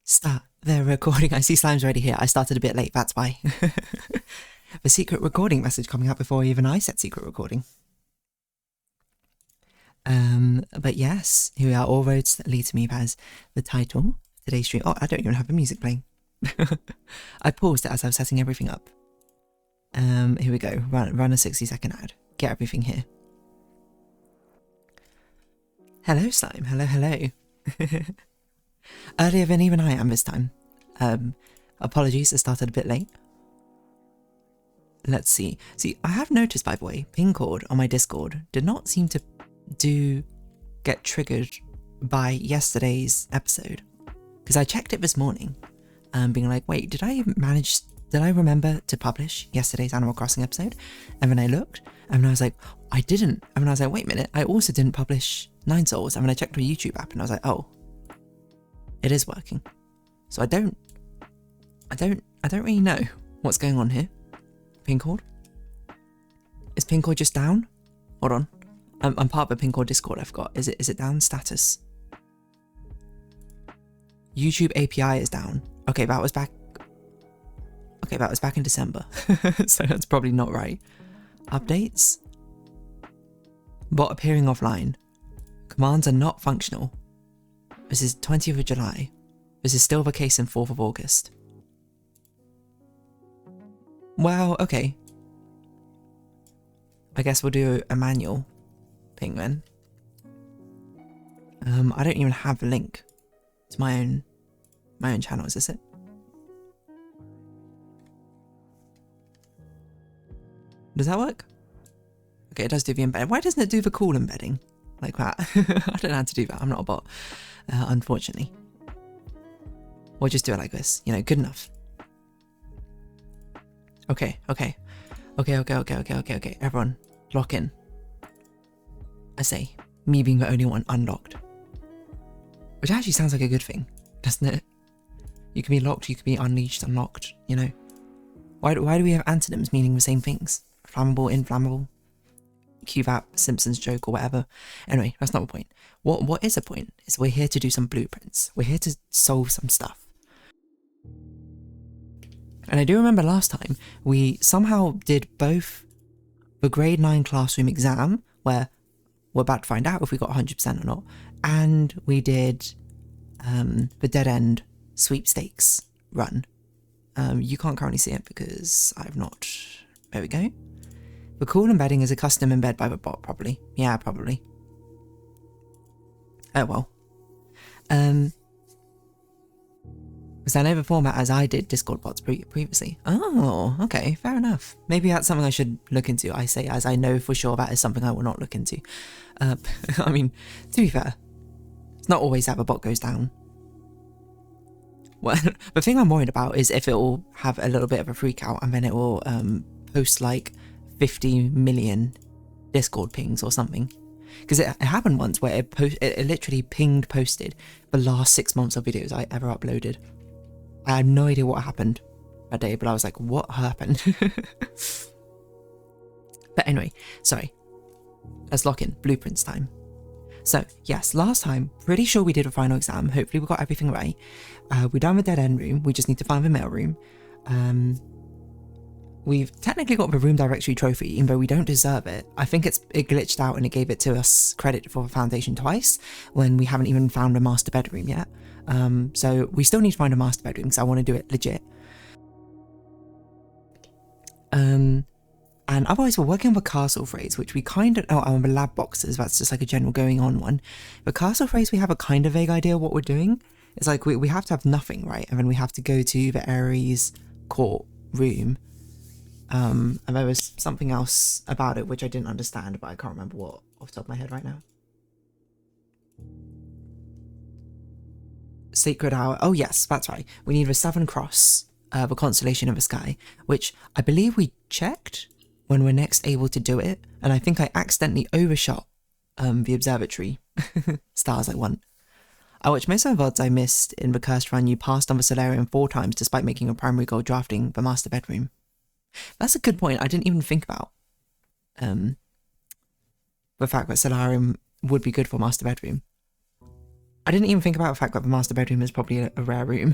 Start the recording. I see Slime's already here. I started a bit late, that's why. The secret recording message coming up before even I said secret recording. But yes, here we are. All roads that lead to me as the title of today's stream. Oh, I don't even have the music playing. I paused it as I was setting everything up. Here we go. Run a 60-second ad. Get everything here. Hello, Slime. Hello. Earlier than even I am this time. Apologies, I started a bit late. Let's see. I have noticed, by the way, Pingcord on my Discord did not seem to get triggered by yesterday's episode. Because I checked it this morning, being like, wait, did I remember to publish yesterday's Animal Crossing episode? And then I looked, and I was like, I didn't. And then I was like, wait a minute, I also didn't publish 9 Souls. And then I checked my YouTube app, and I was like, oh, it is working. So I don't really know what's going on here. Pingcord? Is Pingcord just down? Hold on. I'm part of the Pingcord Discord, I forgot. Is it down status? YouTube API is down. Okay, that was back in December. So that's probably not right. Updates? Bot appearing offline. Commands are not functional. This is 20th of July. This is still the case in 4th of August. Well, okay. I guess we'll do a manual ping then. I don't even have the link to my own channel, is this it? Does that work? Okay, it does do the embed. Why doesn't it do the call embedding like that? I don't know how to do that. I'm not a bot, unfortunately. We'll just do it like this. You know, good enough. Okay. Everyone, lock in. I say, me being the only one unlocked. Which actually sounds like a good thing, doesn't it? You can be locked, you can be unleashed, unlocked, you know. Why do we have antonyms meaning the same things? Flammable, inflammable, QVAP, Simpsons joke, or whatever. Anyway, that's not the point. What is the point? Is we're here to do some blueprints. We're here to solve some stuff. And I do remember last time, we somehow did both the grade 9 classroom exam, where we're about to find out if we got 100% or not, and we did the dead end sweepstakes run. You can't currently see it because I've not... There we go. The call embedding is a custom embed by the bot, probably. Yeah, probably. Oh well. Was that the format as I did Discord bots previously? Oh, okay, fair enough. Maybe that's something I should look into. I say as I know for sure that is something I will not look into. I mean, to be fair, it's not always that the bot goes down. Well, the thing I'm worried about is if it will have a little bit of a freak out and then it will post like 50 million Discord pings or something. Because it happened once where it literally posted the last 6 months of videos I ever uploaded. I had no idea what happened that day, but I was like, what happened? But anyway, sorry. Let's lock in. Blueprints time. So, yes, last time, pretty sure we did a final exam. Hopefully we got everything right. We're done with dead end room. We just need to find the mail room. We've technically got the room directory trophy, even though we don't deserve it. I think it glitched out and it gave it to us credit for the foundation twice, when we haven't even found a master bedroom yet. So we still need to find a master bedroom because I want to do it legit. And otherwise we're working on the castle phrase, which we kind of... Oh, on the lab boxes, that's just like a general going on one. The castle phrase, we have a kind of vague idea what we're doing. It's like we have to have nothing, right? And then we have to go to the Ares court room. And there was something else about it which I didn't understand, but I can't remember what off the top of my head right now. Sacred Hour. Oh yes, that's right. We need the Southern Cross, the constellation of the sky, which I believe we checked when we're next able to do it, and I think I accidentally overshot the observatory stars I want. I watched most of the VODs I missed in the cursed run. You passed on the Solarium 4 times despite making a primary goal drafting the master bedroom. That's a good point. I didn't even think about the fact that Solarium would be good for master bedroom. I didn't even think about the fact that the master bedroom is probably a rare room.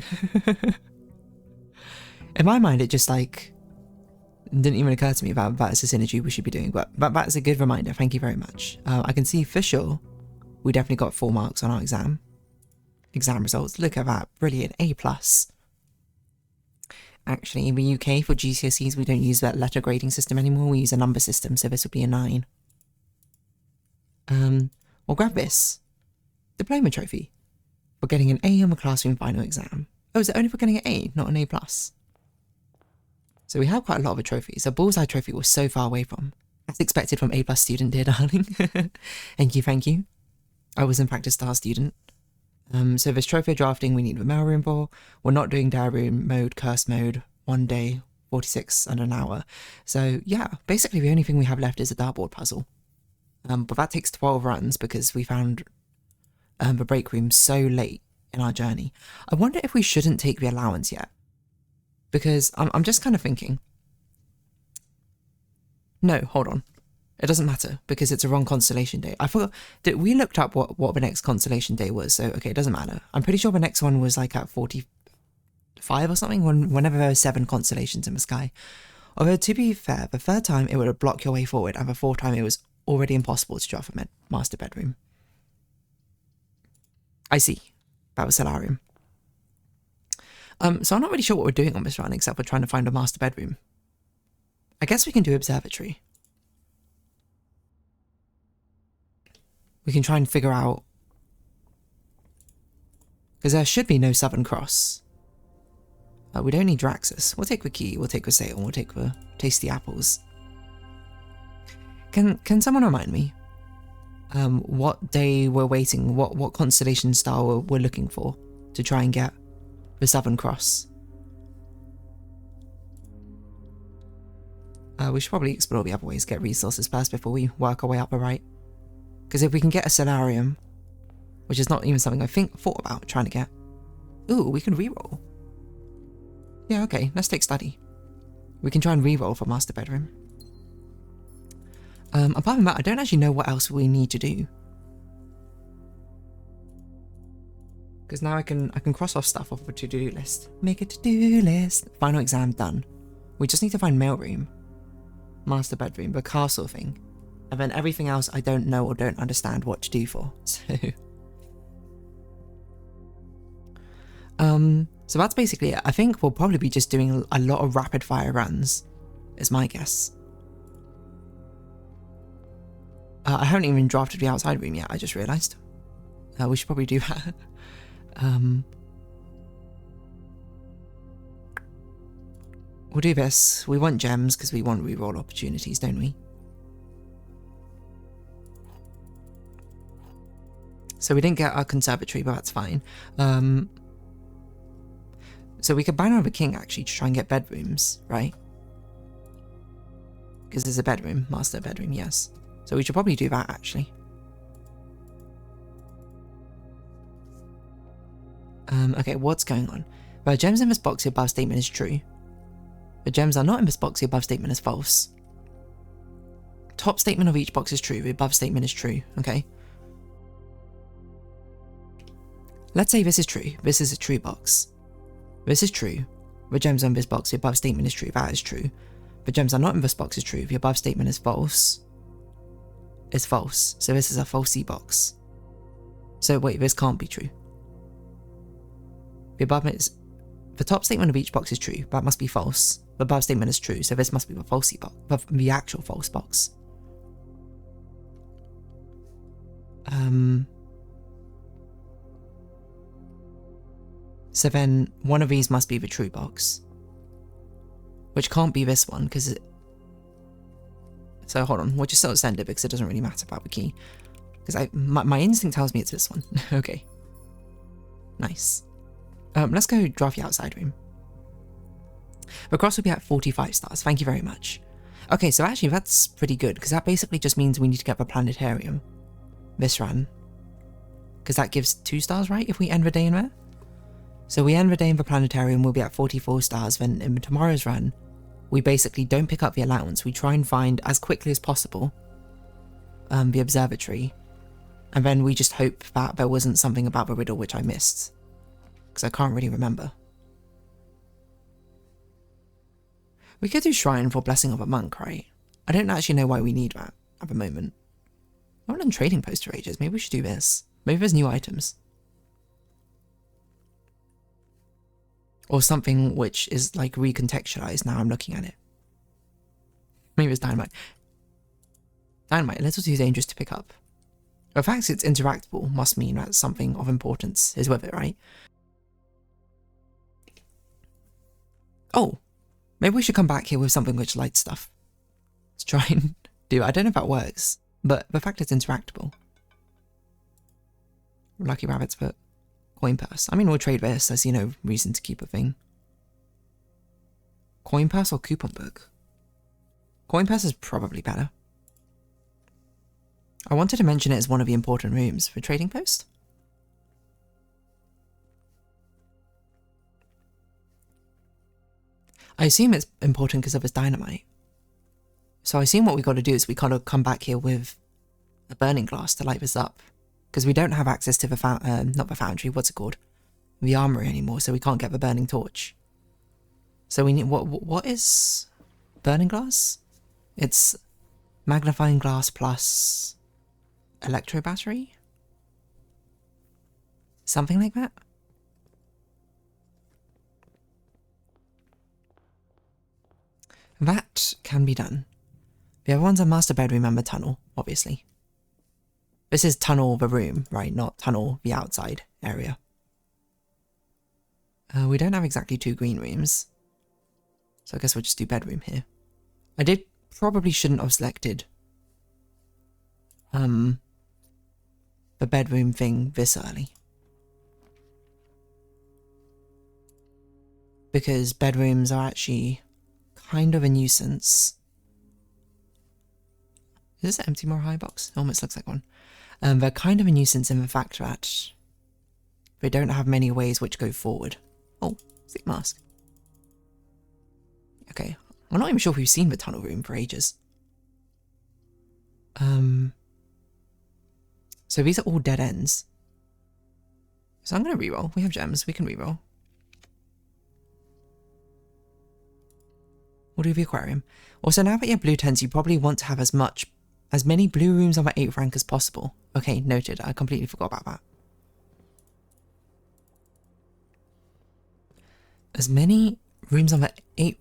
In my mind, it just like didn't even occur to me that is a synergy we should be doing, but that's a good reminder. Thank you very much. I can see for sure we definitely got 4 marks on our exam results. Look at that, brilliant, A+. Actually, in the UK for GCSEs we don't use that letter grading system anymore. We use a number system, so this would be a 9. We'll grab this diploma trophy for getting an A on the classroom final exam. Oh, is it only for getting an A, not an A+? So we have quite a lot of the trophies. A bullseye trophy was so far away from. As expected from A+ student, dear darling. Thank you, thank you. I was in fact a star student. So this trophy drafting we need the mail room for. We're not doing dare room mode, curse mode, 1 day, 46 and an hour. So yeah, basically the only thing we have left is a dartboard puzzle. But that takes 12 runs because we found the break room so late in our journey. I wonder if we shouldn't take the allowance yet. Because I'm just kind of thinking. No, hold on. It doesn't matter because it's a wrong constellation day. I forgot that we looked up what the next constellation day was. So, okay, it doesn't matter. I'm pretty sure the next one was like at 45 or something whenever there were 7 constellations in the sky. Although, to be fair, the 3rd time it would have blocked your way forward and the 4th time it was already impossible to draft a master bedroom. I see. That was Solarium. So I'm not really sure what we're doing on this run except for trying to find a master bedroom. I guess we can do observatory. We can try and figure out... Because there should be no Southern Cross. We don't need Draxus. We'll take the key, we'll take the sail, we'll take the tasty apples. Can someone remind me what day we're waiting, what constellation star we're looking for to try and get the Southern Cross? We should probably explore the other ways, get resources first before we work our way up the right. Because if we can get a Solarium, which is not even something I thought about trying to get. Ooh, we can reroll. Yeah, okay, let's take study. We can try and reroll for master bedroom. Apart from that, I don't actually know what else we need to do. Because now I can cross off stuff off the to-do list. Make a to-do list. Final exam done. We just need to find mailroom, master bedroom, the castle thing. And then everything else I don't know or don't understand what to do for. So that's basically it. I think we'll probably be just doing a lot of rapid fire runs, is my guess. I haven't even drafted the outside room yet, I just realised. We should probably do that. We'll do this. We want gems because we want reroll opportunities, don't we? So we didn't get our conservatory, but that's fine. So we could banner over king actually to try and get bedrooms, right? Because there's a bedroom, master bedroom, yes. So we should probably do that actually. Okay, what's going on? The gems in this box, the above statement is true. The gems are not in this box, the above statement is false. Top statement of each box is true, the above statement is true, okay? Let's say this is true, this is a true box. This is true. The gems are in this box, the above statement is true, that is true. The gems are not in this box is true, the above statement is false. Is false, so this is a falsy box. So wait, this can't be true. The top statement of each box is true, that must be false. The above statement is true, so this must be the falsy box, the actual false box. So then one of these must be the true box, which can't be this one because it. So hold on, we'll just still send it because it doesn't really matter about the key. Because my instinct tells me it's this one. Okay. Nice. Let's go draft the outside room. The cross will be at 45 stars. Thank you very much. Okay, so actually that's pretty good because that basically just means we need to get the planetarium this run. Because that gives 2 stars, right? If we end the day in there. So we end the day in the planetarium, we'll be at 44 stars. Then in tomorrow's run, we basically don't pick up the allowance. We try and find as quickly as possible the observatory. And then we just hope that there wasn't something about the riddle which I missed. Because I can't really remember. We could do Shrine for Blessing of a Monk, right? I don't actually know why we need that at the moment. I haven't done Trading Post for ages. Maybe we should do this. Maybe there's new items. Or something which is like recontextualized now I'm looking at it. Maybe it's Dynamite. Dynamite, a little too dangerous to pick up. The fact it's interactable must mean that something of importance is with it, right? Oh, maybe we should come back here with something which lights stuff. Let's try and do it. I don't know if that works, but the fact it's interactable. Lucky rabbits, but coin purse. I mean, we'll trade this. I see no reason to keep a thing. Coin purse or coupon book? Coin purse is probably better. I wanted to mention it as one of the important rooms for Trading Post. I assume it's important because of its dynamite. So I assume what we got to do is we gotta come back here with a burning glass to light this up. Because we don't have access to the not the foundry, what's it called? The armory anymore, so we can't get the burning torch. So we need, what is burning glass? It's magnifying glass plus electro battery? Something like that? That can be done. The other one's a master bedroom and the tunnel, obviously. This is tunnel the room, right? Not tunnel the outside area. We don't have exactly 2 green rooms. So I guess we'll just do bedroom here. I probably shouldn't have selected the bedroom thing this early. Because bedrooms are actually kind of a nuisance. Is this an empty more high box? It almost looks like one. They're kind of a nuisance in the fact that they don't have many ways which go forward. Oh, sleep mask. Okay, I'm not even sure if we've seen the tunnel room for ages. So these are all dead ends. So I'm going to reroll. We have gems, we can reroll. We'll do the aquarium. Also, now that you have blue 10s, you probably want to have as many blue rooms on the 8th rank as possible. Okay, noted. I completely forgot about that. As many rooms on the 8th...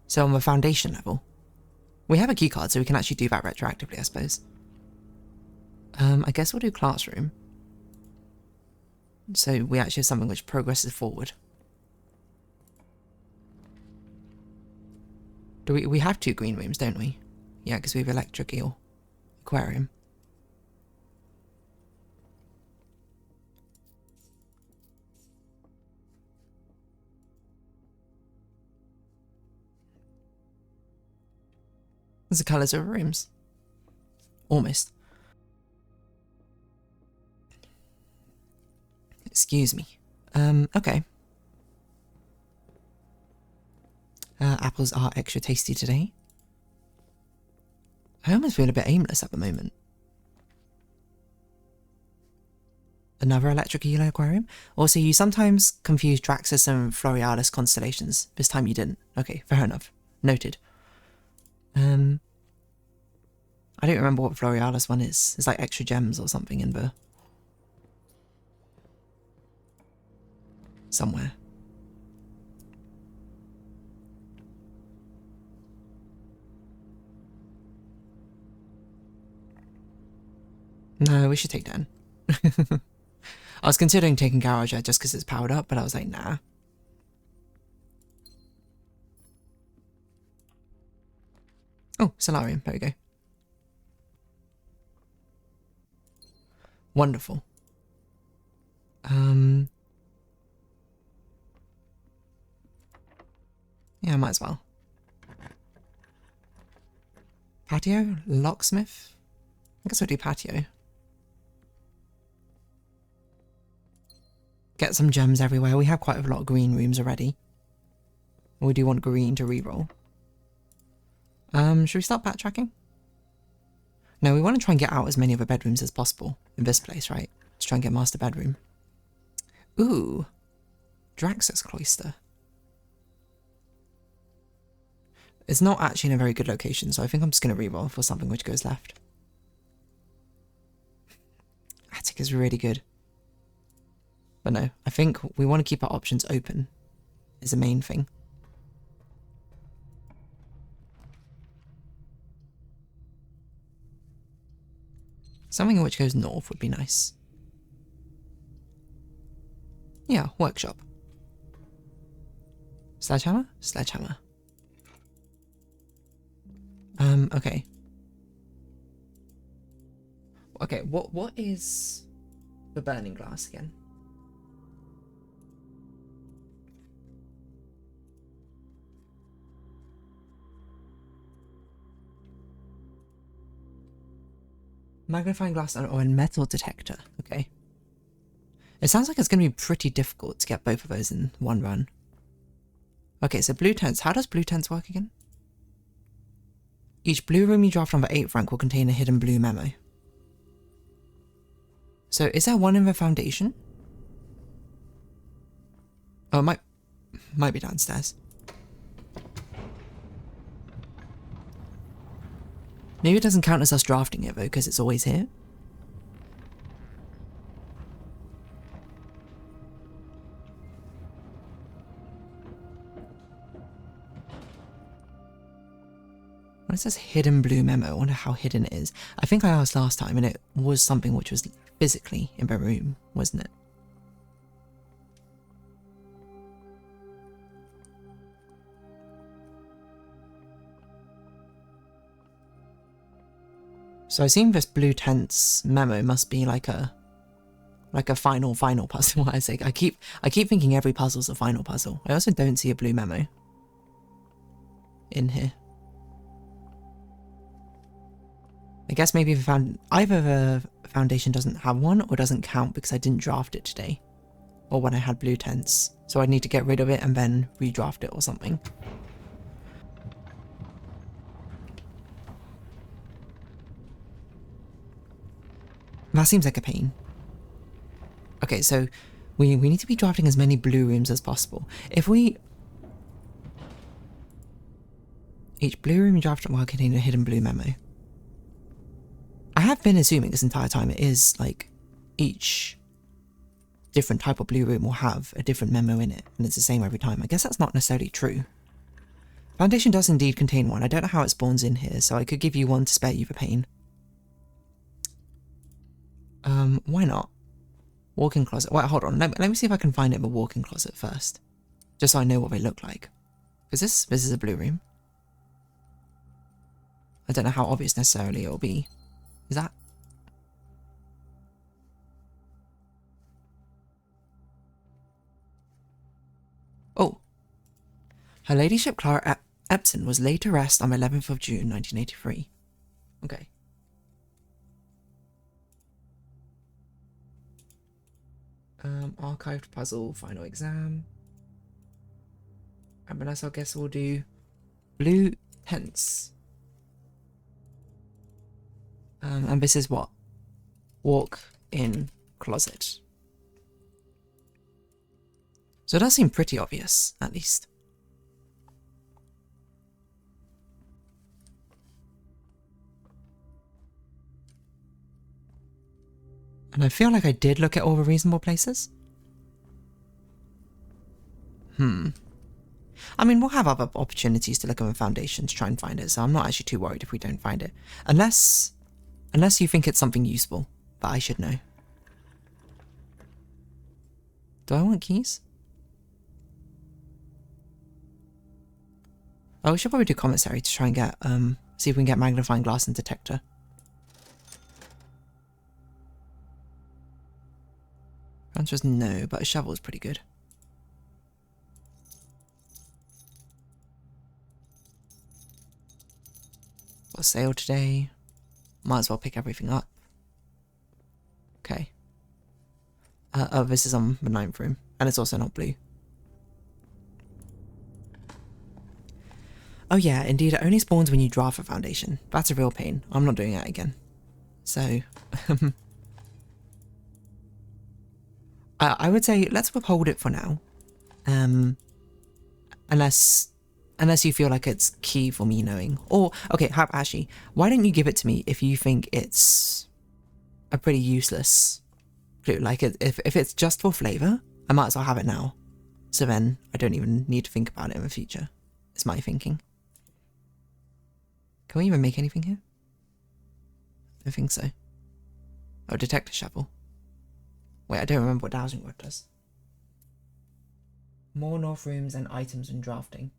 So on the foundation level. We have a key card, so we can actually do that retroactively, I suppose. I guess we'll do classroom. So we actually have something which progresses forward. We have 2 green rooms, don't we? Yeah, because we have electric eel. Aquarium. There's the colours of rooms. Almost. Excuse me. Okay. Apples are extra tasty today. I almost feel a bit aimless at the moment. Another electric eel aquarium? Also, you sometimes confuse Draxus and Florealis constellations. This time you didn't. Okay, fair enough. Noted. I don't remember what the Florealis one is. It's like extra gems or something in the... somewhere. No, we should take 10. I was considering taking Garage just because it's powered up, but I was like, nah. Oh, Solarium. There we go. Wonderful. Yeah, might as well. Patio? Locksmith? I guess we'll do patio. Get some gems everywhere. We have quite a lot of green rooms already. We do want green to reroll. Should we start backtracking? Now we want to try and get out as many of the bedrooms as possible in this place, right? Let's try and get master bedroom. Ooh. Drax's Cloister. It's not actually in a very good location, so I think I'm just going to reroll for something which goes left. Attic is really good. But no, I think we want to keep our options open is the main thing. Something which goes north would be nice. Yeah, workshop. Sledgehammer? Sledgehammer. Okay. Okay, what is the burning glass again? Magnifying glass or a metal detector. Okay. It sounds like it's going to be pretty difficult to get both of those in one run. Okay, so blue tents. How does blue tents work again? Each blue room you draft on the 8th rank will contain a hidden blue memo. So is there one in the foundation? Oh, it might be downstairs. Maybe it doesn't count as us drafting it though, because it's always here. When it says hidden blue memo, I wonder how hidden it is. I think I asked last time and it was something which was physically in the room, wasn't it? So I assume this blue tents memo must be like a final puzzle. I say I keep thinking every puzzle's a final puzzle. I also don't see a blue memo in here. I guess maybe either the foundation doesn't have one or doesn't count because I didn't draft it today, or when I had blue tents, so I need to get rid of it and then redraft it or something. That seems like a pain. Okay, so we need to be drafting as many blue rooms as possible. If we... Each blue room you draft will contain a hidden blue memo. I have been assuming this entire time it is, like, each different type of blue room will have a different memo in it, and it's the same every time. I guess that's not necessarily true. Foundation does indeed contain one. I don't know how it spawns in here, so I could give you one to spare you the pain. Why not? Walk-in closet. Wait, hold on. Let me see if I can find it in the walk-in closet first. Just so I know what they look like. Because this is a blue room. I don't know how obvious necessarily it'll be. Is that... Oh. Her Ladyship Clara Epson was laid to rest on the 11th of June, 1983. Okay. Archived puzzle, final exam. And I guess we'll do blue tents. And this is what? Walk-in closet. So it does seem pretty obvious, at least. And I feel like I did look at all the reasonable places. I mean, we'll have other opportunities to look at the foundation to try and find it, so I'm not actually too worried if we don't find it. Unless you think it's something useful that I should know. Do I want keys? Oh, we should probably do commissary to try and get, see if we can get magnifying glass and detector. Answer is no, but a shovel is pretty good. Got a sale today. Might as well pick everything up. Okay. Oh, this is on the 9th room, and it's also not blue. Oh yeah, indeed, it only spawns when you draft a foundation. That's a real pain. I'm not doing that again. So, I would say let's withhold it for now. Unless you feel like it's key for me knowing. Or, okay, actually, why don't you give it to me if you think it's a pretty useless clue? Like, if it's just for flavour, I might as well have it now. So then I don't even need to think about it in the future. It's my thinking. Can we even make anything here? I don't think so. Oh, detect a shovel. Wait, I don't remember what dowsing rod does. More north rooms and items and drafting.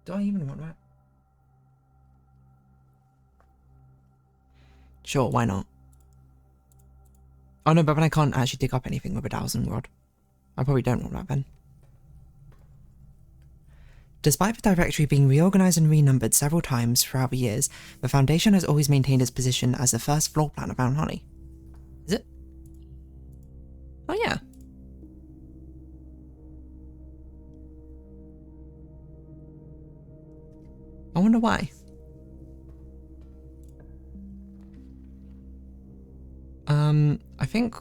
Do I even want that? Sure, why not? Oh no, but then I can't actually dig up anything with a dowsing rod. I probably don't want that then. Despite the directory being reorganized and renumbered several times throughout the years, the Foundation has always maintained its position as the first floor plan of Mount Holly. Is it? Oh yeah. I wonder why. I think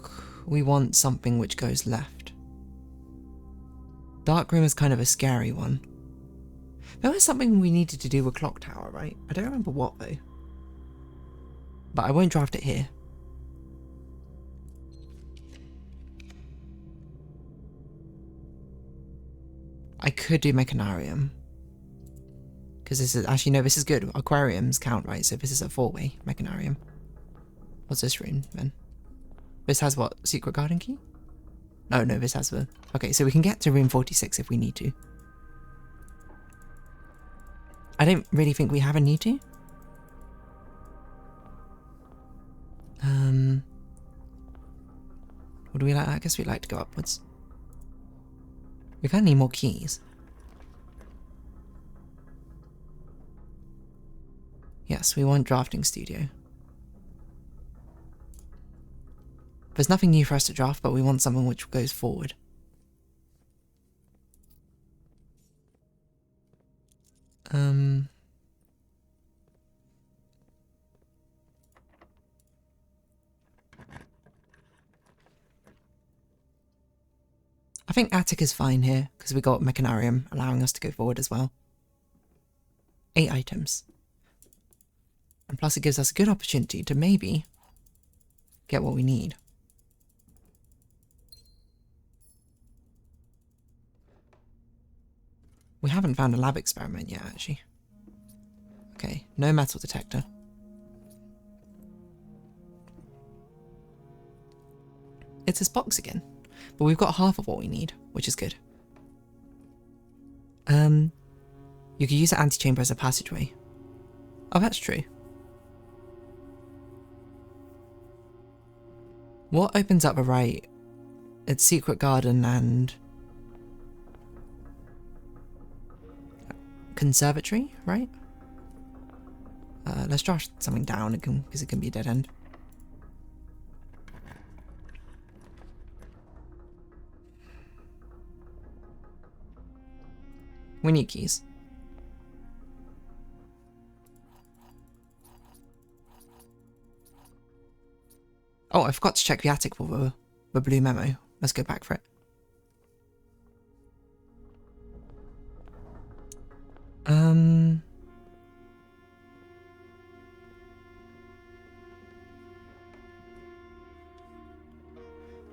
we want something which goes left. Dark room is kind of a scary one. There was something we needed to do with Clock Tower, right? I don't remember what though. But I won't draft it here. I could do Mechanarium. Because this is, actually no, this is good. Aquariums count, right? So this is a 4-way Mechanarium. What's this room then? This has what? Secret garden key? No, this has the... Okay, so we can get to room 46 if we need to. I don't really think we have a need to. What do we like? I guess we'd like to go upwards. We kind of need more keys. Yes, we want drafting studio. There's nothing new for us to draft, but we want something which goes forward. I think attic is fine here, because we got Mechanarium allowing us to go forward as well. 8 items. And plus it gives us a good opportunity to maybe get what we need. We haven't found a lab experiment yet, actually. Okay, no metal detector. It's this box again. But we've got half of what we need, which is good. You could use the antechamber as a passageway. Oh, that's true. What opens up the right? It's Secret Garden and... Conservatory, right? Let's draft something down because it can be a dead end. We need keys. Oh, I forgot to check the attic for the blue memo. Let's go back for it.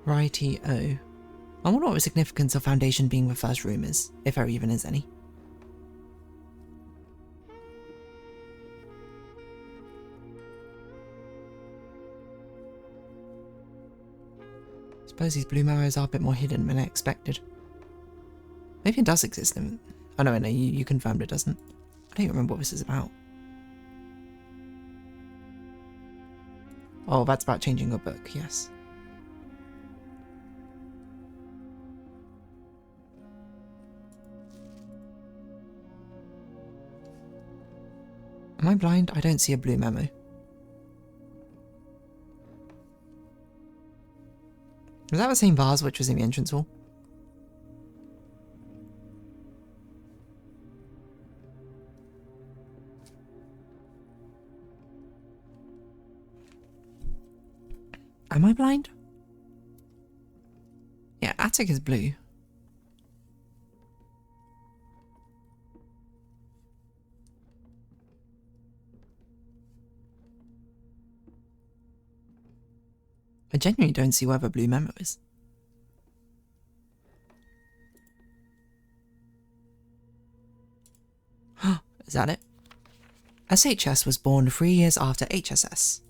Righty-o. I wonder what the significance of Foundation being the first room is, if there even is any. Suppose these blue memos are a bit more hidden than I expected. Maybe it does exist in... Oh no, you confirmed it doesn't. I don't remember what this is about. Oh, that's about changing a book, yes. Am I blind? I don't see a blue memo. Was that the same vase which was in the entrance hall? I blind? Yeah, attic is blue. I genuinely don't see where the blue memo is. Is that it? SHS was born 3 years after HSS.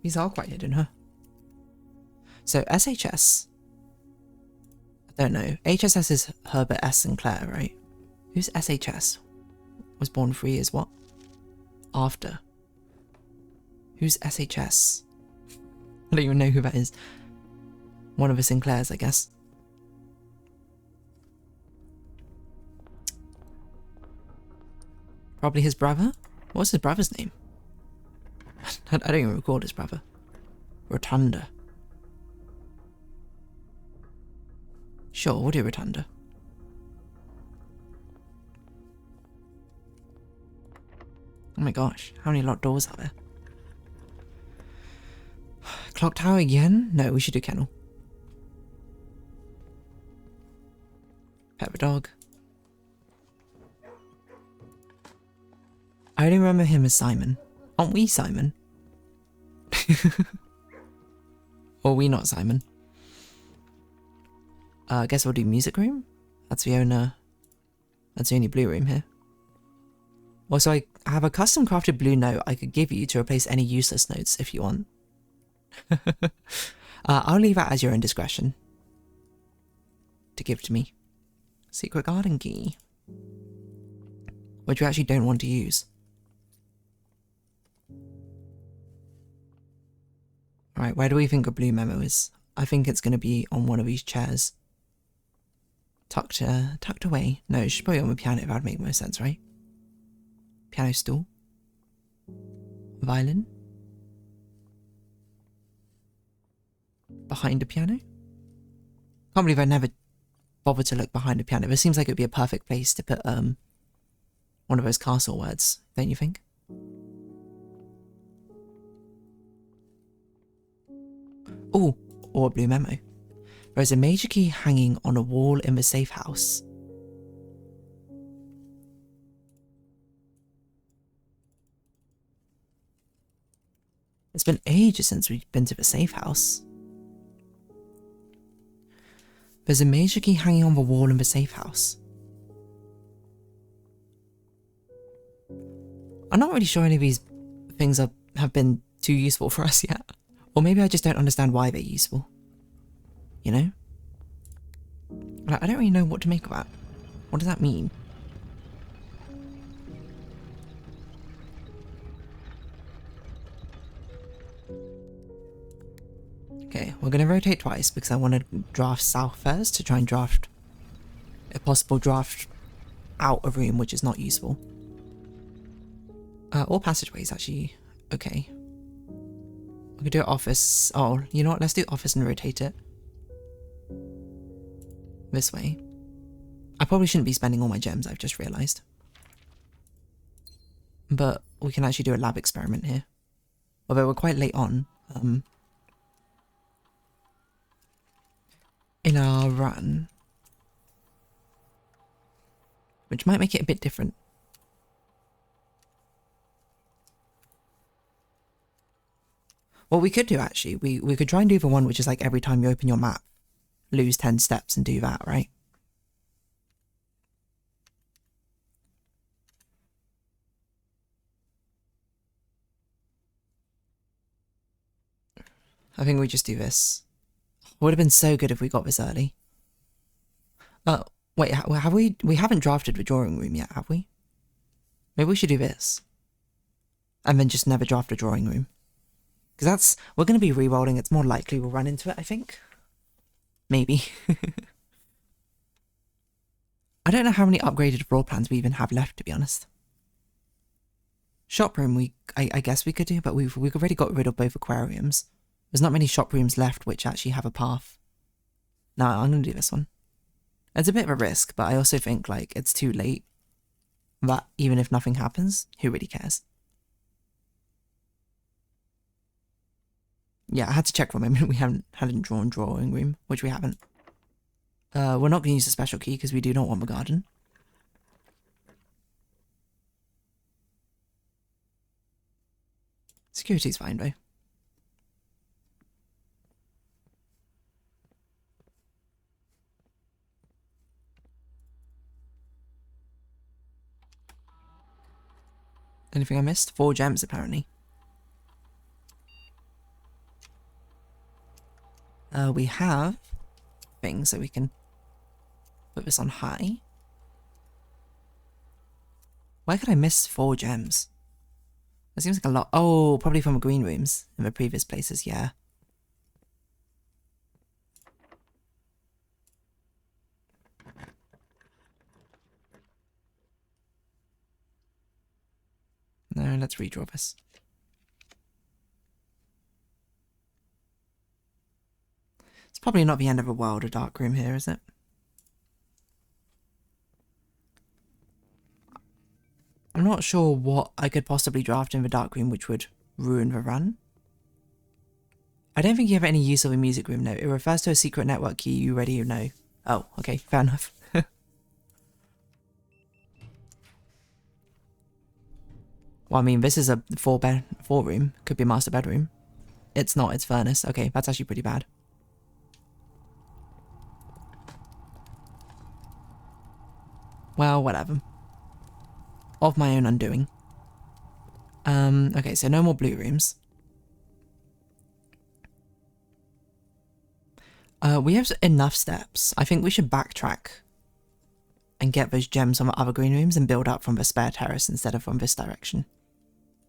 These are quite hidden, huh? So SHS, I don't know. HSS is Herbert S. Sinclair, right? Who's SHS? Was born 3 years what? After. Who's SHS? I don't even know who that is. One of the Sinclairs, I guess. Probably his brother? What's his brother's name? I don't even recall his brother. Rotunda. Sure, we'll do Rotunda. Oh my gosh, how many locked doors are there? Clock tower again? No, we should do kennel. Pet the dog. I only remember him as Simon. Aren't we Simon? Or are we not Simon? I guess we'll do music room. That's the owner. That's the only blue room here. Also, I have a custom crafted blue note I could give you to replace any useless notes if you want. I'll leave that as your own discretion to give to me. Secret garden key, which we actually don't want to use. Alright, where do we think a blue memo is? I think it's going to be on one of these chairs. Tucked away. No, it should probably be on the piano. That would make more sense, right? Piano stool. Violin. Behind the piano. Can't believe I never bothered to look behind the piano. This seems like it would be a perfect place to put one of those castle words, don't you think? Oh, or a blue memo. There is a major key hanging on a wall in the safe house. It's been ages since we've been to the safe house. There's a major key hanging on the wall in the safe house. I'm not really sure any of these things have been too useful for us yet. Or maybe I just don't understand why they're useful. You know? Like, I don't really know what to make of that. What does that mean? Okay, we're going to rotate twice because I want to draft south first to try and draft, if possible, draft out a room which is not useful. Or passageways, actually. Okay. We could do office. Oh, you know what? Let's do office and rotate it this way. I probably shouldn't be spending all my gems, I've just realised. But we can actually do a lab experiment here. Although we're quite late on. In our run. Which might make it a bit different. What we could do, actually, we could try and do the one which is like every time you open your map, lose 10 steps and do that, right? I think we just do this. Would have been so good if we got this early. Wait, have we haven't drafted the drawing room yet, have we? Maybe we should do this. And then just never draft a drawing room. Because we're going to be re-rolling, it's more likely we'll run into it, I think. Maybe. I don't know how many upgraded floor plans we even have left, to be honest. Shop room, I guess we could do, but we've already got rid of both aquariums. There's not many shop rooms left which actually have a path. No, I'm going to do this one. It's a bit of a risk, but I also think, like, it's too late. But even if nothing happens, who really cares? Yeah, I had to check for a moment. We hadn't drawn drawing room, which we haven't. We're not going to use the special key because we do not want the garden. Security's fine though. Anything I missed? 4 gems apparently. We have things so we can put this on high. Why could I miss 4 gems? That seems like a lot. Oh, probably from the green rooms in the previous places, yeah. No, let's redraw this. It's probably not the end of the world, a dark room here, is it? I'm not sure what I could possibly draft in the dark room which would ruin the run. I don't think you have any use of a music room note. It refers to a secret network key you already know. Oh, okay, fair enough. Well, I mean, this is a 4 room. Could be a master bedroom. It's not, it's furnace. Okay, that's actually pretty bad. Well, whatever. Of my own undoing. Okay, so no more blue rooms. We have enough steps. I think we should backtrack and get those gems from the other green rooms and build up from the spare terrace instead of from this direction.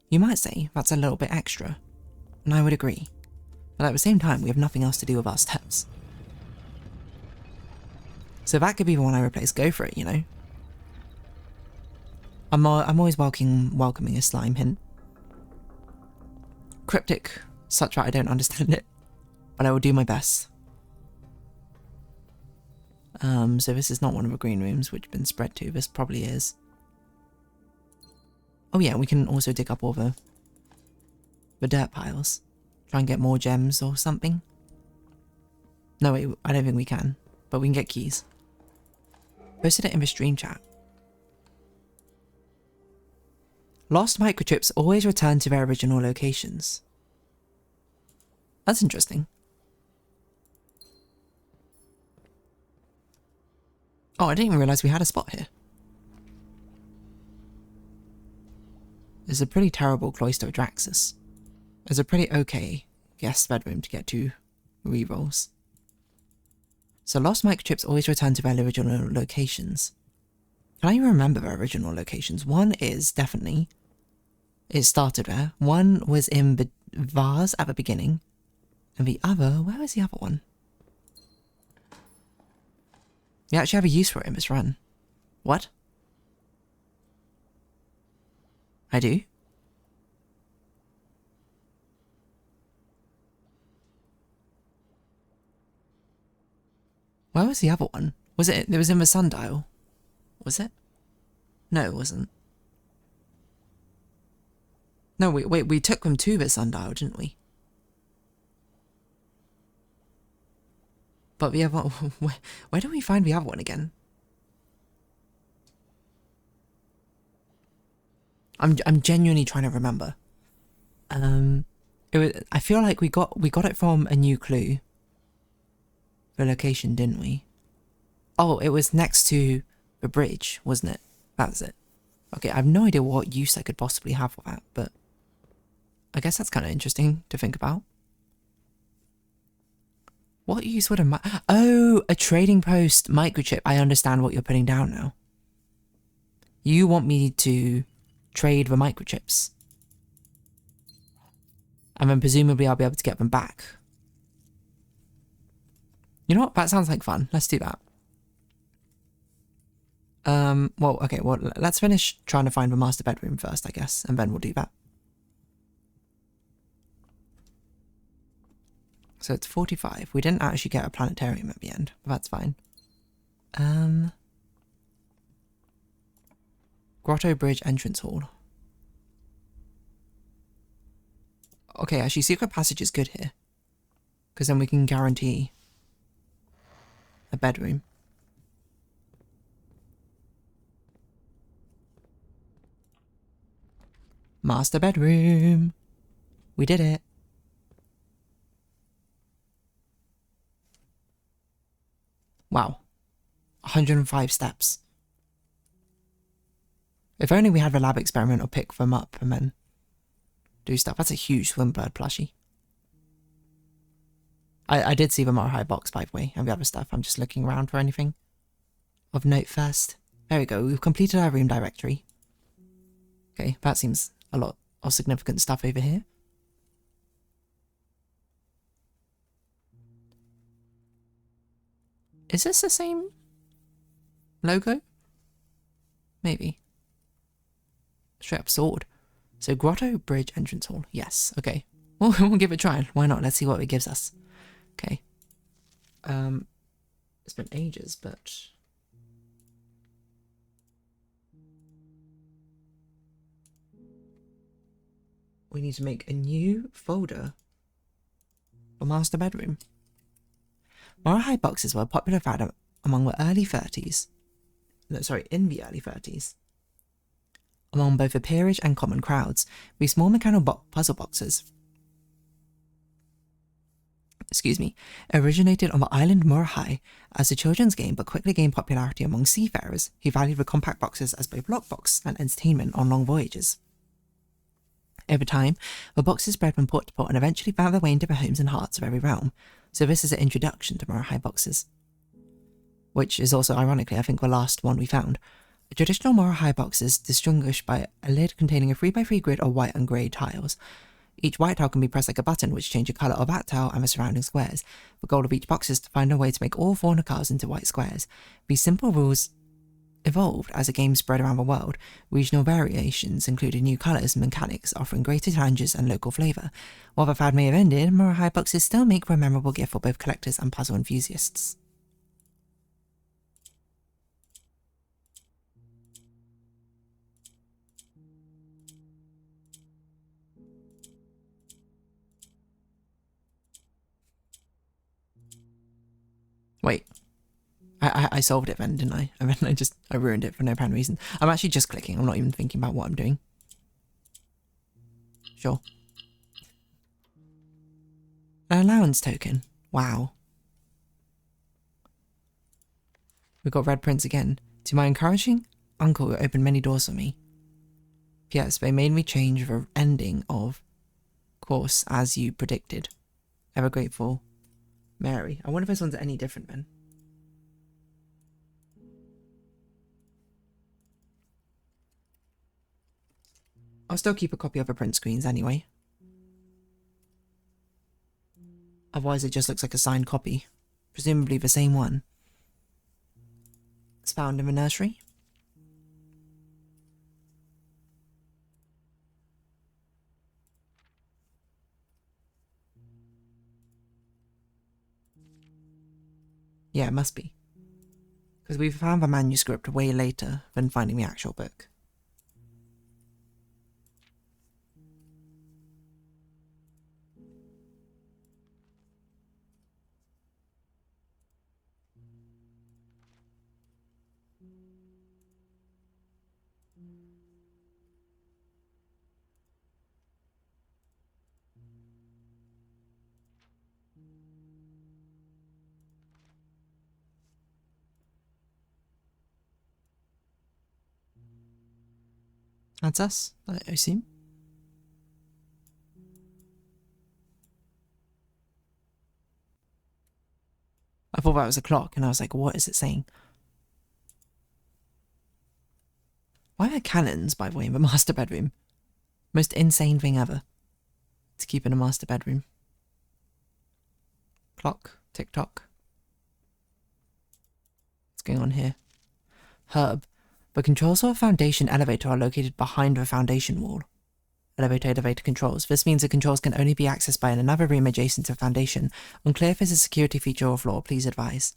You might say that's a little bit extra, and I would agree. But at the same time, we have nothing else to do with our steps. So that could be the one I replace. Go for it, you know? I'm always welcoming a slime hint. Cryptic, such that I don't understand it, but I will do my best. So this is not one of the green rooms which have been spread to. This probably is. Oh yeah, we can also dig up all the dirt piles. Try and get more gems or something. No, wait, I don't think we can, but we can get keys. Posted it in the stream chat. Lost microchips always return to their original locations. That's interesting. Oh, I didn't even realise we had a spot here. There's a pretty terrible Cloister of Draxus. There's a pretty okay guest bedroom to get to rerolls. So lost microchips always return to their original locations. Can I even remember their original locations? One is definitely... It started there. One was in the vase at the beginning. And the other... Where was the other one? You actually have a use for it in this run. What? I do? Where was the other one? Was it was in the sundial? Was it? No, it wasn't. No, wait, we took them to the sundial, didn't we? But the other one, where do we find the other one again? I'm genuinely trying to remember. I feel like we got it from a new clue. The location, didn't we? Oh, it was next to the bridge, wasn't it? That's it. Okay, I have no idea what use I could possibly have for that, but I guess that's kind of interesting to think about. What use would a trading post microchip. I understand what you're putting down now. You want me to trade the microchips. And then presumably I'll be able to get them back. You know what? That sounds like fun. Let's do that. Well, okay, well, let's finish trying to find the master bedroom first, I guess, and then we'll do that. So it's 45. We didn't actually get a planetarium at the end, but that's fine. Grotto Bridge Entrance Hall. Okay, actually, secret passage is good here. Because then we can guarantee a bedroom. Master bedroom. We did it. Wow. 105 steps. If only we had a lab experiment or pick them up and then do stuff. That's a huge Swimbird plushie. I did see the Mara High box, by the way, and the other stuff. I'm just looking around for anything of note first. There we go. We've completed our room directory. Okay, that seems a lot of significant stuff over here. Is this the same logo? Maybe. Straight up sword. So Grotto Bridge Entrance Hall. Yes, okay. Well, we'll give it a try. Why not? Let's see what it gives us. Okay. It's been ages, but... we need to make a new folder for Master Bedroom. Mara High boxes were a popular fad among the early 30s. No, sorry, in the early 30s. Among both the peerage and common crowds, these small mechanical puzzle boxes, originated on the island Mara High as a children's game, but quickly gained popularity among seafarers who valued the compact boxes as both lockbox and entertainment on long voyages. Over time, the boxes spread from port to port and eventually found their way into the homes and hearts of every realm, so this is an introduction to Mara High boxes. Which is also, ironically, I think the last one we found. A traditional Mara High box is distinguished by a lid containing a 3x3 grid of white and grey tiles. Each white tile can be pressed like a button, which changes the colour of that tile and the surrounding squares. The goal of each box is to find a way to make all 400 tiles into white squares. These simple rules evolved as the game spread around the world. Regional variations included new colours and mechanics, offering greater challenges and local flavour. While the fad may have ended, Mara High boxes still make for a memorable gift for both collectors and puzzle enthusiasts. Wait. I solved it then, didn't I? And then I ruined it for no apparent reason. I'm actually just clicking. I'm not even thinking about what I'm doing. Sure. An allowance token. Wow. We got red prints again. To my encouraging uncle who opened many doors for me. Yes, they made me change the ending of course as you predicted. Ever grateful, Mary. I wonder if this one's any different then. I'll still keep a copy of the print screens anyway. Otherwise it just looks like a signed copy. Presumably the same one. It's found in the nursery. Yeah, it must be. Because we found the manuscript way later than finding the actual book. That's us, I assume. I thought that was a clock, and I was like, what is it saying? Why are cannons, by the way, in the master bedroom? Most insane thing ever. To keep in a master bedroom. Clock. Tick-tock. What's going on here? Herb. The controls for a foundation elevator are located behind the foundation wall. Elevator controls. This means the controls can only be accessed by another room adjacent to the foundation. Unclear if it's a security feature or flaw, please advise.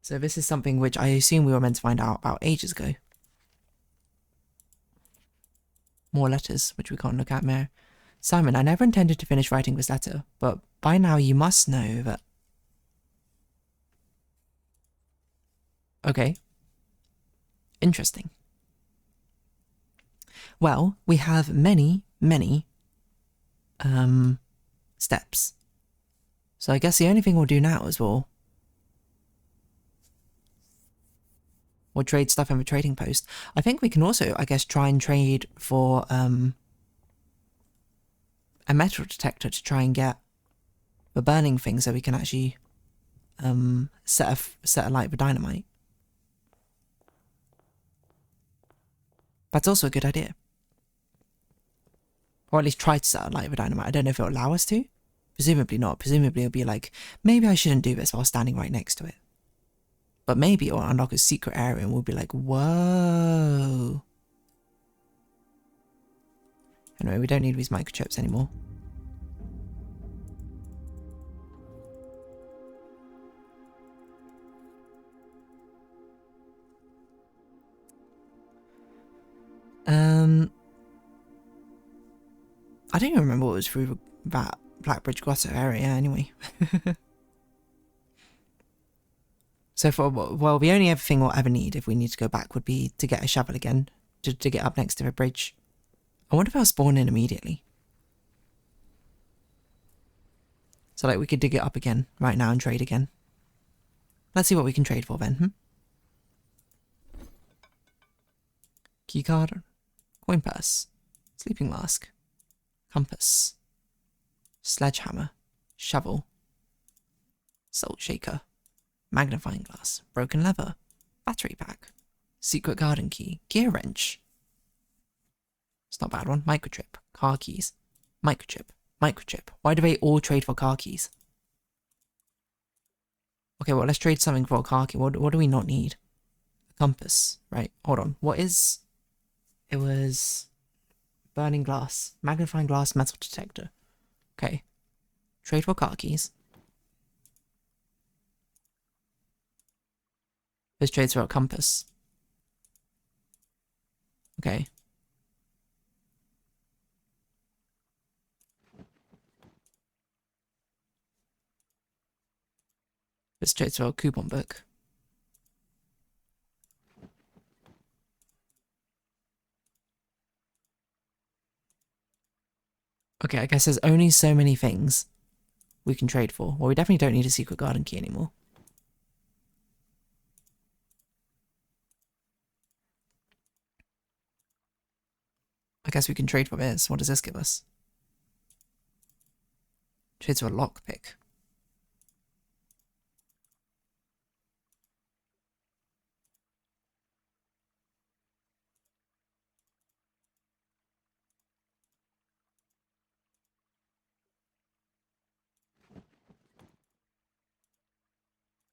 So this is something which I assume we were meant to find out about ages ago. More letters, which we can't look at now. Simon, I never intended to finish writing this letter, but by now you must know that... Okay. Interesting. Well, we have many, steps. So I guess the only thing we'll do now is we'll trade stuff in the trading post. I think we can also, I guess, try and trade for a metal detector to try and get the burning thing so we can actually set alight the dynamite. That's also a good idea. Or at least try to set alight the dynamite. I don't know if it'll allow us to. Presumably not. Presumably it'll be like, maybe I shouldn't do this while standing right next to it. But maybe it'll unlock a secret area and we'll be like, whoa. Anyway, we don't need these microchips anymore. I don't even remember what was through that Blackbridge Grotto area anyway. So well, the only other thing we'll ever need if we need to go back would be to get a shovel again, to get up next to the bridge. I wonder if I'll spawn in immediately. So like we could dig it up again right now and trade again. Let's see what we can trade for then. Keycard, coin purse, sleeping mask, compass, sledgehammer, shovel, salt shaker, magnifying glass, broken leather, battery pack, secret garden key, gear wrench. It's not a bad one. Microchip, car keys, microchip, microchip. Why do they all trade for car keys? Okay, well, let's trade something for a car key. What do we not need? A compass, right? Hold on. What is... It was... burning glass, magnifying glass, metal detector. Okay. Trade for car keys. This trades for a compass. Okay. This trades for a coupon book. Okay, I guess there's only so many things we can trade for. Well, we definitely don't need a secret garden key anymore. I guess we can trade for this. What does this give us? Trades for a lockpick.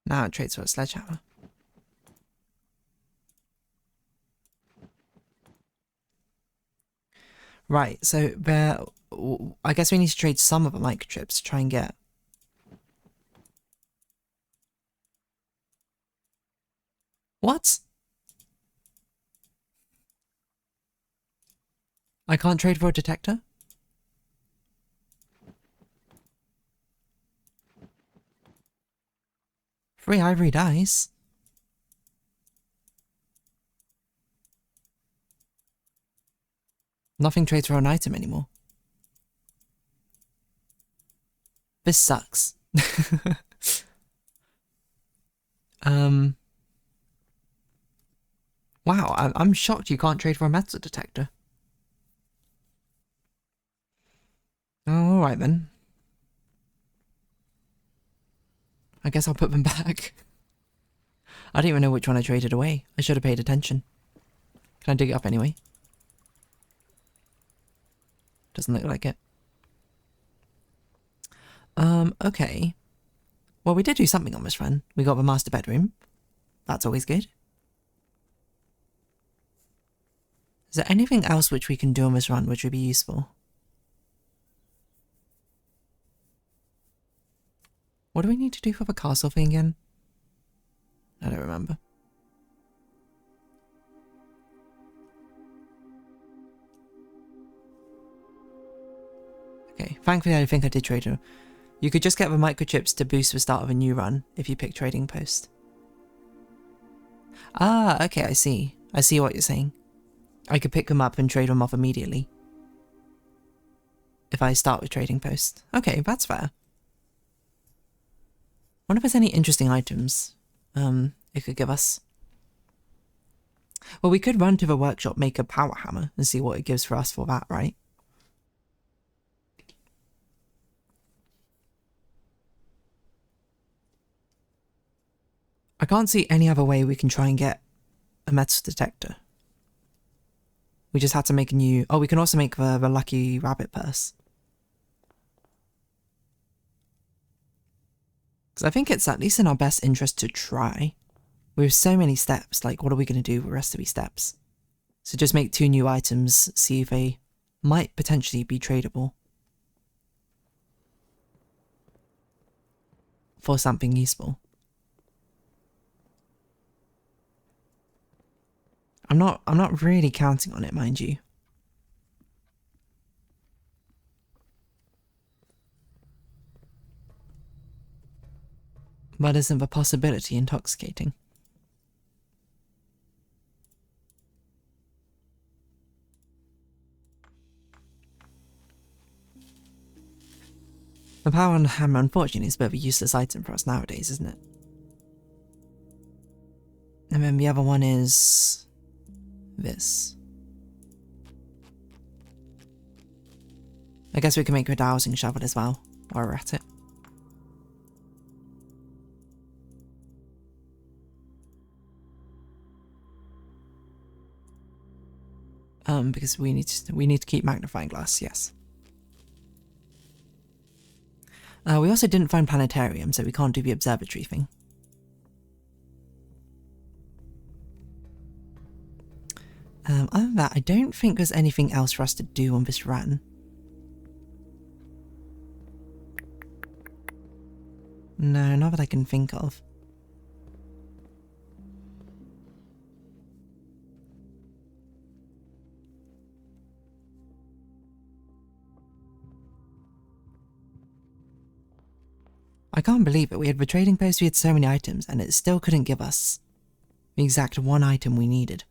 Now it trades for a sledgehammer. Right, so I guess we need to trade some of the microchips to try and get... What? I can't trade for a detector? Free ivory dice? Nothing trades for an item anymore. This sucks. Wow, I'm shocked you can't trade for a metal detector. Oh, alright then. I guess I'll put them back. I don't even know which one I traded away. I should have paid attention. Can I dig it up anyway? Doesn't look like it. Okay. Well, we did do something on this run. We got the master bedroom. That's always good. Is there anything else which we can do on this run which would be useful? What do we need to do for the castle thing again? I don't remember. Okay, thankfully I think I did trade her. You could just get the microchips to boost the start of a new run if you pick trading post. Ah, okay, I see. I see what you're saying. I could pick them up and trade them off immediately if I start with trading post. Okay, that's fair. Wonder if there's any interesting items it could give us. Well, we could run to the workshop, make a power hammer, and see what it gives for us for that, right? I can't see any other way we can try and get a metal detector. We just had to make a new... Oh, we can also make the lucky rabbit purse. Because I think it's at least in our best interest to try. We have so many steps, like what are we going to do with the rest of these steps? So just make 2 new items, see if they might potentially be tradable. For something useful. I'm not really counting on it, mind you. But isn't the possibility intoxicating? The power and hammer, unfortunately, is a bit of a useless item for us nowadays, isn't it? And then the other one is... this. I guess we can make a dowsing shovel as well, while we're at it. Because we need to keep magnifying glass, yes. We also didn't find planetarium, so we can't do the observatory thing. Other than that, I don't think there's anything else for us to do on this run. No, not that I can think of. I can't believe it. We had the trading post, we had so many items, and it still couldn't give us the exact one item we needed.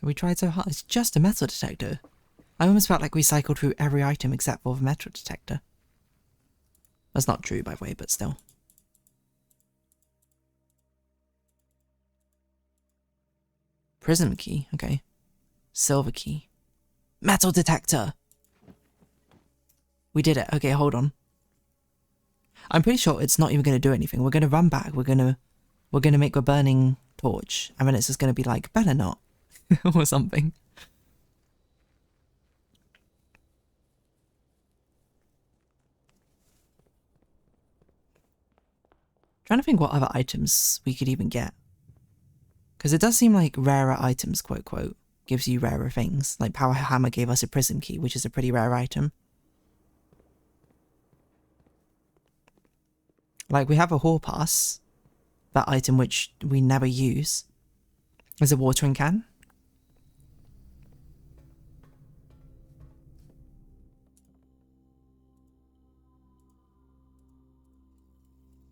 We tried so hard. It's just a metal detector. I almost felt like we cycled through every item except for the metal detector. That's not true, by the way, but still. Prism key, okay. Silver key. Metal detector! We did it. Okay, hold on. I'm pretty sure it's not even going to do anything. We're going to run back. We're going to make a burning torch. And then it's just going to be like, better not. Or something. Trying to think what other items we could even get. Because it does seem like rarer items, quote, quote, gives you rarer things. Like Power Hammer gave us a prism key, which is a pretty rare item. Like, we have a hall pass. That item which we never use. As a watering can.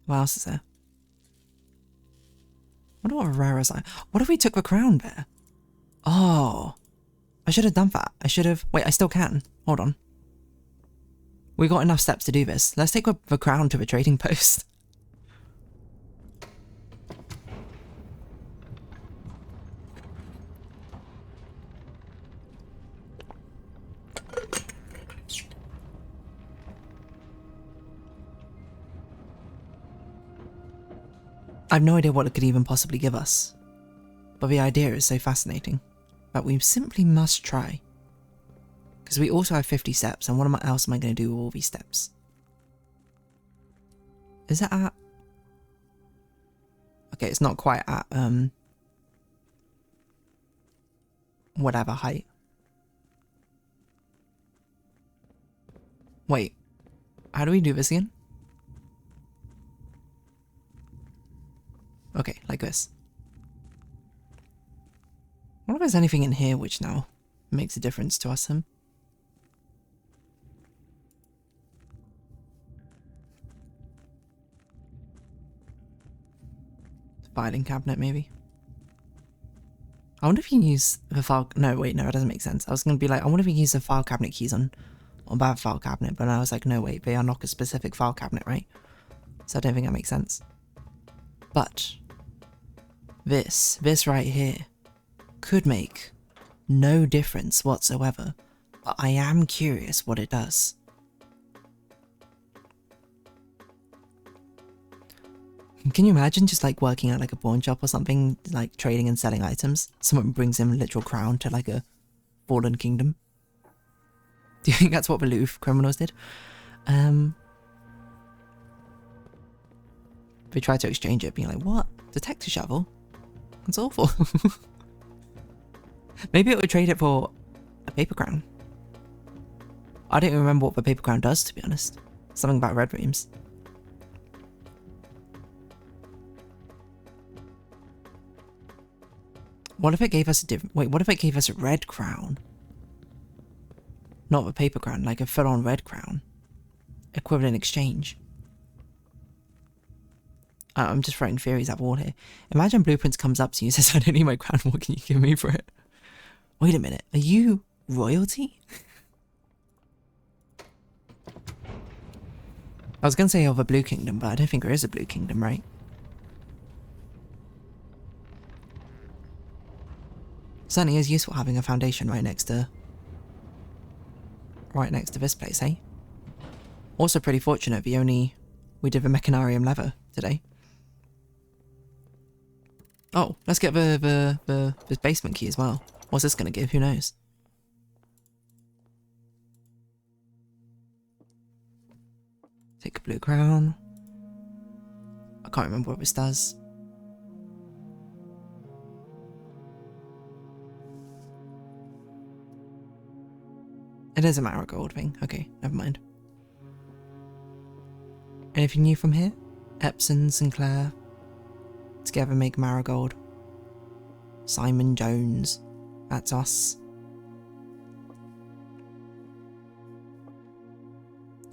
What else is there? I wonder what a rare is. What if we took the crown there? Oh. I should have done that. I should have... Wait, I still can. Hold on. We got enough steps to do this. Let's take the crown to the trading post. I have no idea what it could even possibly give us. But the idea is so fascinating that we simply must try. Because we also have 50 steps, and what else am I going to do with all these steps? Is it at... Okay, it's not quite at, whatever height. Wait, how do we do this again? Okay, like this. I wonder if there's anything in here which now makes a difference to us, him. Filing cabinet, maybe. I wonder if you can use the file... No, wait, no, it doesn't make sense. I was going to be like, I wonder if you can use the file cabinet keys on that file cabinet, but I was like, no, wait, they unlock a specific file cabinet, right? So I don't think that makes sense. But this right here could make no difference whatsoever, but I am curious what it does. Can you imagine just like working at like a pawn shop or something, like trading and selling items? Someone brings in a literal crown to like a fallen kingdom. Do you think that's what the Louvre criminals did? They tried to exchange it, being like, what? Detector shovel? That's awful. Maybe it would trade it for a paper crown. I don't even remember what the paper crown does, to be honest. Something about red rooms. What if it gave us a different... Wait, what if it gave us a red crown? Not a paper crown, like a full-on red crown. Equivalent exchange. I'm just throwing theories at the wall here. Imagine Blueprints comes up to you and says, I don't need my crown, what can you give me for it? Wait a minute, are you royalty? I was going to say of a blue kingdom, but I don't think there is a blue kingdom, right? Certainly is useful having a foundation right next to this place, eh? Also pretty fortunate we did the mechanarium lever today. Oh, let's get the basement key as well. What's this gonna give? Who knows? Take a blue crown. I can't remember what this does. It is a marigold thing. Okay, never mind. Anything new from here? Epson, Sinclair. Together make marigold. Simon Jones. That's us.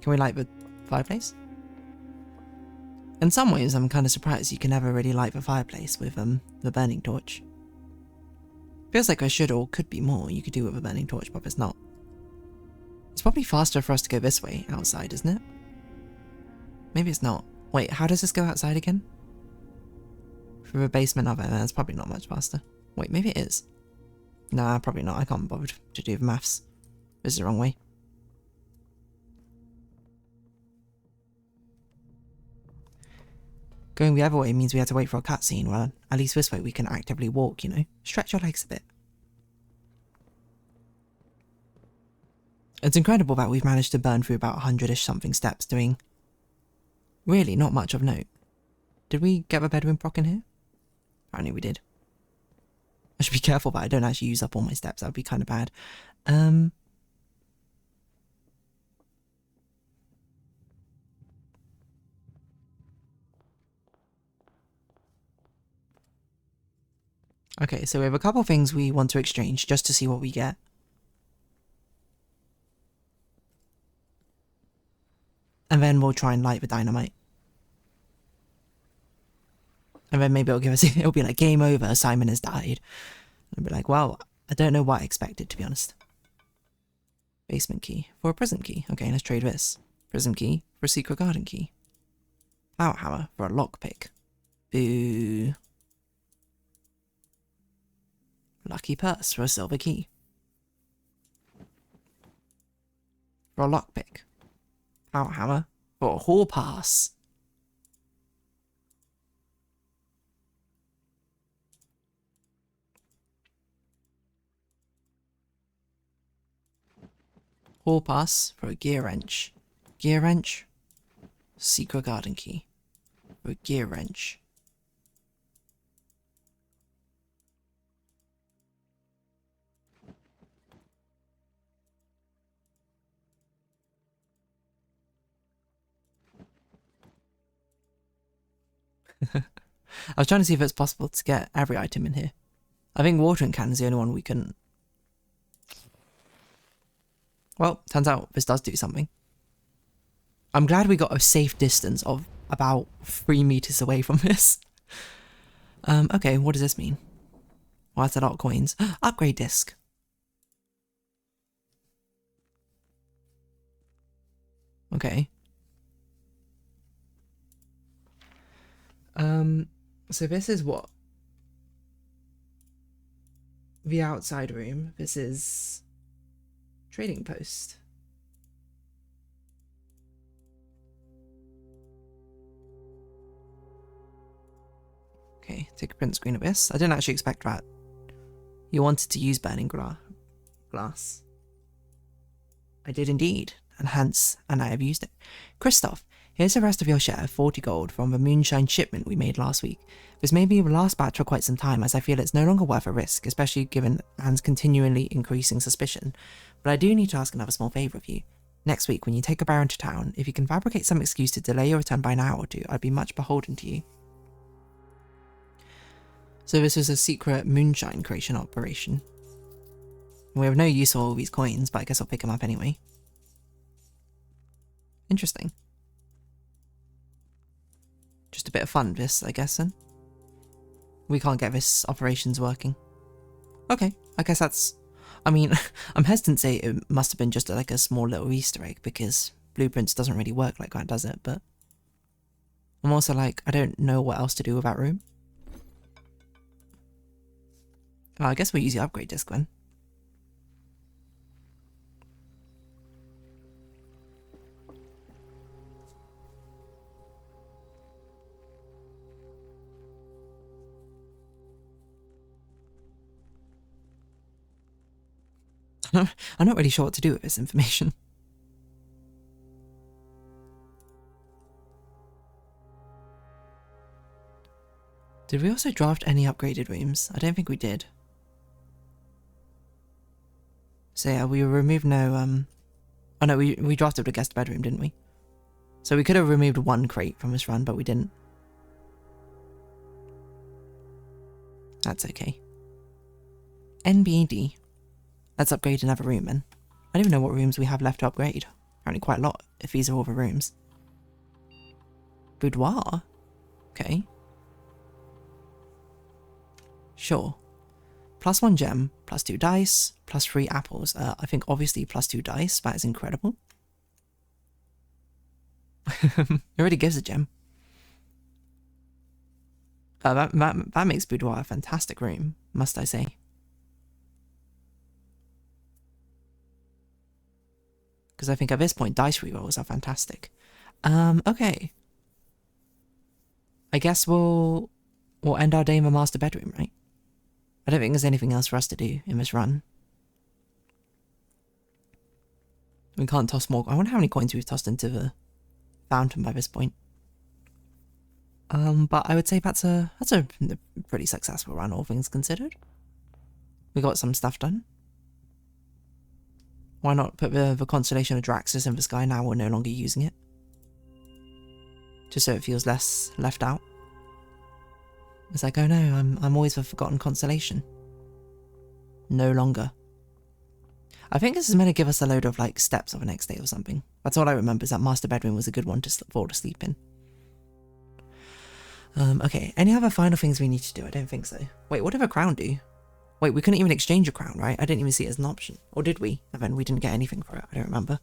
Can we light the fireplace? In some ways, I'm kind of surprised you can never really light the fireplace with the burning torch. Feels like I should or could be more you could do with a burning torch, but it's not. It's probably faster for us to go this way outside, isn't it? Maybe it's not. Wait, how does this go outside again? Through the basement of it, that's probably not much faster. Wait, maybe it is. Nah, probably not. I can't bother to do the maths. This is the wrong way. Going the other way means we have to wait for a cutscene. Well, at least this way we can actively walk, you know? Stretch your legs a bit. It's incredible that we've managed to burn through about 100-ish something steps doing really not much of note. Did we get the bedroom proc in here? Apparently we did. I should be careful that I don't actually use up all my steps. That would be kind of bad. Okay, so we have a couple things we want to exchange just to see what we get. And then we'll try and light the dynamite. And then maybe it'll be like, game over, Simon has died. I'll be like, well, I don't know what I expected, to be honest. Basement key for a prism key. Okay, let's trade this. Prism key for a secret garden key. Power hammer for a lockpick. Boo. Lucky purse for a silver key. For a lockpick. Power hammer for a hall pass. Hall pass for a gear wrench. Gear wrench. Secret garden key. For a gear wrench. I was trying to see if it's possible to get every item in here. I think watering can is the only one we couldn't. Well, turns out this does do something. I'm glad we got a safe distance of about 3 meters away from this. Okay, what does this mean? Well, that's a lot of coins. Upgrade disc. Okay. So this is what? The outside room. This is trading post. Okay, take a print screen of this. I didn't actually expect that. You wanted to use burning glass. I did indeed, and I have used it. Christoph, here's the rest of your share, 40 gold, from the moonshine shipment we made last week. This may be the last batch for quite some time, as I feel it's no longer worth a risk, especially given Anne's continually increasing suspicion. But I do need to ask another small favour of you. Next week, when you take a baron to town, if you can fabricate some excuse to delay your return by an hour or two, I'd be much beholden to you. So this was a secret moonshine creation operation. We have no use for all these coins, but I guess I'll pick them up anyway. Interesting. Just a bit of fun, this, I guess, then. We can't get this operations working. Okay, I guess that's... I mean, I'm hesitant to say it must have been just like a small little Easter egg, because Blueprints doesn't really work like that, does it? But I'm also like, I don't know what else to do with that room. I guess we'll use the upgrade disc then. I'm not really sure what to do with this information. Did we also draft any upgraded rooms? I don't think we did. So yeah, we removed no, oh no, we drafted a guest bedroom, didn't we? So we could have removed one crate from this run, but we didn't. That's okay. NBD. Let's upgrade another room then. I don't even know what rooms we have left to upgrade. Apparently quite a lot, if these are all the rooms. Boudoir? Okay. Sure. +1 gem, +2 dice, +3 apples. I think obviously +2 dice, that is incredible. It already gives a gem. That makes Boudoir a fantastic room, must I say. Because I think at this point, dice rerolls are fantastic. Okay. I guess we'll end our day in the master bedroom, right? I don't think there's anything else for us to do in this run. We can't toss more. I wonder how many coins we've tossed into the fountain by this point. But I would say that's a pretty successful run, all things considered. We got some stuff done. Why not put the constellation of Draxus in the sky now we're no longer using it? Just so it feels less left out. It's like, oh no, I'm always the forgotten constellation. No longer. I think this is meant to give us a load of like steps of the next day or something. That's all I remember, is that master bedroom was a good one to fall to sleep in. Okay, any other final things we need to do? I don't think so. Wait, what did a crown do? Wait, we couldn't even exchange a crown, right? I didn't even see it as an option. Or did we? And then we didn't get anything for it. I don't remember.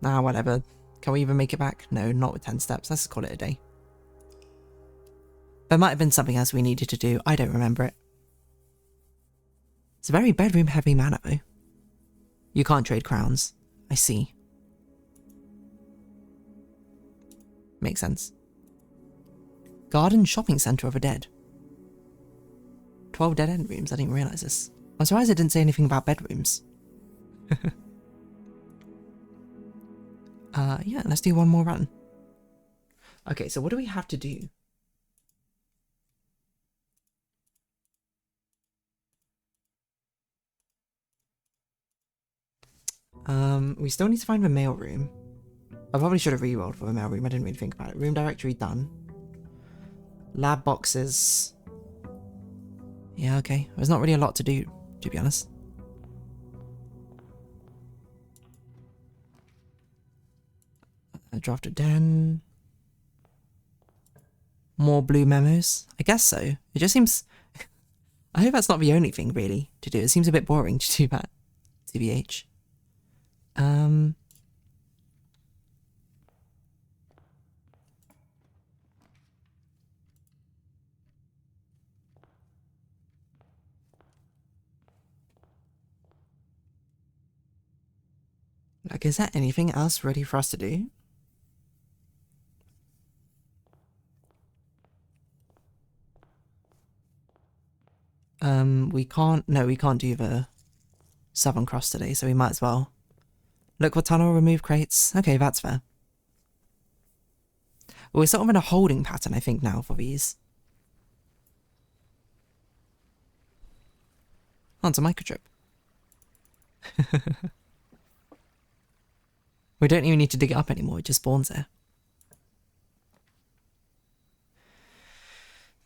Nah, whatever. Can we even make it back? No, not with 10 steps. Let's just call it a day. There might have been something else we needed to do. I don't remember it. It's a very bedroom-heavy manor, though. You can't trade crowns. I see. Makes sense. Garden shopping centre of the dead. 12 dead-end rooms. I didn't realise this. I'm surprised it didn't say anything about bedrooms. Yeah, let's do one more run. Okay, so what do we have to do? We still need to find the mail room. I probably should have re-rolled for the mail room. I didn't really think about it. Room directory done. Lab boxes. Yeah, okay. There's not really a lot to do, to be honest. Drafted den. More blue memos? I guess so. It just seems... I hope that's not the only thing, really, to do. It seems a bit boring to do that, TBH. Like, is there anything else ready for us to do? We can't... No, we can't do the Southern Cross today, so we might as well. Look for tunnel, remove crates. Okay, that's fair. We're sort of in a holding pattern, I think, now for these. Oh, it's a microchip. We don't even need to dig it up anymore, it just spawns there.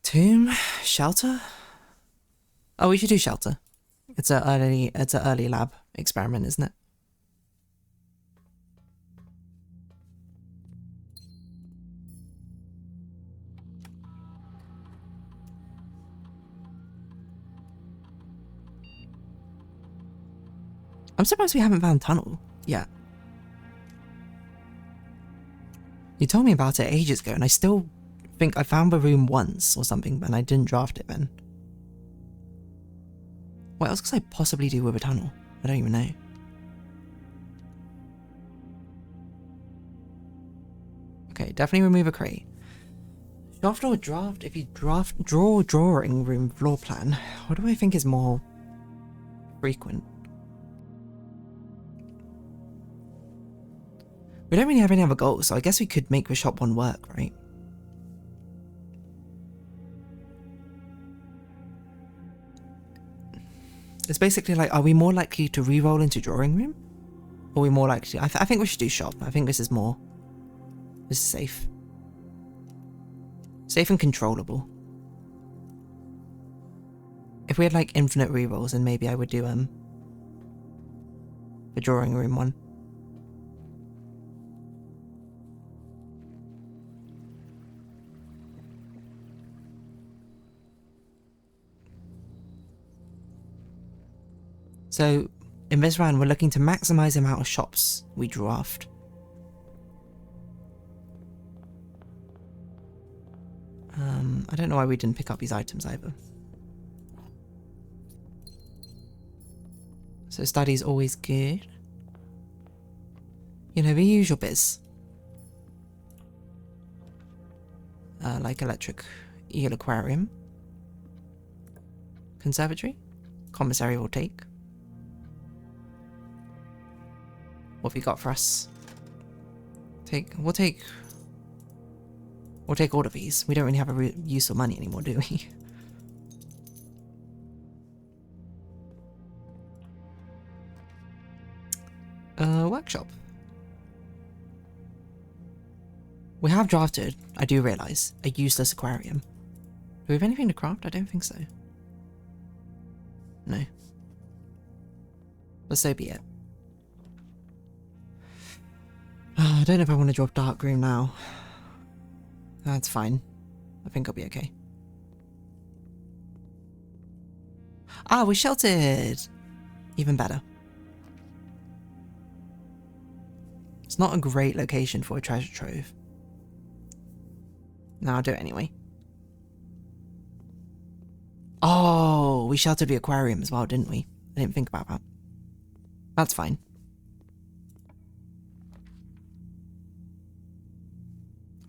Tomb? Shelter? Oh, we should do shelter. It's an early lab experiment, isn't it? I'm surprised we haven't found tunnel yet. You told me about it ages ago, and I still think I found the room once or something, and I didn't draft it then. What else could I possibly do with a tunnel? I don't even know. Okay, definitely remove a crate. Draft or draft? If you draw drawing room floor plan, what do I think is more frequent? We don't really have any other goals, so I guess we could make the shop one work, right? It's basically like, are we more likely to re-roll into drawing room? Or are we more likely... I think we should do shop. I think this is more... This is safe. Safe and controllable. If we had like infinite re-rolls, then maybe I would do the drawing room one. So, in this round, we're looking to maximize the amount of shops we draft. I don't know why we didn't pick up these items either. So study's always good. You know, the usual biz. Like electric eel aquarium. Conservatory. Commissary will take. What have you got for us? We'll take all of these. We don't really have a use of money anymore, do we? Workshop. We have drafted, I do realise, a useless aquarium. Do we have anything to craft? I don't think so. No. But so be it. I don't know if I want to drop dark room now. That's fine. I think I'll be okay. Ah, we're sheltered! Even better. It's not a great location for a treasure trove. No, I'll do it anyway. Oh, we sheltered the aquarium as well, didn't we? I didn't think about that. That's fine.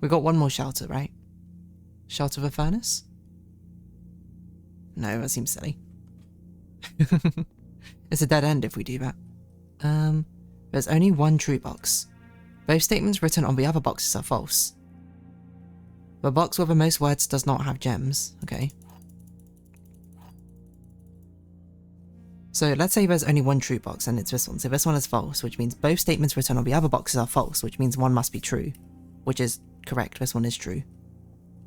We got one more shelter, right? Shelter of a furnace? No, that seems silly. It's a dead end if we do that. There's only one true box. Both statements written on the other boxes are false. The box with the most words does not have gems. Okay. So let's say there's only one true box and it's this one. So this one is false, which means both statements written on the other boxes are false, which means one must be true. Which is correct, this one is true.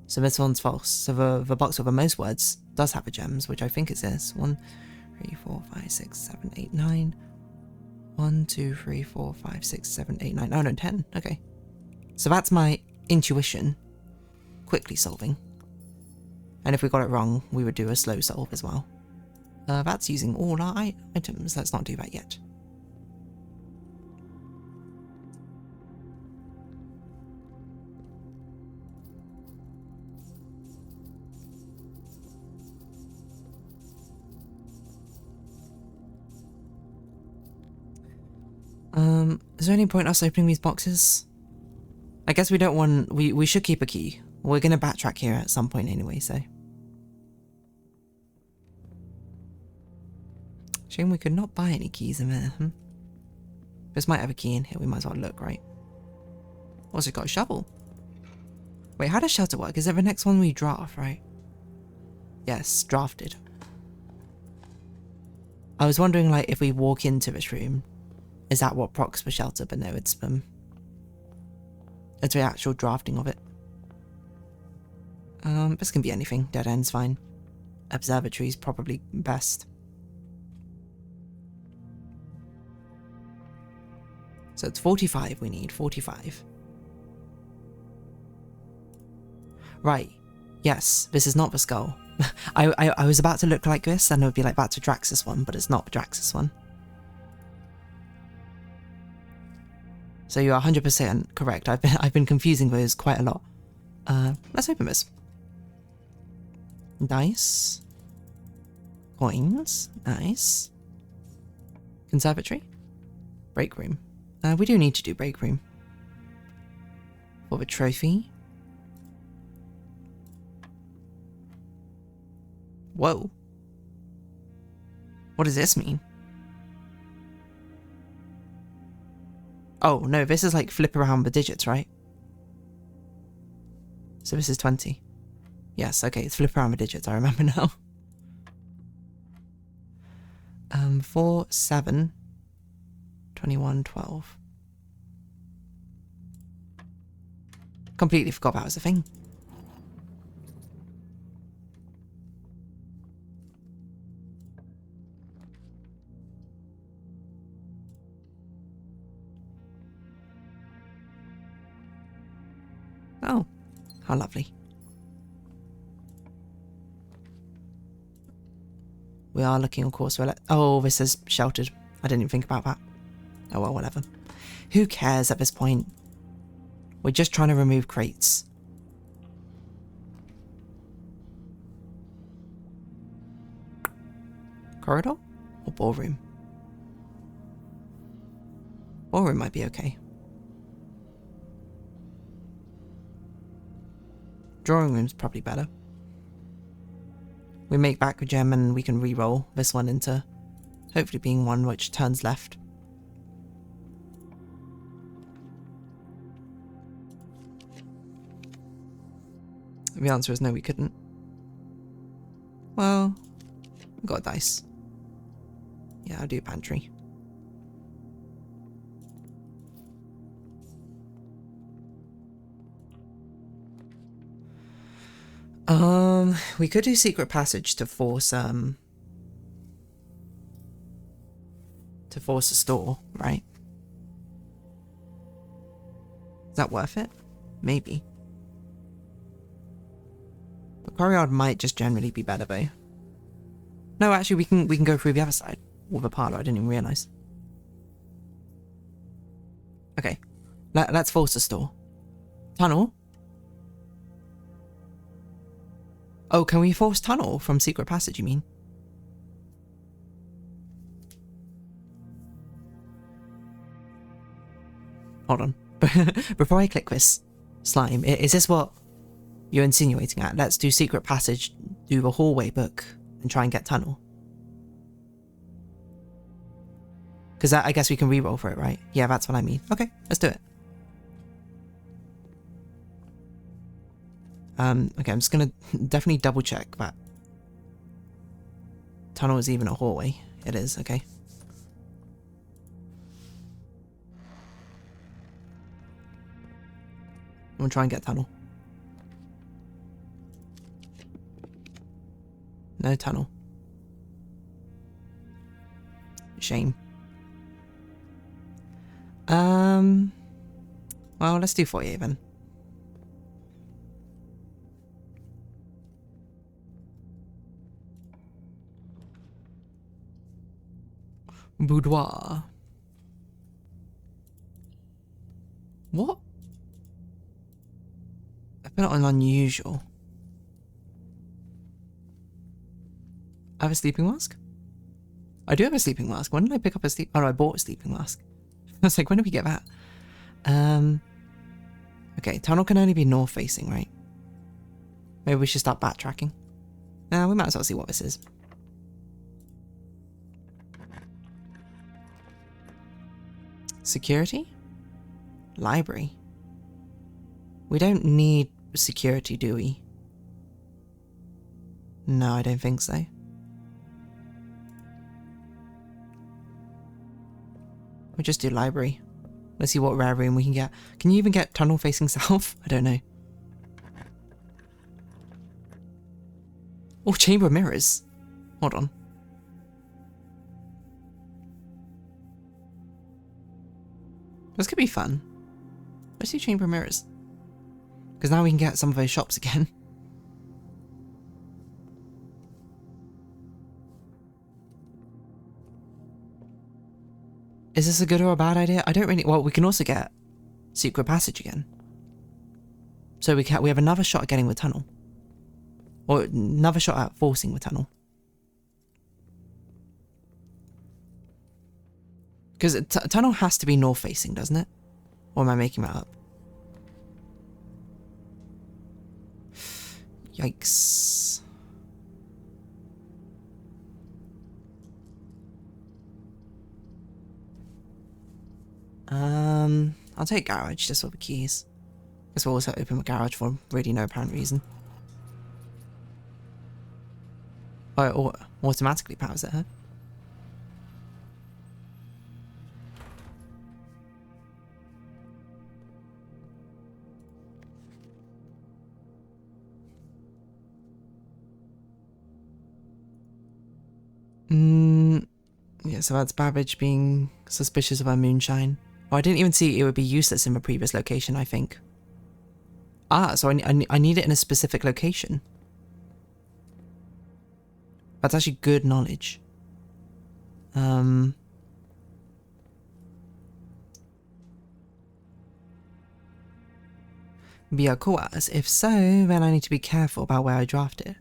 So this one's false. So the box with the most words does have the gems, which I think is this. 1, 3, 4, 5, 6, 7, 8, 9. 1, 2, 3, 4, 5, 6, 7, 8, 9. Oh no, 10. Okay. So that's my intuition. Quickly solving. And if we got it wrong, we would do a slow solve as well. That's using all our items. Let's not do that yet. Is there any point us opening these boxes? I guess we don't want... We should keep a key. We're going to backtrack here at some point anyway, so... Shame we could not buy any keys in there, This might have a key in here, we might as well look, right? Also got a shovel. Wait, how does shelter work? Is that the next one we draft, right? Yes, drafted. I was wondering, like, if we walk into this room, is that what procs for shelter? But no, it's the actual drafting of it. This can be anything. Dead end's fine. Observatory's probably best. So it's 45 we need, 45. Right. Yes, this is not the skull. I was about to look like this and it would be like back to Drax's one, but it's not Drax's one. So you're 100% correct. I've been confusing those quite a lot. Let's open this. Dice. Coins. Nice. Conservatory. Break room. We do need to do break room. For the trophy. Whoa. What does this mean? Oh, no, this is like flip around the digits, right? So this is 20. Yes, okay, it's flip around the digits, I remember now. 4, 7, 21, 12. Completely forgot that was a thing. Oh, how lovely. We are looking, of course. Oh, this is sheltered. I didn't even think about that. Oh well, whatever. Who cares at this point? We're just trying to remove crates. Corridor? Or ballroom? Ballroom might be okay. Drawing room's probably better. We make back a gem and we can re-roll this one into hopefully being one which turns left. The answer is no, we couldn't. Well, we got a dice. Yeah, I'll do pantry. We could do secret passage to force a store, right? Is that worth it? Maybe. The courtyard might just generally be better though. No, actually we can go through the other side. Or the parlor, I didn't even realise. Okay. Let's force a store. Tunnel? Oh, can we force tunnel from secret passage, you mean? Hold on. Before I click this, Slime, is this what you're insinuating at? Let's do secret passage, do the hallway book, and try and get tunnel. Because I guess we can re-roll for it, right? Yeah, that's what I mean. Okay, let's do it. Okay, I'm just gonna definitely double check that tunnel is even a hallway. It is, okay. I'm gonna try and get tunnel. No tunnel. Shame. Well, let's do 48 then. Boudoir. What? I put it on unusual. I have a sleeping mask? I do have a sleeping mask. When did I pick up a sleep? Oh no, I bought a sleeping mask. I was like, when did we get that? Okay, tunnel can only be north facing, right? Maybe we should start backtracking. We might as well see what this is. Security? Library. We don't need security, do we? No, I don't think so. We'll just do library. Let's see what rare room we can get. Can you even get tunnel facing south? I don't know. Oh, chamber of mirrors. Hold on. This could be fun. Let's do chamber of mirrors. Because now we can get some of those shops again. Is this a good or a bad idea? I don't really... Well, we can also get secret passage again. So we have another shot at getting the tunnel. Or another shot at forcing the tunnel. Because tunnel has to be north facing, doesn't it? Or am I making that up? Yikes. I'll take garage just for the keys. Guess we'll also open the garage for really no apparent reason. Oh, it automatically powers it, huh? Yeah, so that's Babbage being suspicious of our moonshine. Oh, I didn't even see it would be useless in the previous location, I think. Ah, so I need it in a specific location. That's actually good knowledge. Be a coas. If so, then I need to be careful about where I draft it.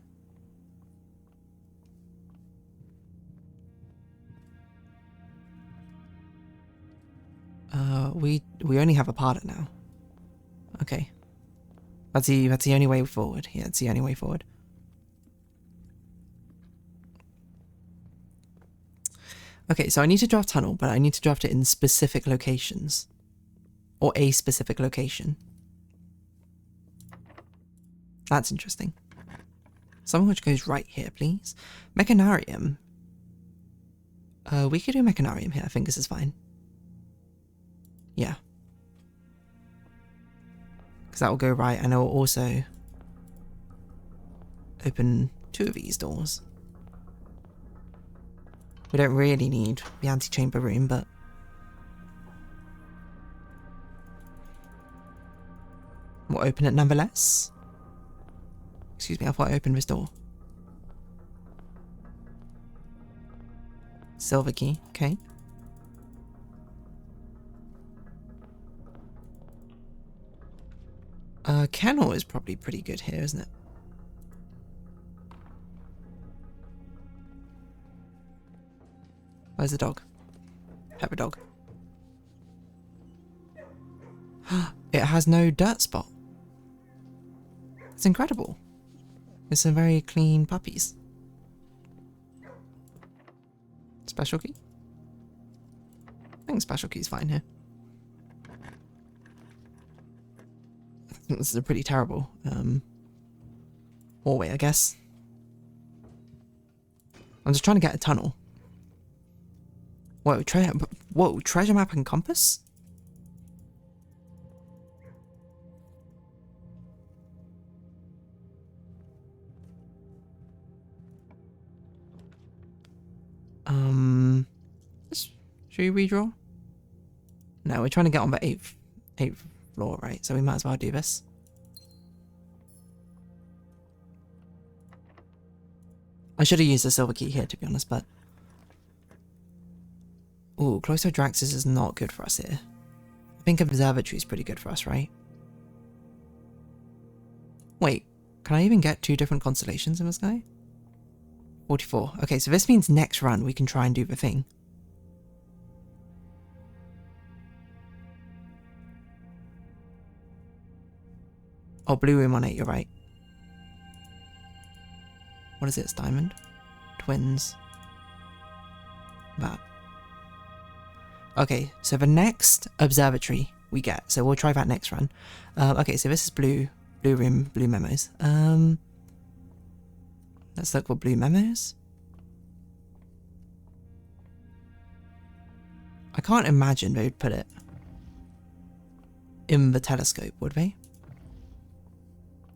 We only have a part now. Okay. That's the only way forward. Yeah, it's the only way forward. Okay, so I need to draft tunnel, but I need to draft it in specific locations. Or a specific location. That's interesting. Something which goes right here, please. Mechanarium. We could do Mechanarium here. I think this is fine. Yeah. Because that will go right, and it will also open 2 of these doors. We don't really need the antechamber room, but... we'll open it nonetheless. Excuse me, I thought I opened this door. Silver key, okay. Kennel is probably pretty good here, isn't it? Where's the dog? Pepper dog. It has no dirt spot. It's incredible. It's some very clean puppies. Special key? I think special key's fine here. This is a pretty terrible hallway, I guess. I'm just trying to get a tunnel. Whoa, treasure map and compass? Should we redraw? No, we're trying to get on the eighth floor, right? So we might as well do this. I should have used the silver key here, to be honest, but... Ooh, Closodraxis is not good for us here. I think Observatory is pretty good for us, right? Wait, can I even get 2 different constellations in the sky? 44. Okay, so this means next run we can try and do the thing. Oh, blue room on 8, you're right. What is it? It's diamond? Twins. That. Okay, so the next observatory we get. So we'll try that next run. Okay, so this is blue room, blue memos. Let's look for blue memos. I can't imagine they would put it in the telescope, would they?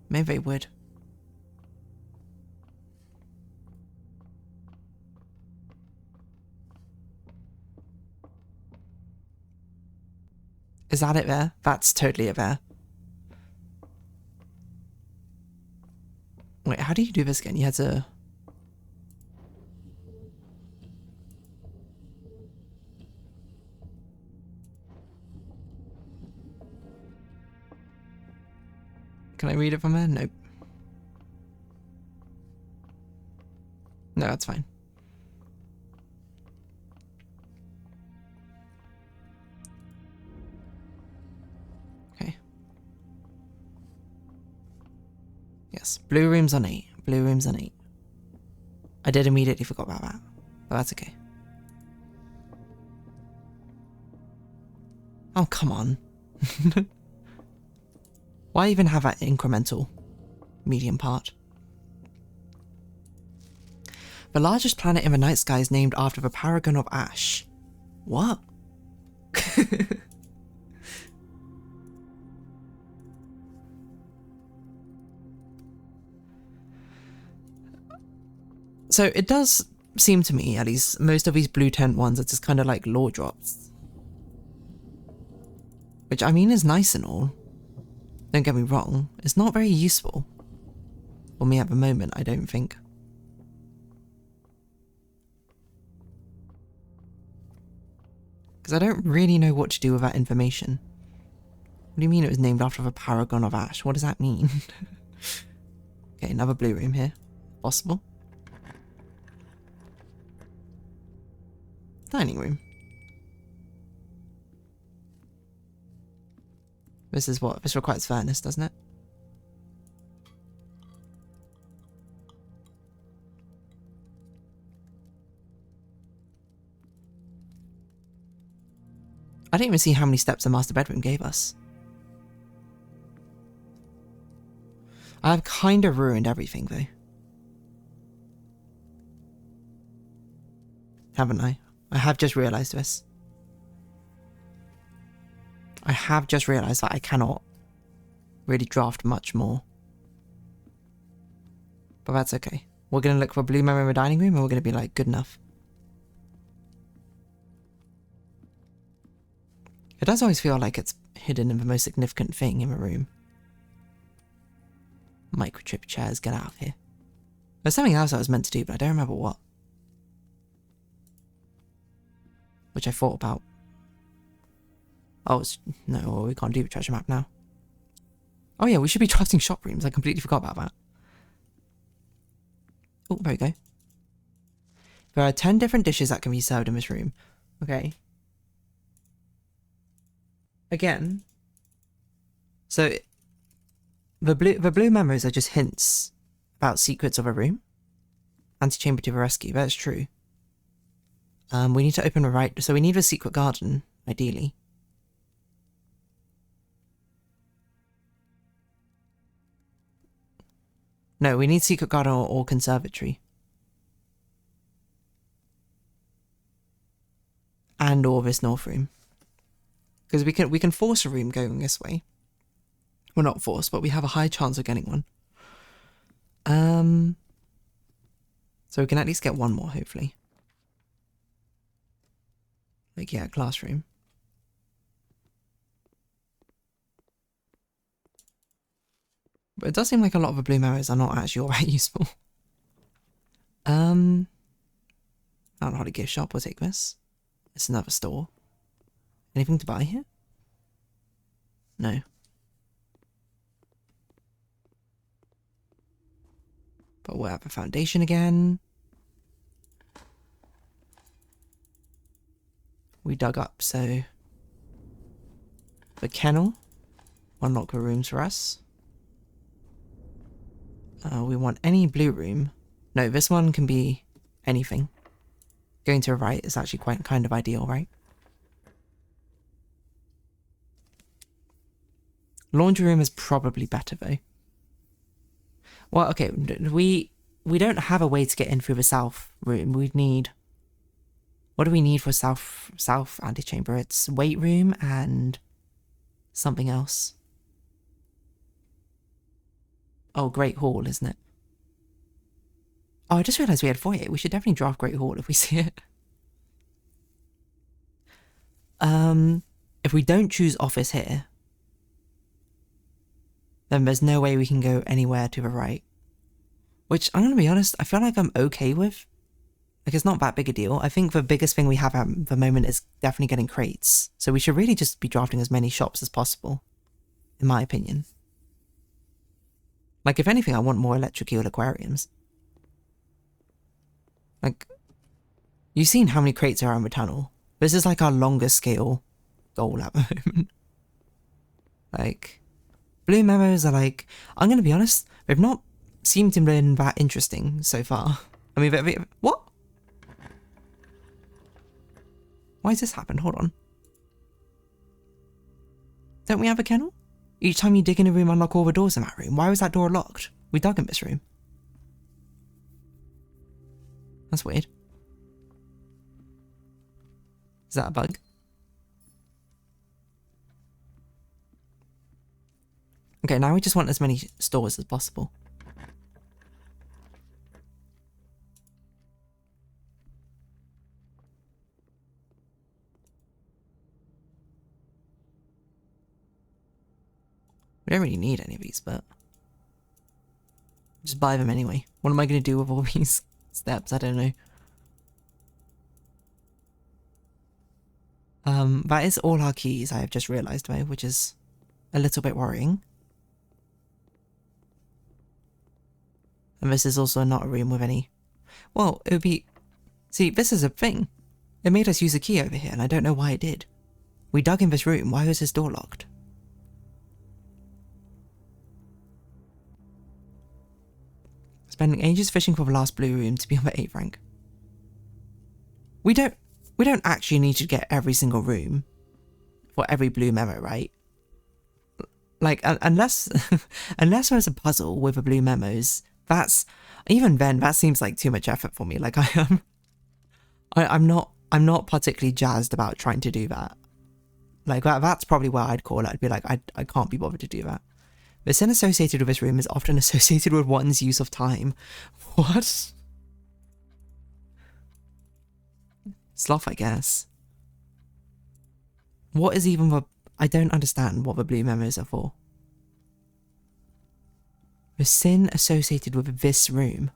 Maybe they would. Is that it there? That's totally it there. Wait, how do you do this again? You had to... Can I read it from there? Nope. No, that's fine. Okay. Yes, blue room's on 8. Blue room's on 8. I did immediately forgot about that, but that's okay. Oh, come on. Why even have that incremental medium part? The largest planet in the night sky is named after the paragon of ash. What? So it does seem to me, at least, most of these blue tent ones are just kind of like lore drops. Which, I mean, is nice and all. Don't get me wrong, it's not very useful. For me at the moment, I don't think. Because I don't really know what to do with that information. What do you mean it was named after the paragon of ash? What does that mean? Okay, another blue room here. Possible. Dining room. This is what? This requires furnace, doesn't it? I didn't even see how many steps the master bedroom gave us. I've kind of ruined everything, though. Haven't I? I have just realised this. I have just realised that I cannot really draft much more. But that's okay. We're going to look for blue memo in the dining room and we're going to be like, good enough. It does always feel like it's hidden in the most significant thing in the room. Microchip chairs, get out of here. There's something else I was meant to do, but I don't remember what. Which I thought about. Oh, no, we can't do the treasure map now. Oh yeah, we should be drafting shop rooms. I completely forgot about that. Oh, there we go. There are 10 different dishes that can be served in this room. Okay. Again. So, the blue memos are just hints about secrets of a room. Antechamber to the rescue, that's true. We need to open the right... So we need a secret garden, ideally. No, we need secret garden or conservatory. And or this north room. Because we can force a room going this way. Well, not force, but we have a high chance of getting one. So we can at least get one more, hopefully. Like, yeah, classroom. But it does seem like a lot of the blue memos are not actually all that useful. Not a gift shop, we'll take this. It's another store. Anything to buy here? No. But we'll have a foundation again. We dug up, so... The kennel. Unlock the rooms for us. We want any blue room. No, this one can be anything. Going to the right is actually quite kind of ideal, right? Laundry room is probably better though. Well, okay, we don't have a way to get in through the south room. We'd need... What do we need for south antechamber? It's weight room and something else. Oh, Great Hall, isn't it? Oh, I just realised we had foyer. We should definitely draft Great Hall if we see it. If we don't choose office here, then there's no way we can go anywhere to the right. Which, I'm going to be honest, I feel like I'm okay with. Like, it's not that big a deal. I think the biggest thing we have at the moment is definitely getting crates. So we should really just be drafting as many shops as possible, in my opinion. Like, if anything, I want more electric eel aquariums. Like, you've seen how many crates are around the tunnel. This is like our longest scale goal at the moment. Like, blue memos are like, I'm going to be honest, they've not seemed to have been that interesting so far. I mean, what? Why has this happened? Hold on. Don't we have a kennel? Each time you dig in a room, unlock all the doors in that room. Why was that door locked? We dug in this room. That's weird. Is that a bug? Okay, now we just want as many stores as possible. We don't really need any of these, but... just buy them anyway. What am I going to do with all these steps? I don't know. That is all our keys, I have just realised, though, which is a little bit worrying. And this is also not a room with any... Well, it would be... See, this is a thing. It made us use a key over here, and I don't know why it did. We dug in this room. Why was this door locked? Spending ages fishing for the last blue room to be on the 8th rank. We don't actually need to get every single room for every blue memo, right? Like, unless unless there's a puzzle with the blue memos, that's... Even then, that seems like too much effort for me. Like, I'm not particularly jazzed about trying to do that. Like, that's probably where I'd call it. I'd be like, I can't be bothered to do that. The sin associated with this room is often associated with one's use of time. What? Sloth, I guess. What is even the... I don't understand what the blue memos are for. The sin associated with this room.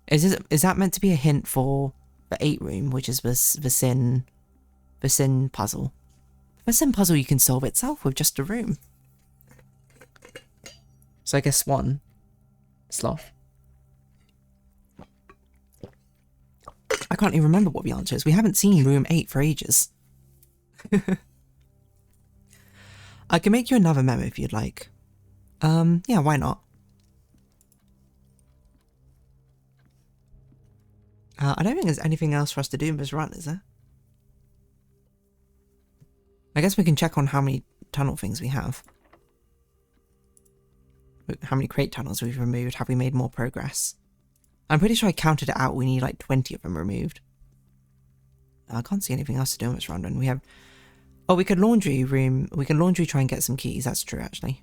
Is that meant to be a hint for the 8 room, which is the sin puzzle? The sin puzzle you can solve itself with just a room. So I guess 1. Sloth. I can't even remember what the answer is. We haven't seen room 8 for ages. I can make you another memo if you'd like. Yeah, why not? I don't think there's anything else for us to do in this run, is there? I guess we can check on how many tunnel things we have. How many crate tunnels we've removed. Have we made more progress? I'm pretty sure I counted it out. We need like 20 of them removed. I can't see anything else to do in this run. And we have... Oh, we could laundry room. We can laundry try and get some keys. That's true, actually.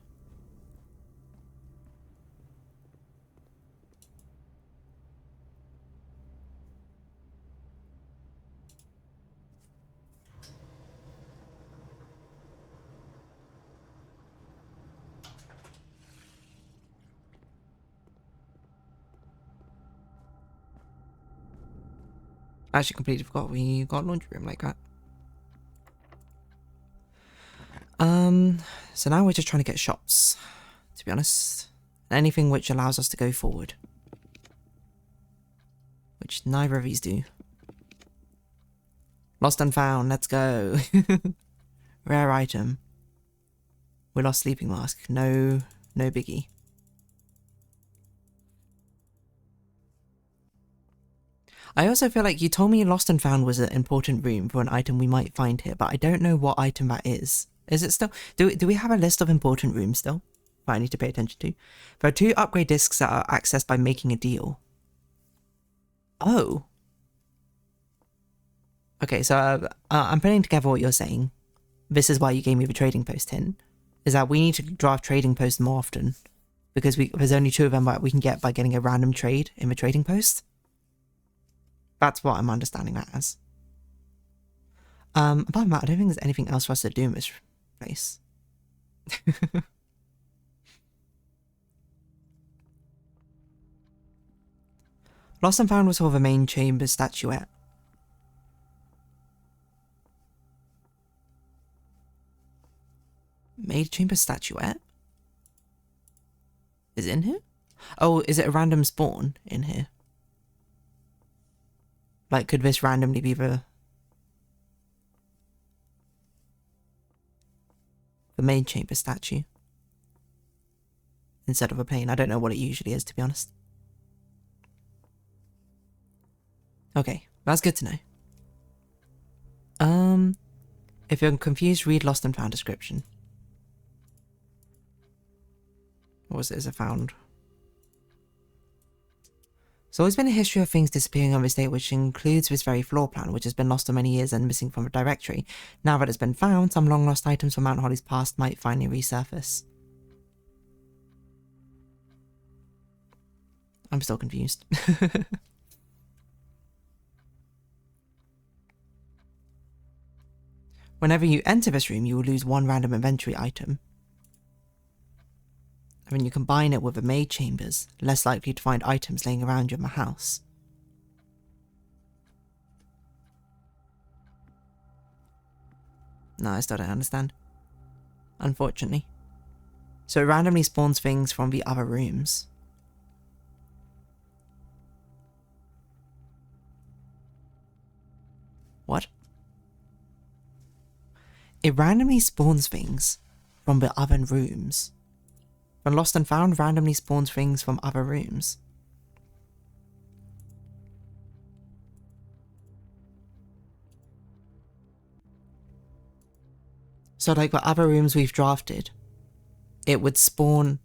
Actually completely forgot we got a laundry room like that. So now we're just trying to get shops, to be honest. Anything which allows us to go forward. Which neither of these do. Lost and found, let's go. Rare item. We lost sleeping mask. No biggie. I also feel like you told me lost and found was an important room for an item we might find here, but I don't know what item that is. Is it still... Do we have a list of important rooms still? That I need to pay attention to. There are 2 upgrade discs that are accessed by making a deal. Oh. Okay, so I'm putting together what you're saying. This is why you gave me the trading post hint. Is that we need to draft trading posts more often. Because there's only 2 of them that we can get by getting a random trade in the trading post. That's what I'm understanding that as. Apart from that, I don't think there's anything else for us to do in this place. Lost and found was for the main chamber statuette. Main chamber statuette? Is it in here? Oh, is it a random spawn in here? Like, could this randomly be the main chamber statue? Instead of a plane. I don't know what it usually is, to be honest. Okay, that's good to know. If you're confused, read Lost and Found description. What was it as a found? There's always been a history of things disappearing on this date, which includes this very floor plan, which has been lost for many years and missing from a directory. Now that it's been found, some long-lost items from Mount Holly's past might finally resurface. I'm still confused. Whenever you enter this room, you will lose 1 random inventory item. And when you combine it with the maid chambers, less likely to find items laying around you in the house. No, I still don't understand. Unfortunately. So it randomly spawns things from the other rooms. What? It randomly spawns things from the other rooms. When Lost and Found randomly spawns things from other rooms. So like the other rooms we've drafted, it would spawn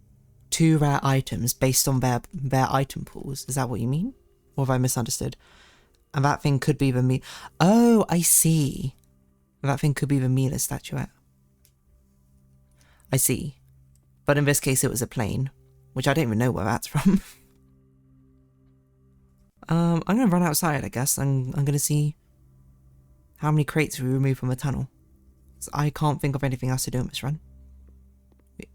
2 rare items based on their item pools. Is that what you mean? Or have I misunderstood? And that thing could be the Oh, I see. That thing could be the Mila statuette. I see. But in this case it was a plane, which I don't even know where that's from. I'm gonna run outside, I guess. I'm gonna see how many crates we remove from the tunnel. So I can't think of anything else to do in this run. Wait.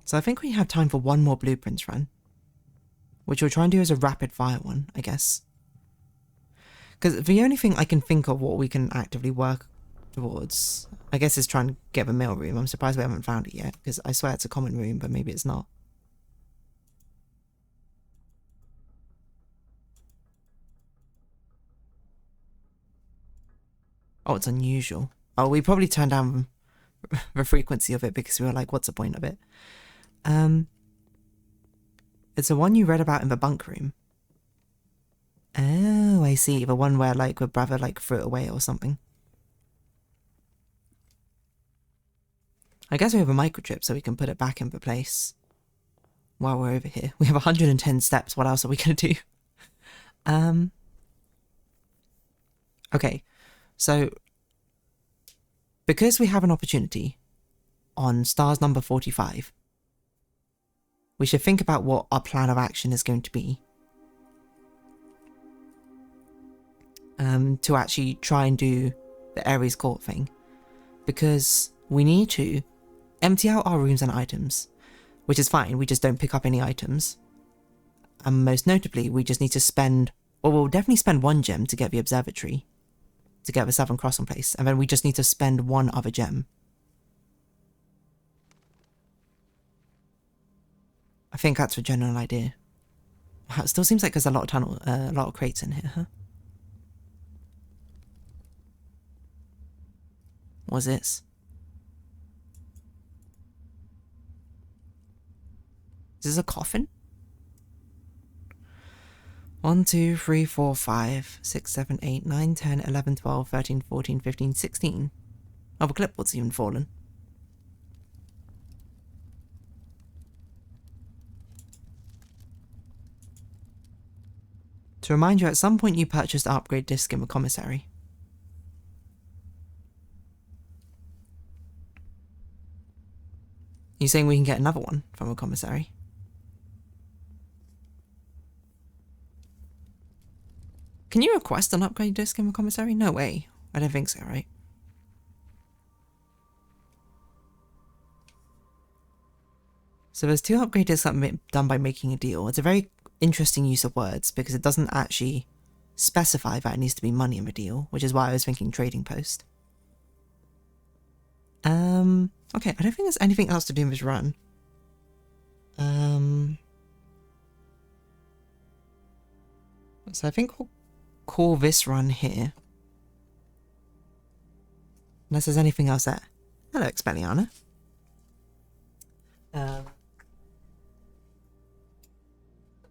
So I think we have time for 1 more blueprints run, which we'll try and do as a rapid fire one, I guess. Because the only thing I can think of what we can actively work towards, I guess, is trying to get the mail room. I'm surprised we haven't found it yet, because I swear it's a common room, but maybe it's not. Oh, it's unusual. Oh, we probably turned down the frequency of it because we were like, what's the point of it? It's the one you read about in the bunk room. Oh, I see. The one where, like, the brother, like, threw it away or something. I guess we have a microchip so we can put it back into place while we're over here. We have 110 steps. What else are we going to do? Okay. So, because we have an opportunity on stars number 45, we should think about what our plan of action is going to be. To actually try and do the Ares Court thing. Because we need to empty out our rooms and items. which is fine. We just don't pick up any items. And most notably, we just need to spend, well, we'll definitely spend 1 gem to get the observatory, to get the Southern Cross in place, and then we just need to spend 1 other gem. I think that's the general idea. It still seems like there's a lot of crates in here, huh? What's this? Is this a coffin? 1, 2, 3, 4, 5, 6, 7, 8, 9, 10, 11, 12, 13, 14, 15, 16. Oh, the clipboard's even fallen. To remind you, at some point you purchased the upgrade disc in the commissary. You saying we can get another one from a commissary? Can you request an upgrade disc in the commissary? No way. I don't think so, right? So there's 2 upgrade discs done by making a deal. It's a very interesting use of words because it doesn't actually specify that it needs to be money in the deal, which is why I was thinking trading post. Okay, I don't think there's anything else to do in this run. So I think we'll call this run here. Unless there's anything else there. Hello, Expelliarmus.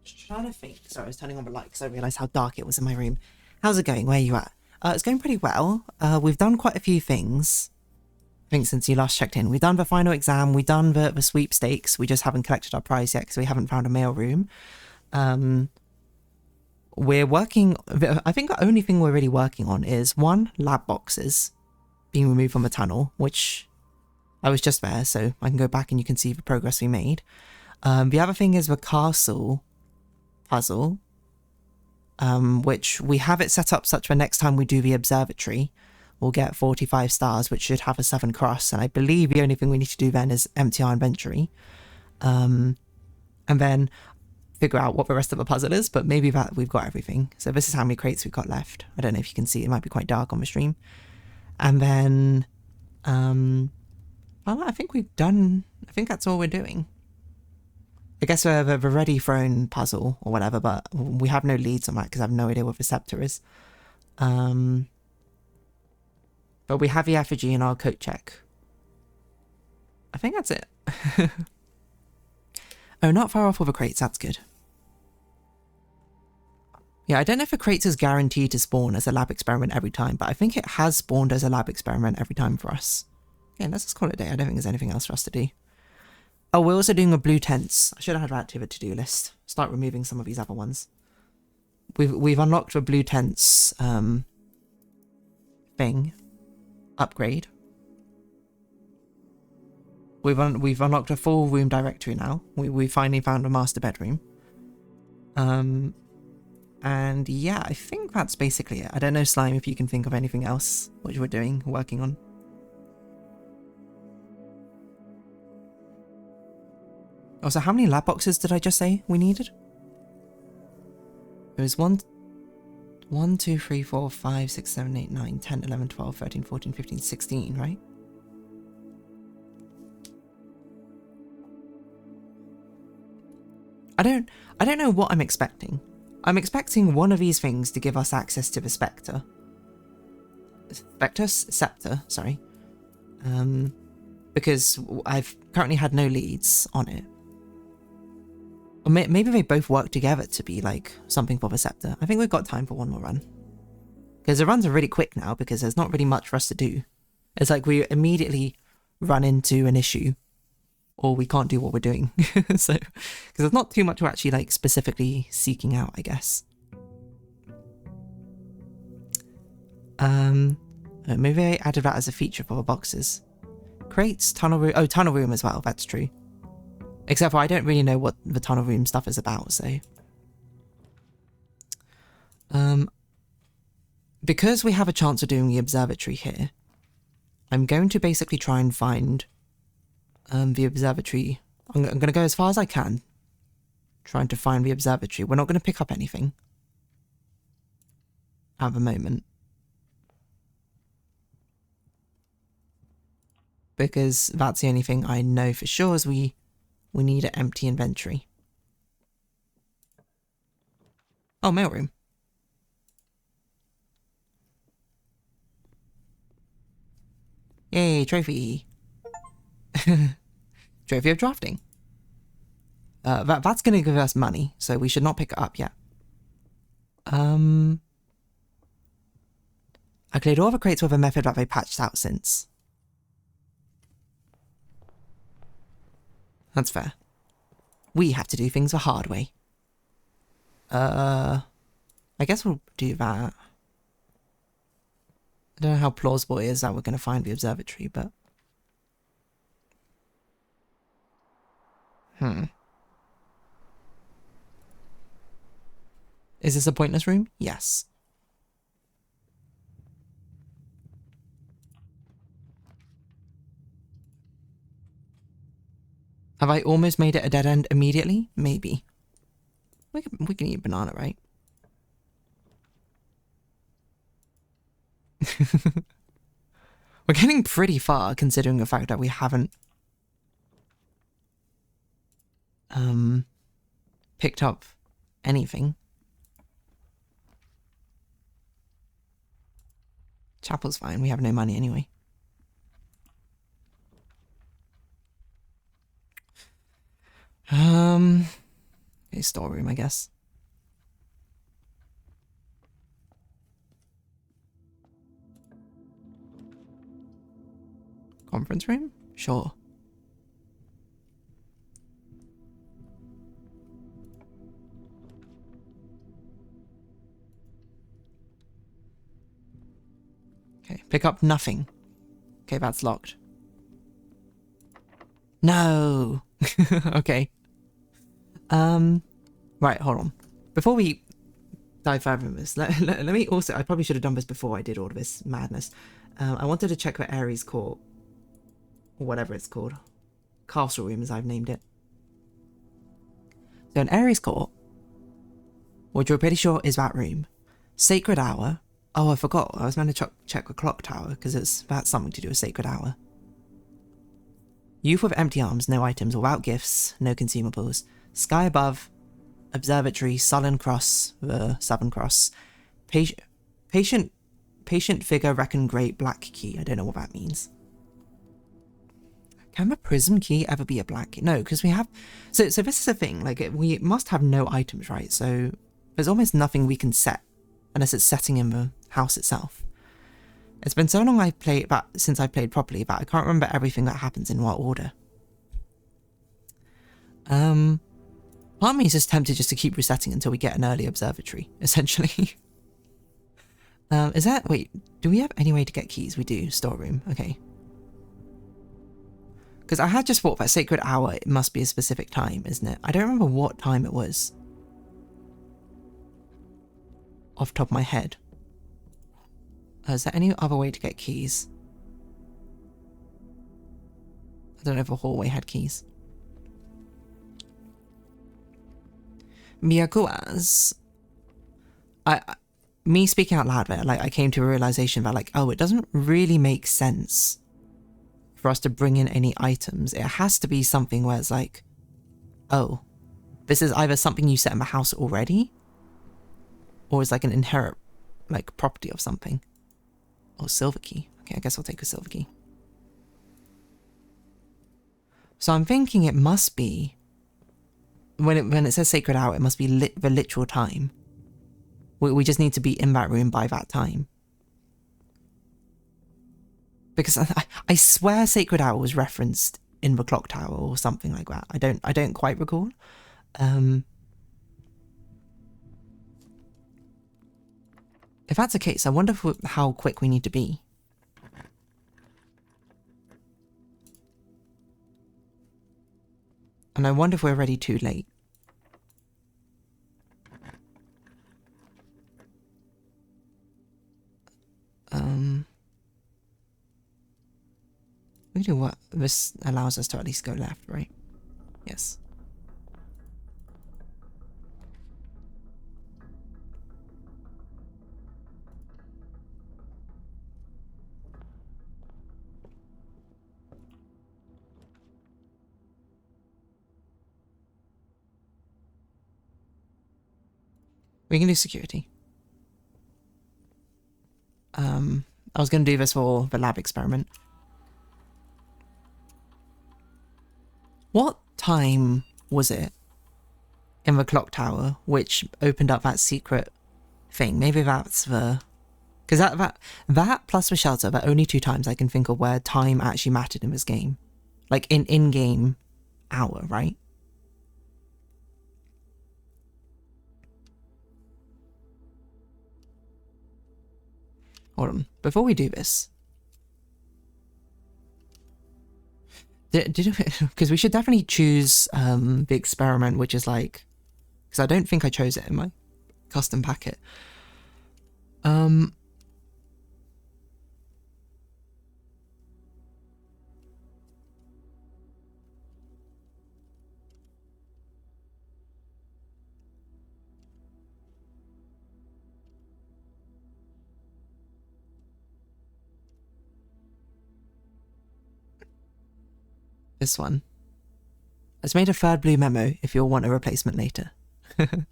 Just trying to think. Sorry, I was turning on the light because I realised how dark it was in my room. How's it going? Where are you at? It's going pretty well. We've done quite a few things. I think since you last checked in. We've done the final exam, we've done the sweepstakes, we just haven't collected our prize yet because we haven't found a mail room. We're working, I think the only thing we're really working on is 1, lab boxes being removed from the tunnel, which I was just there, so I can go back and you can see the progress we made. The other thing is the castle puzzle, which we have it set up such that next time we do the observatory, we'll get 45 stars, which should have a 7 cross, and I believe the only thing we need to do then is empty our inventory. And then figure out what the rest of the puzzle is, but maybe that we've got everything. So this is how many crates we've got left. I don't know if you can see, it might be quite dark on the stream. And then, well, I think we've done, I think that's all we're doing. I guess the ready thrown puzzle or whatever, but we have no leads on that because I have no idea what the scepter is. But we have the effigy in our coat check. I think that's it. Oh, not far off with the crates, that's good. Yeah, I don't know if a crate is guaranteed to spawn as a lab experiment every time, but I think it has spawned as a lab experiment every time for us. Yeah, let's just call it a day. I don't think there's anything else for us to do. Oh, we're also doing a blue tents. I should have had that to the to-do list. Start removing some of these other ones. We've unlocked the blue tents thing. Upgrade. We've unlocked a full room directory now. We finally found a master bedroom. And yeah, I think that's basically it. I don't know, Slime, if you can think of anything else which we're doing, working on. Also, how many lab boxes did I just say we needed? It was 1, 2, 3, 4, 5, 6, 7, 8, 9, 10, 11, 12, 13, 14, 15, 16, right? I don't know what I'm expecting. I'm expecting one of these things to give us access to the Scepter, sorry. Because I've currently had no leads on it. Or maybe they both work together to be like something for the Scepter. I think we've got time for one more run. Because the runs are really quick now because there's not really much for us to do. It's like we immediately run into an issue or we can't do what we're doing. So, because there's not too much we're actually like specifically seeking out, I guess. Maybe I added that as a feature for the boxes. Crates, tunnel room. Oh, tunnel room as well. That's true. Except for I don't really know what the tunnel room stuff is about, so. Because we have a chance of doing the observatory here, I'm going to basically try and find the observatory I'm going to go as far as I can, trying to find the observatory. We're not going to pick up anything at the moment, because that's the only thing I know for sure is we need an empty inventory. Oh, mailroom. Yay, trophy. Trophy of drafting. That's going to give us money, so we should not pick it up yet. I cleared all the crates with a method that they patched out since. That's fair. We have to do things the hard way. I guess we'll do that. I don't know how plausible it is that we're going to find the observatory, but... Is this a pointless room? Yes. Have I almost made it a dead end immediately? Maybe. We can eat a banana, right? We're getting pretty far, considering the fact that we haven't picked up anything. Chapel's fine, we have no money anyway. Okay, storeroom, I guess. Conference room? Sure. Okay, pick up nothing. Okay, that's locked. No! Okay. Right, hold on. Before we dive further in this, let me also... I probably should have done this before I did all of this madness. I wanted to check the Ares Court. Or whatever it's called. Castle room, as I've named it. So in Ares Court, what you're pretty sure is that room. Sacred Hour. Oh, I forgot. I was meant to check the clock tower, because that's something to do with Sacred Hour. Youth with empty arms, no items, without gifts, no consumables. Sky above, observatory, sullen cross, the Southern Cross. Patient figure, reckon great, black key. I don't know what that means. Can the prism key ever be a black key? No, because we have... So this is the thing, like, we must have no items, right? So there's almost nothing we can set, unless it's setting in the house itself. It's been so long since I played properly that I can't remember everything that happens in what order. Part of me is just tempted just to keep resetting until we get an early observatory, essentially. Is that... Wait, do we have any way to get keys? We do. Storeroom. Okay. Because I had just thought that Sacred Hour, it must be a specific time, isn't it? I don't remember what time it was. Off the top of my head. Is there any other way to get keys? I don't know if the hallway had keys. Miyakuas. Me speaking out loud there, like, I came to a realization that, like, oh, it doesn't really make sense for us to bring in any items. It has to be something where it's like, oh, this is either something you set in the house already, or it's like an inherent, like, property of something. Oh, silver key. Okay, I guess I'll take a silver key. So I'm thinking it must be, when it says Sacred Hour, it must be the literal time. We just need to be in that room by that time. Because I swear Sacred Hour was referenced in the clock tower or something like that. I don't quite recall. If that's the case, I wonder how quick we need to be. And I wonder if we're ready too late. We do what? This allows us to at least go left, right? Yes. We can do security. I was going to do this for the lab experiment. What time was it in the clock tower which opened up that secret thing? Maybe that's the... Because that plus the shelter, the only 2 times I can think of where time actually mattered in this game. Like in-game hour, right? Hold on. Before we do this... Because we should definitely choose the experiment, which is like... Because I don't think I chose it in my custom packet. This one. It's made a 3rd blue memo if you'll want a replacement later. What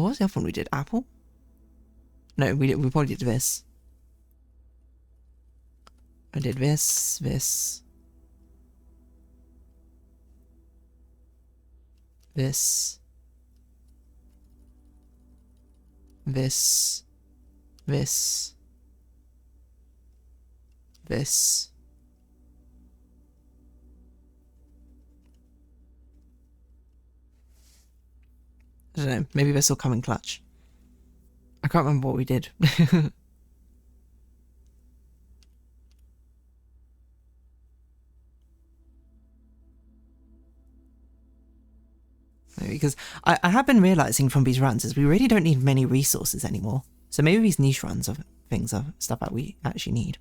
was the other one we did? Apple? No, we probably did this. I did this, this. This. This. This. This. I don't know, maybe this will come in clutch. I can't remember what we did. Because I have been realising from these runs is we really don't need many resources anymore. So maybe these niche runs of things are stuff that we actually need.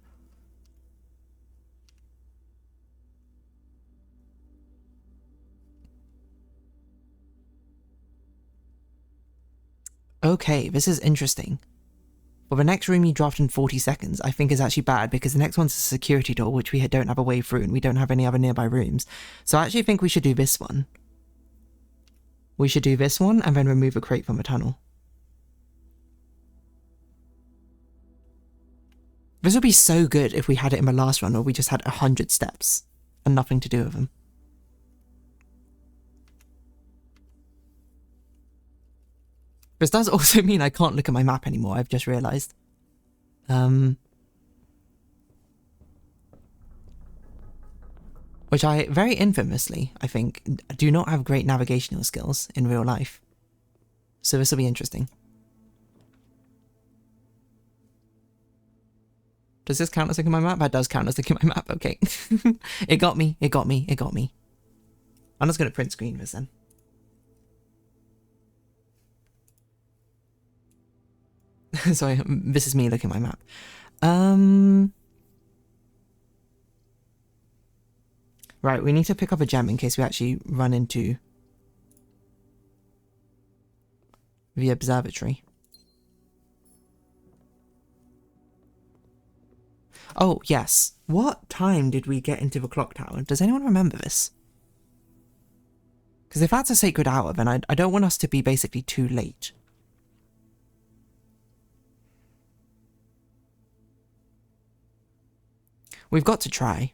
Okay, this is interesting. Well, the next room you draft in 40 seconds, I think is actually bad because the next one's a security door, which we don't have a way through and we don't have any other nearby rooms. So I actually think we should do this one. We should do this one and then remove a crate from the tunnel. This would be so good if we had it in the last run where we just had 100 steps and nothing to do with them. This does also mean I can't look at my map anymore, I've just realised. Which I, very infamously, I think, do not have great navigational skills in real life. So this will be interesting. Does this count as looking at my map? That does count as looking at my map, okay. It got me, it got me, it got me. I'm just going to print screen this then. Sorry, this is me looking at my map. Right, we need to pick up a gem in case we actually run into the observatory. Oh, yes. What time did we get into the clock tower? Does anyone remember this? Because if that's a sacred hour, then I don't want us to be basically too late. We've got to try.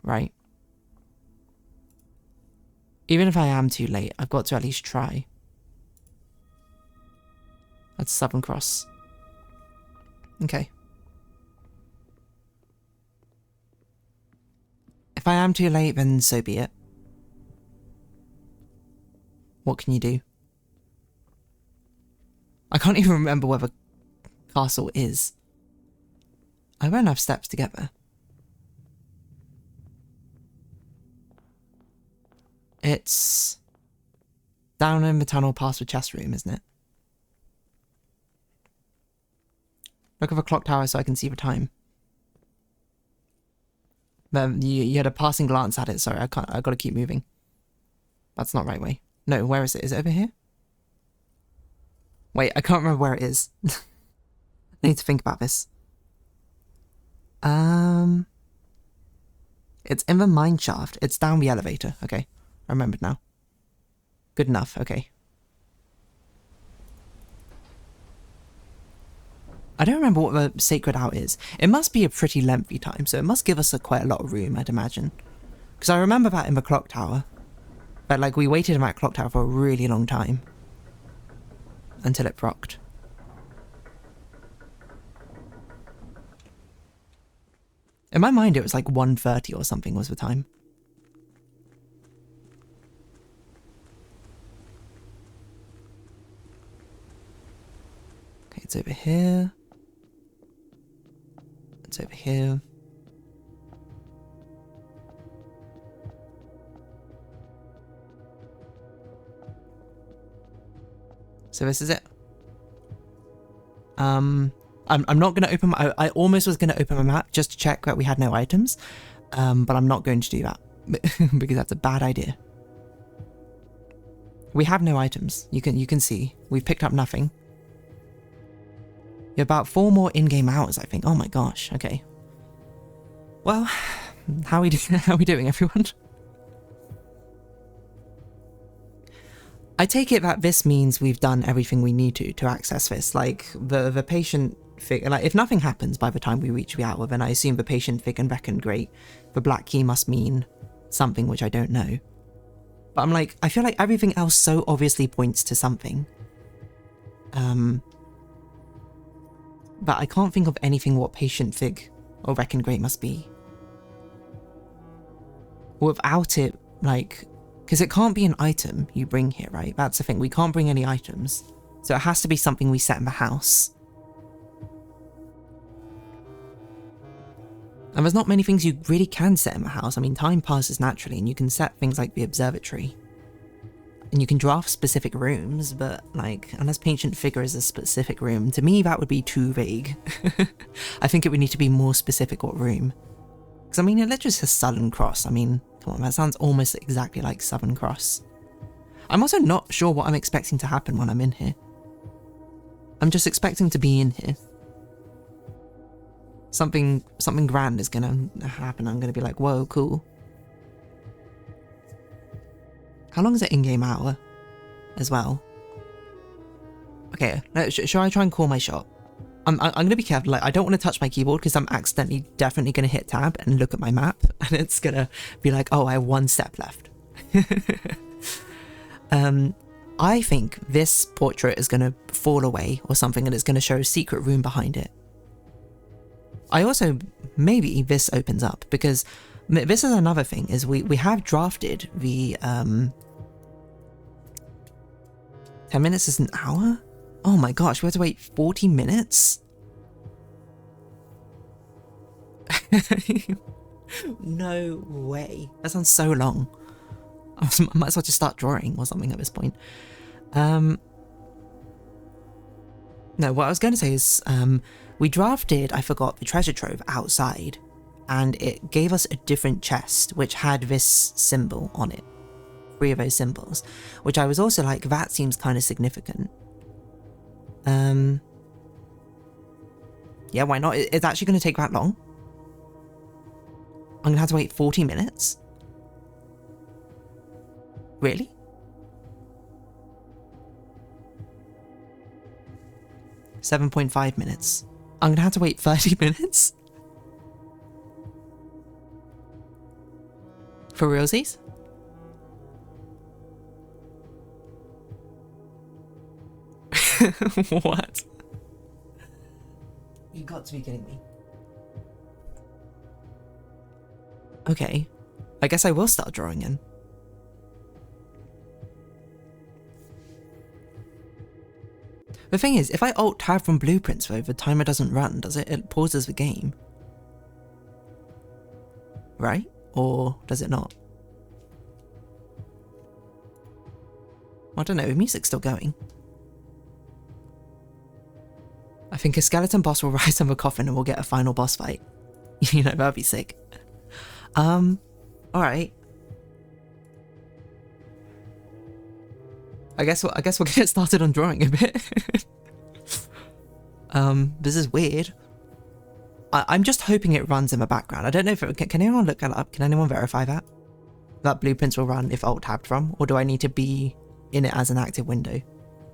Right? Even if I am too late, I've got to at least try. That's Southern Cross. Okay. If I am too late, then so be it. What can you do? I can't even remember where the castle is. I won't have steps to get there. It's down in the tunnel past the chest room, isn't it? Look at the clock tower so I can see the time. You had a passing glance at it. Sorry, I gotta keep moving. That's not right way. No, where is it? Is it over here? Wait, I can't remember where it is. I need to think about this. It's in the mine shaft. It's down the elevator. Okay, I remembered now. Good enough. Okay. I don't remember what the sacred hour is. It must be a pretty lengthy time, so it must give us quite a lot of room, I'd imagine. Because I remember that in the clock tower. But like, we waited in that clock tower for a really long time. Until it procced. In my mind, it was like 1:30 or something was the time. Okay, it's over here. It's over here. So this is it. I'm not going to open my... I almost was going to open my map just to check that we had no items. But I'm not going to do that. Because that's a bad idea. We have no items. You can see. We've picked up nothing. You have about 4 more in-game hours, I think. Oh my gosh. Okay. Well, how are we doing, everyone? I take it that this means we've done everything we need to access this. Like, the patient fig... Like, if nothing happens by the time we reach the hour, then I assume the patient fig and reckon great. The black key must mean something which I don't know. But I'm like, I feel like everything else so obviously points to something. But I can't think of anything what patient fig or reckon great must be. Without it, like... Because it can't be an item you bring here, right? That's the thing, we can't bring any items. So it has to be something we set in the house. And there's not many things you really can set in the house. I mean, time passes naturally, and you can set things like the observatory. And you can draft specific rooms, but, like, unless patient figure is a specific room, to me that would be too vague. I think it would need to be more specific what room. Because, I mean, it literally says Southern Cross. I mean, come on, that sounds almost exactly like Southern Cross. I'm also not sure what I'm expecting to happen when I'm in here. I'm just expecting to be in here. Something grand is gonna happen. I'm gonna be like, whoa, cool. How long is it in-game hour as well? Okay, shall I try and call my shot? I'm gonna be careful. Like, I don't want to touch my keyboard because I'm accidentally definitely gonna hit tab and look at my map, and it's gonna be like, oh, I have 1 step left. I think this portrait is gonna fall away or something, and it's gonna show a secret room behind it. I also, maybe this opens up, because this is another thing, is we have drafted the 10 minutes is an hour? Oh my gosh, we have to wait 40 minutes? No way. That sounds so long. I might as well just start drawing or something at this point. No, what I was going to say is, we drafted, I forgot, the treasure trove outside, and it gave us a different chest, which had this symbol on it. 3 of those symbols, which I was also like, that seems kind of significant. Yeah, why not? It's actually going to take that long. I'm going to have to wait 40 minutes? Really? $7.5 minutes. I'm going to have to wait 30 minutes? For realsies? What? You got to be kidding me. Okay. I guess I will start drawing in. The thing is, if I alt-tab from blueprints though, the timer doesn't run, does it? It pauses the game. Right? Or does it not? I don't know, the music's still going. I think a skeleton boss will rise from a coffin and we'll get a final boss fight. You know, that'd be sick. Alright. I guess we'll get started on drawing a bit. This is weird. I'm just hoping it runs in the background. I don't know if can anyone look that up? Can anyone verify that? That blueprints will run if alt-tabbed from? Or do I need to be in it as an active window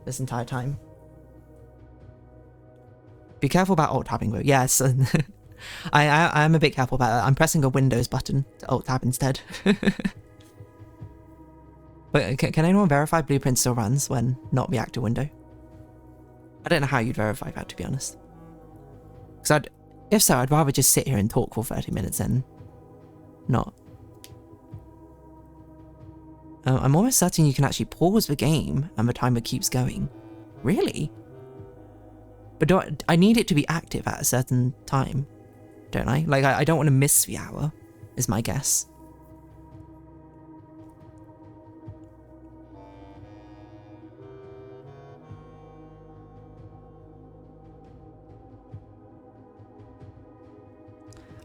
this entire time? Be careful about alt-tabbing though. Yes, I am a bit careful about that. I'm pressing a Windows button to alt-tab instead. But can anyone verify blueprint still runs when not the active window? I don't know how you'd verify that, to be honest. Because if so, I'd rather just sit here and talk for 30 minutes than not. I'm almost certain you can actually pause the game and the timer keeps going. Really? But I need it to be active at a certain time, don't I? Like, I don't want to miss the hour, is my guess.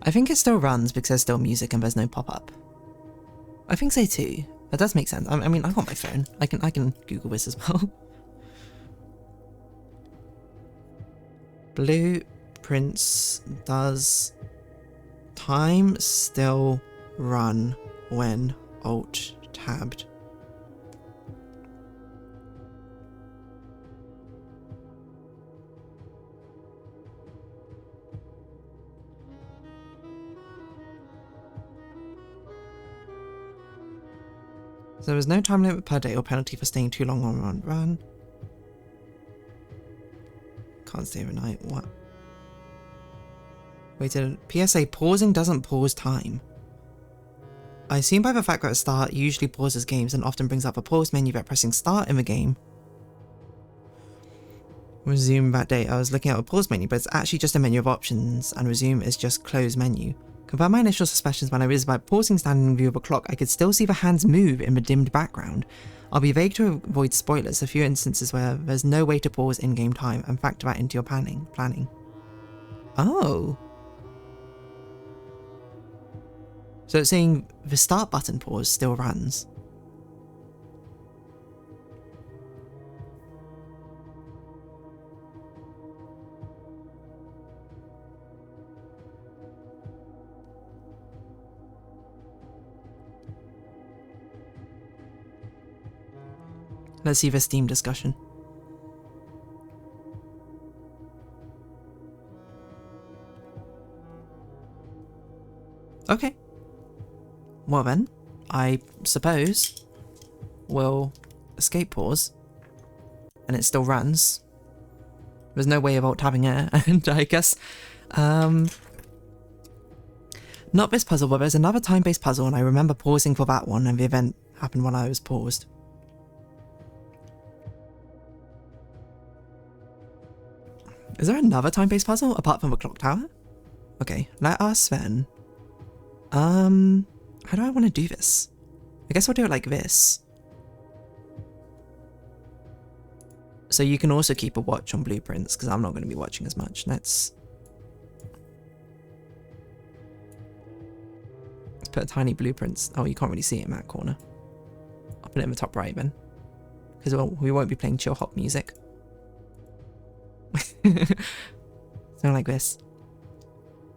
I think it still runs because there's still music and there's no pop-up. I think so too. That does make sense. I mean, I got my phone. I can Google this as well. Blueprints, does time still run when alt-tabbed? So there was no time limit per day or penalty for staying too long on run. Can't stay overnight. What? Waited. PSA, pausing doesn't pause time. I assume by the fact that start usually pauses games and often brings up a pause menu that pressing start in the game. Resume that day. I was looking at a pause menu, but it's actually just a menu of options, and resume is just close menu. Confirm my initial suspicions when I realized by pausing standing in view of a clock, I could still see the hands move in the dimmed background. I'll be vague to avoid spoilers, a few instances where there's no way to pause in-game time and factor that into your planning. Oh. So it's saying the start button pause still runs. Let's see the Steam discussion. Okay. Well then, I suppose we'll escape pause. And it still runs. There's no way of alt-tabbing it, and I guess, not this puzzle, but there's another time-based puzzle, and I remember pausing for that one, and the event happened when I was paused. Is there another time-based puzzle apart from the clock tower? Okay, let us then. How do I want to do this? I guess I'll do it like this. So you can also keep a watch on blueprints, because I'm not going to be watching as much. Let's put a tiny blueprints. Oh, you can't really see it in that corner. I'll put it in the top right then, because we won't be playing chill hop music. Something like this.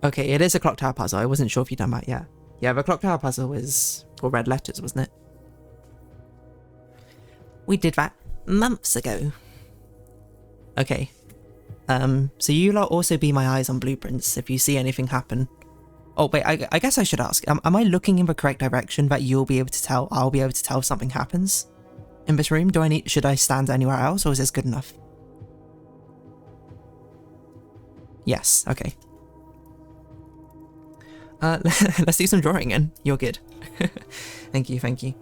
Okay, it is a clock tower puzzle. I wasn't sure if you'd done that yet. Yeah, the clock tower puzzle was for red letters, wasn't it? We did that months ago. Okay. So you'll also be my eyes on blueprints if you see anything happen. Oh wait, I guess I should ask. Am I looking in the correct direction that you'll be able to tell? I'll be able to tell if something happens in this room. Should I stand anywhere else, or is this good enough? Yes, okay. Let's do some drawing in. You're good. Thank you, thank you.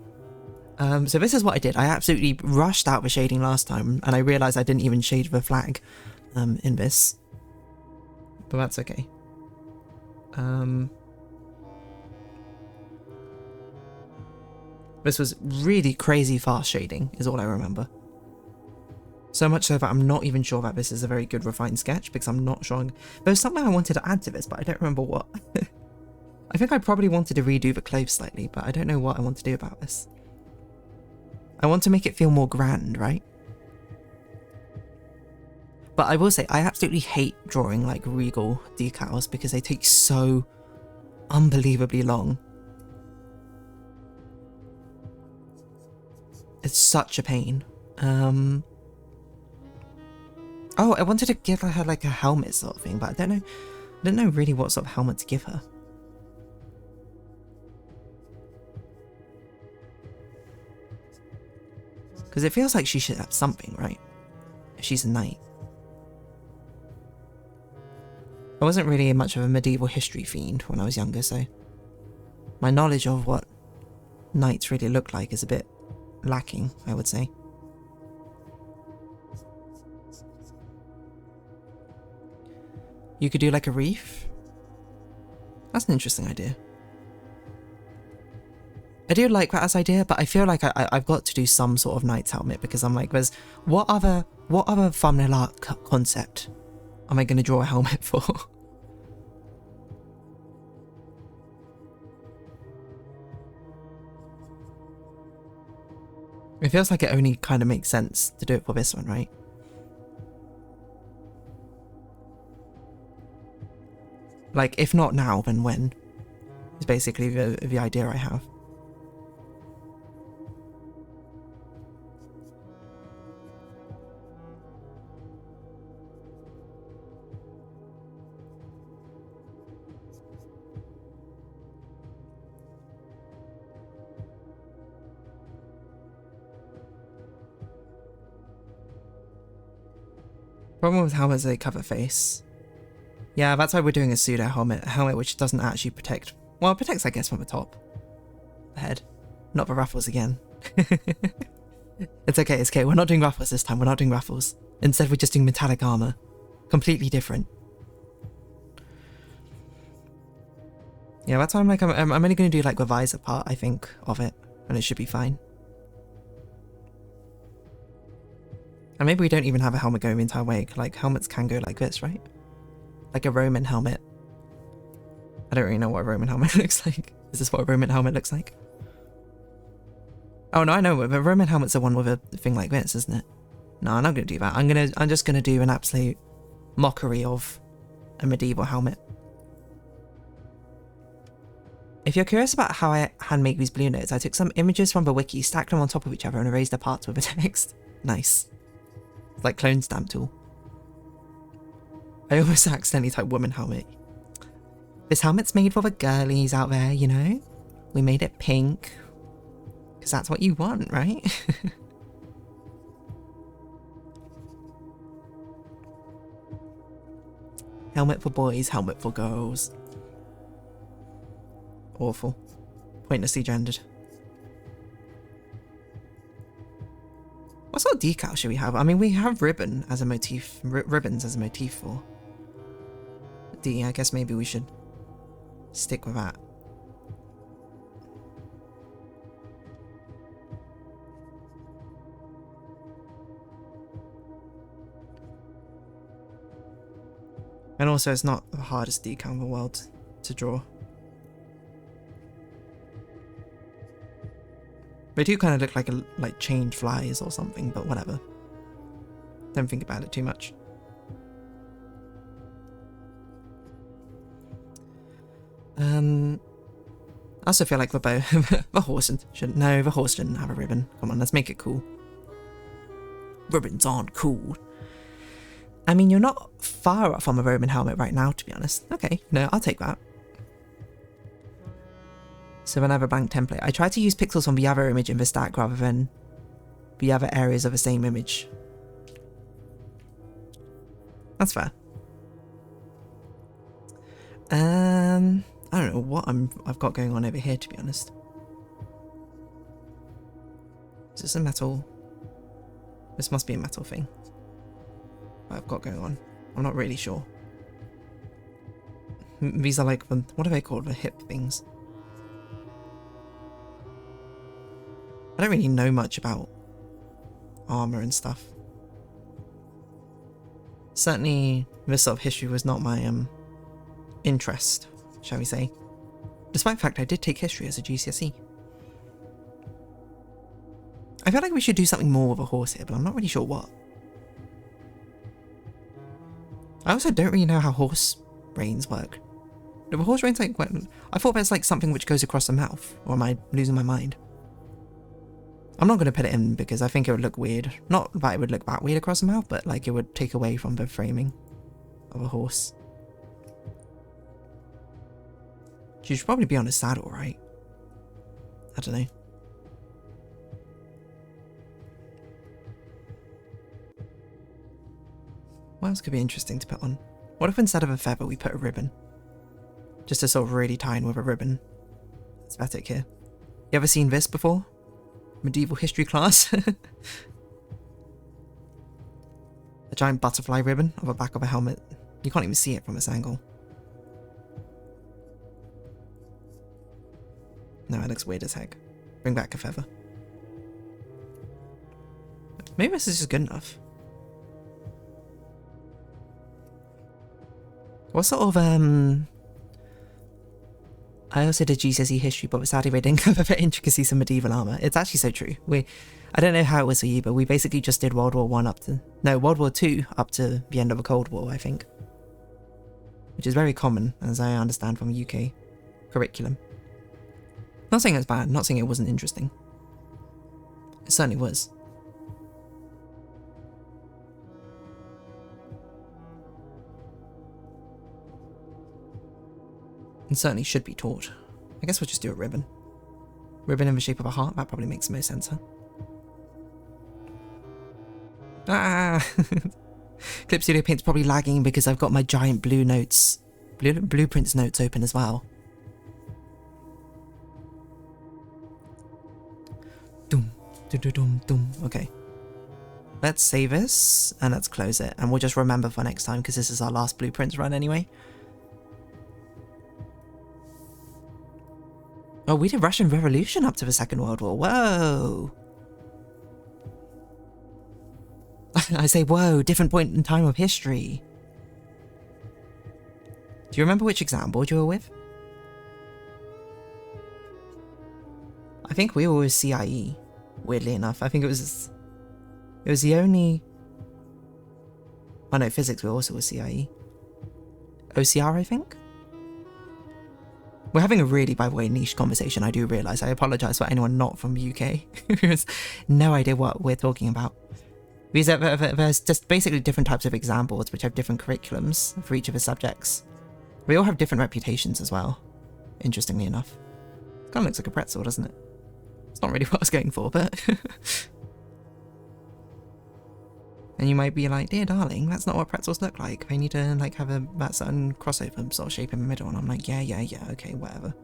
So this is what I did. I absolutely rushed out the shading last time, and I realised I didn't even shade the flag in this. But that's okay. This was really crazy fast shading, is all I remember. So much so that I'm not even sure that this is a very good refined sketch, because I'm not sure. There was something I wanted to add to this, but I don't remember what. I think I probably wanted to redo the clothes slightly, but I don't know what I want to do about this. I want to make it feel more grand, right? But I will say, I absolutely hate drawing like regal decals because they take so unbelievably long. It's such a pain. Oh, I wanted to give her like a helmet sort of thing, but I don't know really what sort of helmet to give her. Because it feels like she should have something, right? If she's a knight. I wasn't really much of a medieval history fiend when I was younger, so my knowledge of what knights really look like is a bit lacking, I would say. You could do like a wreath. That's an interesting idea. I do like that as idea, but I feel like I've got to do some sort of knight's helmet because I'm like, there's what other thumbnail art concept am I going to draw a helmet for? It feels like it only kind of makes sense to do it for this one, right? Like, if not now, then when? Is basically the idea I have. Problem with helmets, they cover face. Yeah, that's why we're doing a pseudo helmet. A helmet which doesn't actually protect... Well, it protects, I guess, from the top. The head. Not the ruffles again. It's okay, it's okay. We're not doing ruffles this time. We're not doing ruffles. Instead, we're just doing metallic armor. Completely different. Yeah, that's why I'm like, I'm only going to do like the visor part, I think, of it. And it should be fine. And maybe we don't even have a helmet going the entire way. Like, helmets can go like this, right? Like a Roman helmet. I don't really know what a Roman helmet looks like. Is this what a Roman helmet looks like? Oh no, I know, but Roman helmet's the one with a thing like this, isn't it? No, I'm not gonna do that. I'm just gonna do an absolute mockery of a medieval helmet. If you're curious about how I hand make these blue notes, I took some images from the wiki, stacked them on top of each other, and erased the parts with the text. Nice. It's like clone stamp tool. I almost accidentally typed woman helmet. This helmet's made for the girlies out there, you know? We made it pink. Because that's what you want, right? Helmet for boys, helmet for girls. Awful. Pointlessly gendered. What sort of decal should we have? I mean, we have ribbon as a motif, ribbons as a motif for D. I guess maybe we should stick with that. And also, it's not the hardest decal in the world to draw. They do kind of look like chained flies or something, but whatever. Don't think about it too much. I also feel like the bow, the horse shouldn't. No, the horse shouldn't have a ribbon. Come on, let's make it cool. Ribbons aren't cool. I mean, you're not far off from a Roman helmet right now, to be honest. Okay, no, I'll take that. So when I have a blank template, I try to use pixels from the other image in the stack rather than the other areas of the same image. That's fair. I don't know what I've got going on over here, to be honest. Is this a metal? This must be a metal thing that I've got going on. I'm not really sure. These are like, what are they called? The hip things. I don't really know much about armor and stuff. Certainly, this sort of history was not my interest, shall we say. Despite the fact I did take history as a GCSE. I feel like we should do something more with a horse here, but I'm not really sure what. I also don't really know how horse reins work. Do horse reins like... I thought that's like something which goes across the mouth, or am I losing my mind? I'm not going to put it in because I think it would look weird. Not that it would look that weird across the mouth, but like it would take away from the framing of a horse. She should probably be on a saddle, right? I don't know. What else could be interesting to put on? What if instead of a feather we put a ribbon? Just to sort of really tie in with a ribbon. Aesthetic here. You ever seen this before? Medieval history class? A giant butterfly ribbon on the back of a helmet. You can't even see it from this angle. No, it looks weird as heck. Bring back a feather. Maybe this is just good enough. What sort of, I also did GCSE history, but sadly they didn't cover the intricacies of medieval armour. It's actually so true. I don't know how it was for you, but we basically just did World War I up to... No, World War II up to the end of the Cold War, I think. Which is very common, as I understand from UK curriculum. Not saying it's bad, not saying it wasn't interesting. It certainly was. And certainly should be taught. I guess we'll just do a ribbon. Ribbon in the shape of a heart, that probably makes the most sense, huh? Ah! Clip Studio Paint's probably lagging because I've got my giant blueprints notes open as well. Doom, doom, doom, doom. Okay. Let's save this and let's close it, and we'll just remember for next time because this is our last blueprints run anyway. Oh, we did Russian Revolution up to the Second World War. Whoa! I say, whoa, different point in time of history. Do you remember which exam board you were with? I think we were with CIE, weirdly enough. I think it was the only... Oh no, physics we were also with CIE. OCR, I think? We're having a really, by the way, niche conversation, I do realise. I apologise for anyone not from the UK who has no idea what we're talking about. Because there's just basically different types of exam boards which have different curriculums for each of the subjects. We all have different reputations as well, interestingly enough. It kind of looks like a pretzel, doesn't it? It's not really what I was going for, but... And you might be like, dear darling, that's not what pretzels look like. They need to like have that certain crossover sort of shape in the middle. And I'm like, yeah, okay, whatever.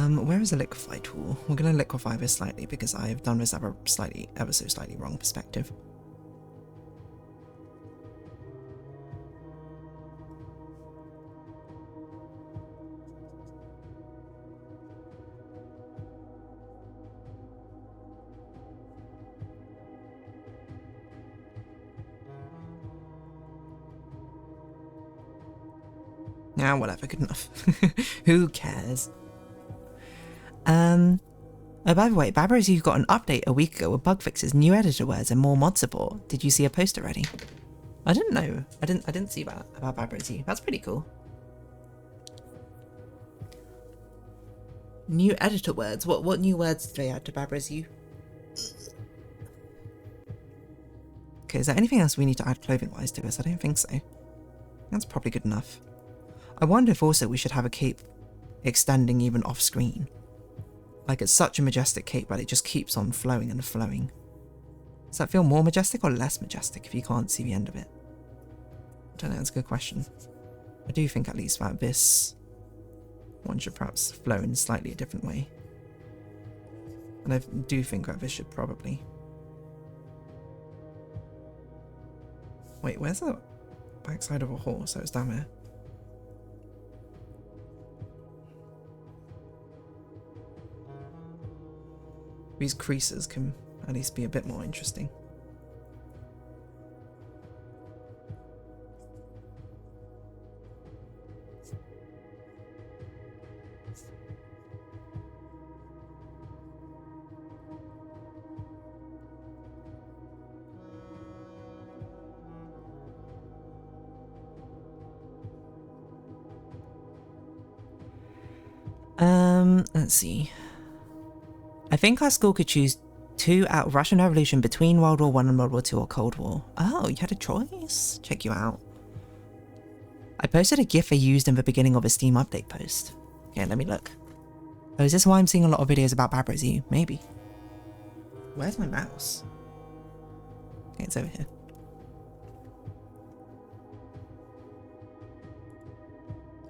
Where is the liquefy tool? We're going to liquefy this slightly because I've done this ever so slightly wrong perspective. Nah, whatever, good enough. Who cares? Oh, by the way, Babros, you got an update a week ago with bug fixes, new editor words, and more mod support. Did you see a post already? I didn't know. I didn't see that about Babros. That's pretty cool. New editor words. What new words did they add to Babros? Okay, is there anything else we need to add clothing-wise to this? I don't think so. That's probably good enough. I wonder if also we should have a cape extending even off-screen. Like, it's such a majestic cape, but it just keeps on flowing and flowing. Does that feel more majestic or less majestic if you can't see the end of it? I don't know, that's a good question. I do think at least that this one should perhaps flow in slightly a different way. And I do think that this should probably... Wait, where's the backside of a horse? So it's down there. These creases can at least be a bit more interesting. Let's see. I think our school could choose 2 out of Russian Revolution between World War I and World War II or Cold War. Oh, you had a choice? Check you out. I posted a GIF I used in the beginning of a Steam update post. Okay, let me look. Oh, is this why I'm seeing a lot of videos about Barbara Z? Maybe. Where's my mouse? Okay, it's over here.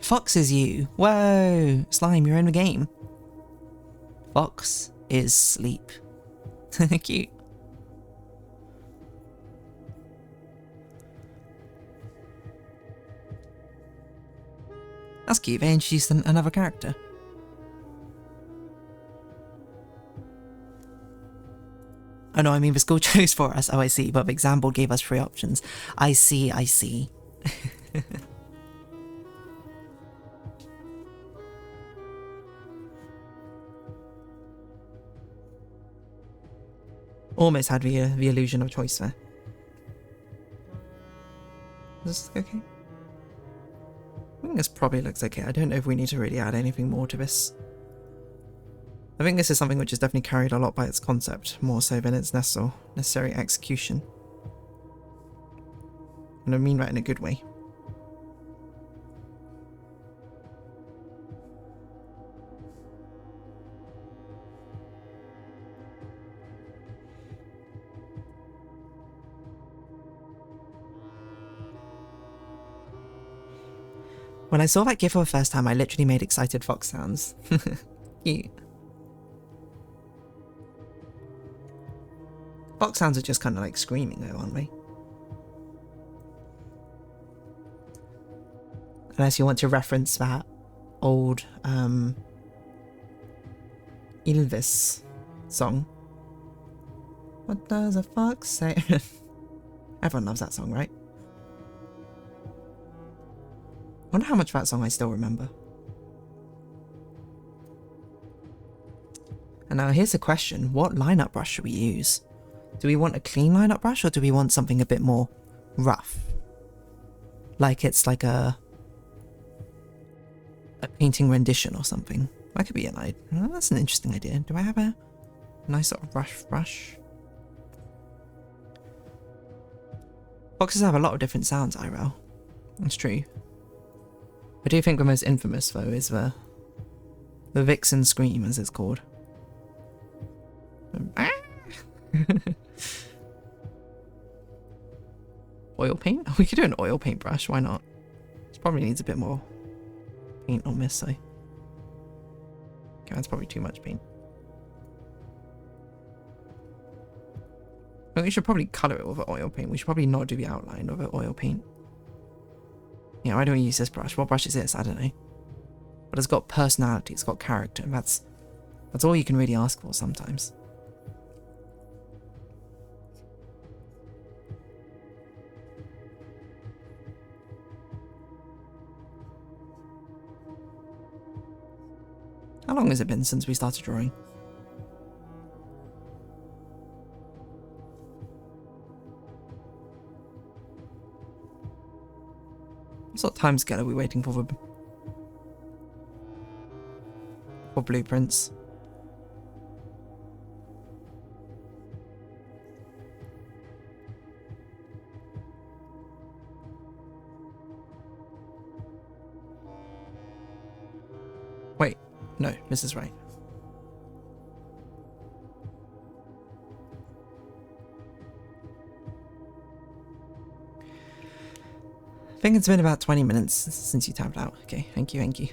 Fox is you. Whoa! Slime, you're in the game. Fox is sleep. Cute. That's cute. They introduced another character. Oh no, I mean the school chose for us. Oh, I see. But the exam board gave us 3 options. I see, I see. Almost had the illusion of choice there. Is this okay? I think this probably looks okay. I don't know if we need to really add anything more to this. I think this is something which is definitely carried a lot by its concept, more so than its necessary execution. And I mean that in a good way. When I saw that GIF for the first time, I literally made excited fox sounds. Cute. Fox sounds are just kind of like screaming though, aren't they? Unless you want to reference that old Ylvis song. What does a fox say? Everyone loves that song, right? I wonder how much of that song I still remember. And now here's the question. What lineup brush should we use? Do we want a clean lineup brush or do we want something a bit more rough? Like it's like a painting rendition or something. That could be an idea. Oh, that's an interesting idea. Do I have a nice sort of rough brush? Foxes have a lot of different sounds, IRL. That's true. I do think the most infamous, though, is the vixen scream, as it's called. Oil paint? We could do an oil paint brush, why not? This probably needs a bit more paint on this side. Okay, that's probably too much paint. Well, we should probably colour it with oil paint. We should probably not do the outline of oil paint. Yeah, why don't we use this brush? What brush is this? I don't know. But it's got personality, it's got character, and that's all you can really ask for sometimes. How long has it been since we started drawing? What sort of timescale are we waiting for blueprints? Wait, no, this is right. I think it's been about 20 minutes since you tapped out. Okay, thank you, thank you.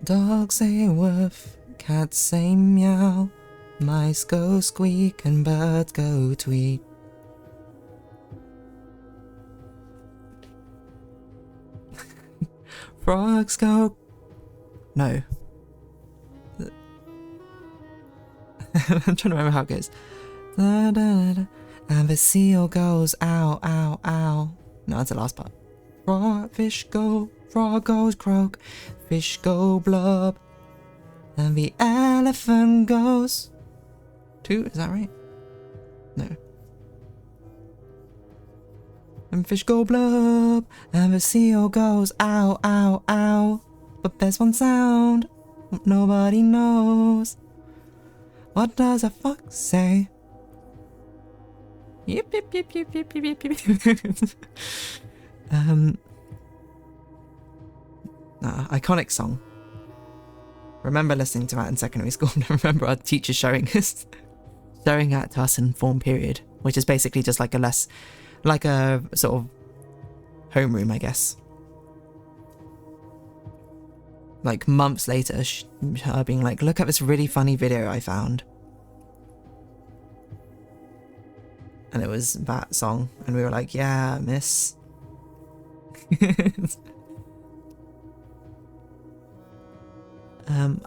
Dogs say woof, cats say meow, mice go squeak and birds go tweet. Frogs go No. I'm trying to remember how it goes. Da, da, da, and the seal goes ow, ow, ow. No, that's the last part. Fish go, frog goes croak, fish go blub, and the elephant goes toot. Is that right? No. And fish go blub, and the seal goes ow, ow, ow. But there's one sound nobody knows. What does a fox say? Yip, yip, yip, yip, yip, yip, yip, yip. Iconic song. Remember listening to that in secondary school. Remember our teacher showing that to us in form period, which is basically just like a sort of homeroom, I guess. Like months later, her being like, look at this really funny video I found. And it was that song. And we were like, yeah, miss.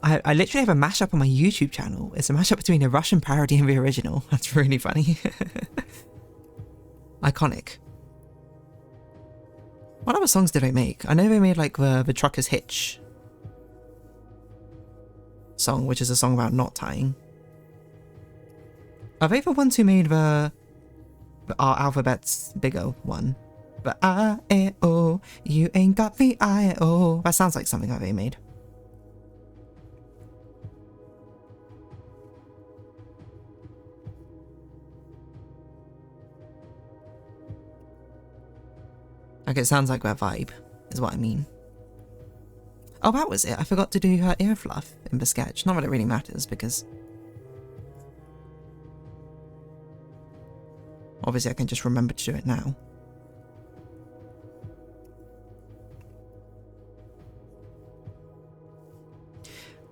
I literally have a mashup on my YouTube channel. It's a mashup between a Russian parody and the original. That's really funny. Iconic. What other songs did I make? I know they made like the Trucker's Hitch song, which is a song about knot tying. Are they the ones who made our alphabet's bigger one? But I-A-O, you ain't got the I-O. That sounds like something that they made. Like, it sounds like that vibe, is what I mean. Oh, that was it. I forgot to do her ear fluff in the sketch. Not that it really matters, because obviously I can just remember to do it now.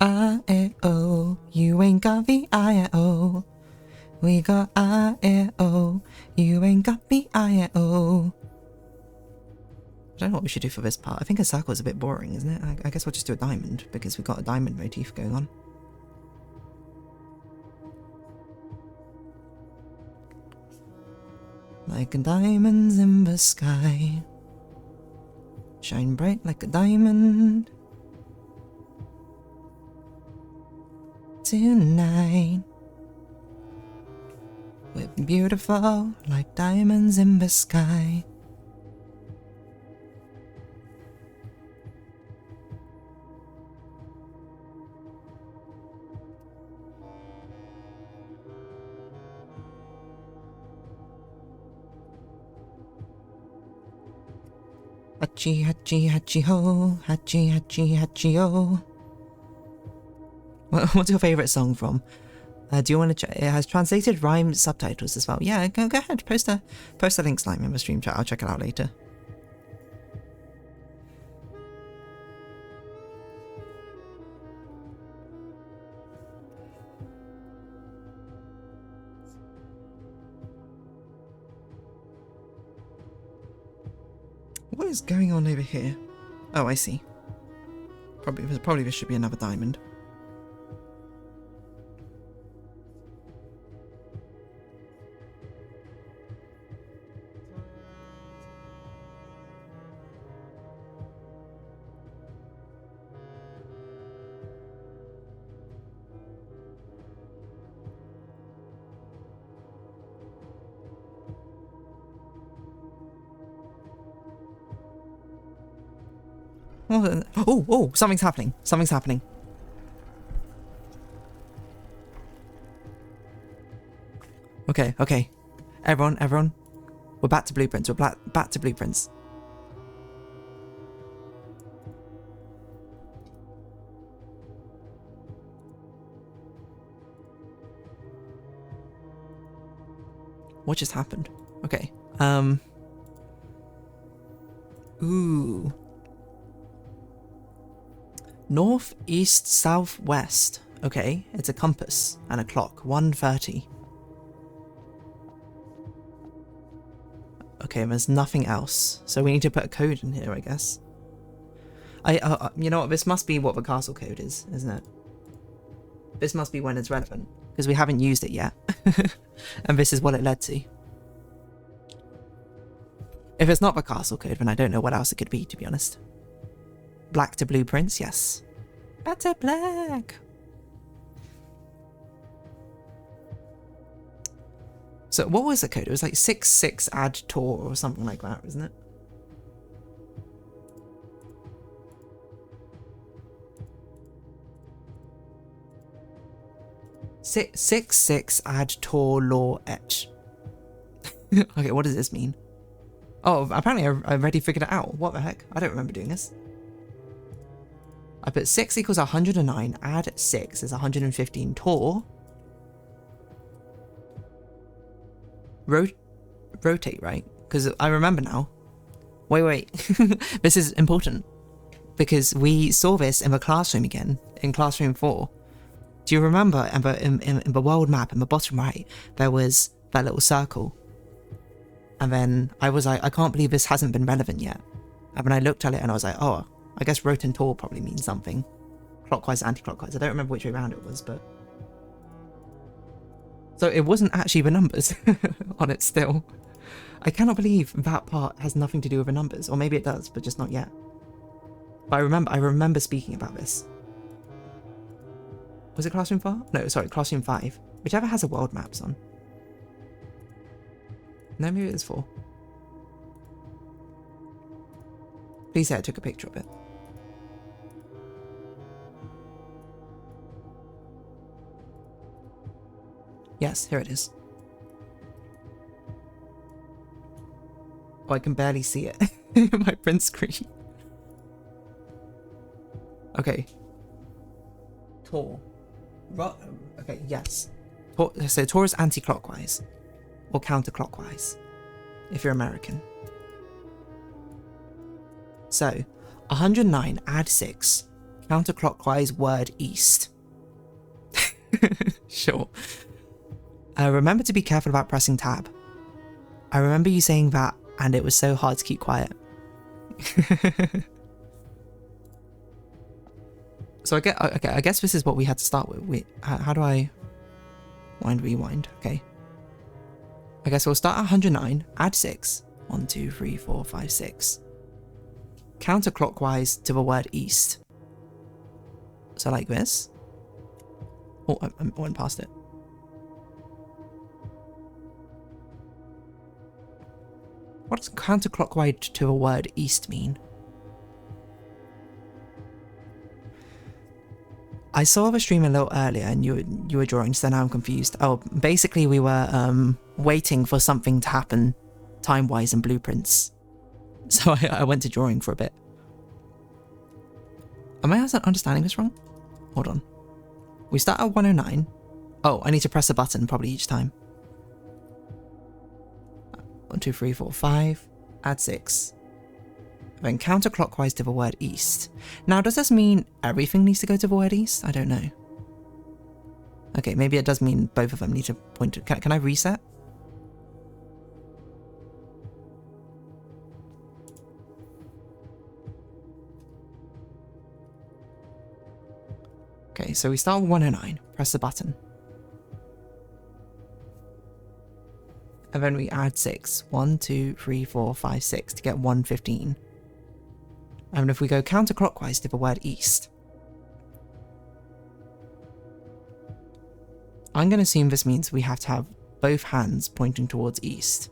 I-A-O, you ain't got the I-A-O. We got I-A-O, you ain't got the I-A-O. I don't know what we should do for this part. I think a circle is a bit boring, isn't it? I guess we'll just do a diamond, because we've got a diamond motif going on. Like diamonds in the sky, shine bright like a diamond tonight. We're beautiful like diamonds in the sky. Hachi, hachi, hachi ho, hachi, hachi, hachi ho. What's your favourite song from? Do you want to check? It has translated rhyme subtitles as well. Yeah, go ahead, post a link slime in the stream chat. I'll check it out later. What is going on over here? Oh, I see. Probably this should be another diamond. Oh, something's happening. Something's happening. Okay. Everyone. We're back to blueprints. We're back to blueprints. What just happened? Okay. Ooh. North, east, south, west. Okay, it's a compass and a clock. 1:30. Okay, there's nothing else. So we need to put a code in here, I guess. You know what? This must be what the castle code is, isn't it? This must be when it's relevant, because we haven't used it yet. And this is what it led to. If it's not the castle code, then I don't know what else it could be, to be honest. Black to blueprints, yes. Better black! So what was the code? It was like 6-6 add Tor or something like that, wasn't it? Six add Tor law etch. Okay, what does this mean? Oh, apparently I already figured it out. What the heck? I don't remember doing this. I put 6 equals 109, add 6 is 115 Tor. Rotate, right? Because I remember now. Wait. This is important. Because we saw this in the classroom again, in classroom 4. Do you remember in the world map, in the bottom right, there was that little circle? And then I was like, I can't believe this hasn't been relevant yet. And then I looked at it and I was like, oh, I guess rot and tor probably means something. Clockwise, anti-clockwise. I don't remember which way around it was, but... So it wasn't actually the numbers on it still. I cannot believe that part has nothing to do with the numbers. Or maybe it does, but just not yet. But I remember speaking about this. Was it Classroom 4? No, sorry, Classroom 5. Whichever has a world maps on. No, maybe it was 4. Please say I took a picture of it. Yes, here it is. Oh, I can barely see it in my print screen. Okay. Tor. Okay, yes. So Tor is anti-clockwise. Or counterclockwise. If you're American. So, 109 add 6. Counterclockwise word east. Sure. Remember to be careful about pressing tab. I remember you saying that, and it was so hard to keep quiet. So I guess this is what we had to start with. How do I rewind? Okay. I guess we'll start at 109, add 6. 1, 2, 3, 4, 5, 6. Counterclockwise to the word east. So like this. Oh, I went past it. What does counterclockwise to the word east mean? I saw the stream a little earlier and you were drawing, so now I'm confused. Oh, basically we were waiting for something to happen time-wise in blueprints. So I went to drawing for a bit. Am I understanding this wrong? Hold on. We start at 109. Oh, I need to press a button probably each time. 1, 2, 3, 4, 5. Add 6. Then counterclockwise to the word east. Now, does this mean everything needs to go to the word east? I don't know. Okay, maybe it does mean both of them need to point to... Can I reset? Okay, so we start with 109. Press the button. And then we add 6. 1, 2, 3, 4, 5, 6 to get 115. And if we go counterclockwise to the word east, I'm going to assume this means we have to have both hands pointing towards east.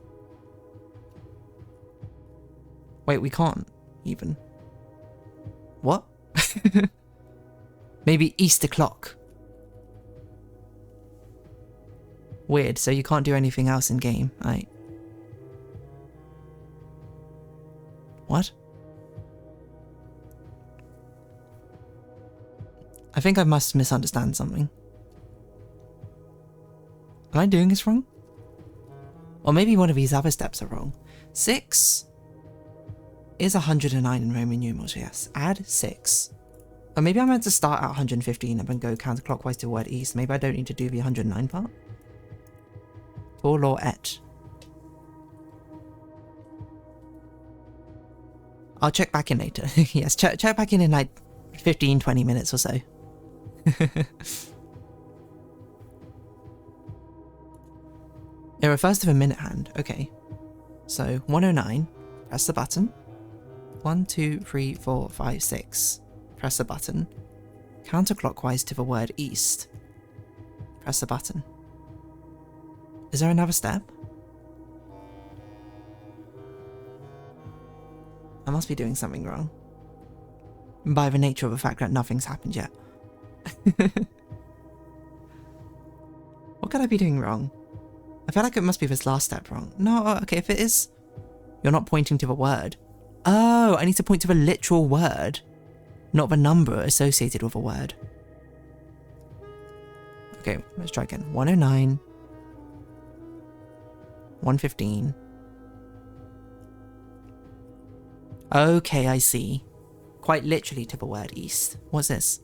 Wait, we can't even. What? Maybe east o'clock. Weird, so you can't do anything else in game, right? What? I think I must misunderstand something. Am I doing this wrong? Or maybe one of these other steps are wrong. 6 is 109 in Roman numerals, yes. Add 6. Or maybe I'm meant to start at 115 and then go counterclockwise to word east. Maybe I don't need to do the 109 part. Tor law etch. I'll check back in later. Yes, check back in like 15, 20 minutes or so. It refers to the minute hand. Okay. So 109. Press the button. 1, 2, 3, 4, 5, 6. Press the button. Counterclockwise to the word east. Press the button. Is there another step? I must be doing something wrong. By the nature of the fact that nothing's happened yet. What could I be doing wrong? I feel like it must be this last step wrong. No, okay, if it is... You're not pointing to the word. Oh, I need to point to the literal word, not the number associated with a word. Okay, let's try again. 109. 115. Okay, I see. Quite literally to the word east. What's this?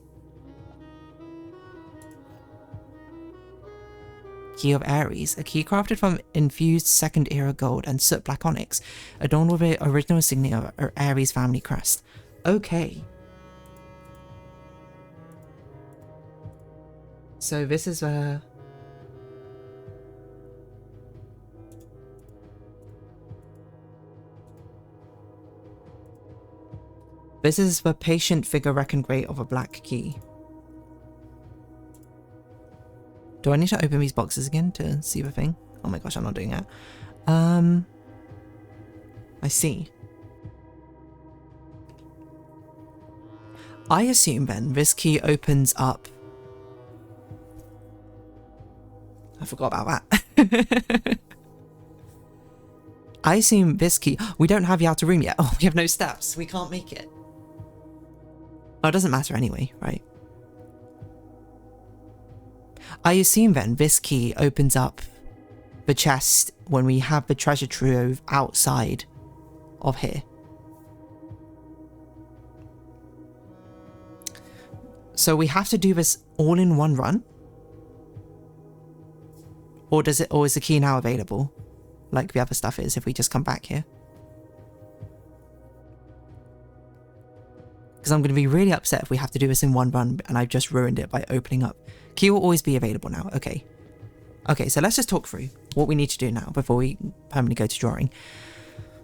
Key of Aries, a key crafted from infused second era gold and soot black onyx, adorned with the original insignia of Aries family crest. Okay. So this is this is the patient figure reckoned great of a black key. Do I need to open these boxes again to see the thing? Oh my gosh, I'm not doing that. I see. I assume then this key opens up... I forgot about that. I assume this key... We don't have the outer room yet. Oh, we have no steps. We can't make it. Oh, it doesn't matter anyway, right? I assume then this key opens up the chest when we have the treasure trove outside of here. So we have to do this all in one run? Or is the key now available? Like the other stuff is if we just come back here? Because I'm going to be really upset if we have to do this in one run and I've just ruined it by opening up. Key will always be available now. Okay. Okay, so let's just talk through what we need to do now before we permanently go to drawing.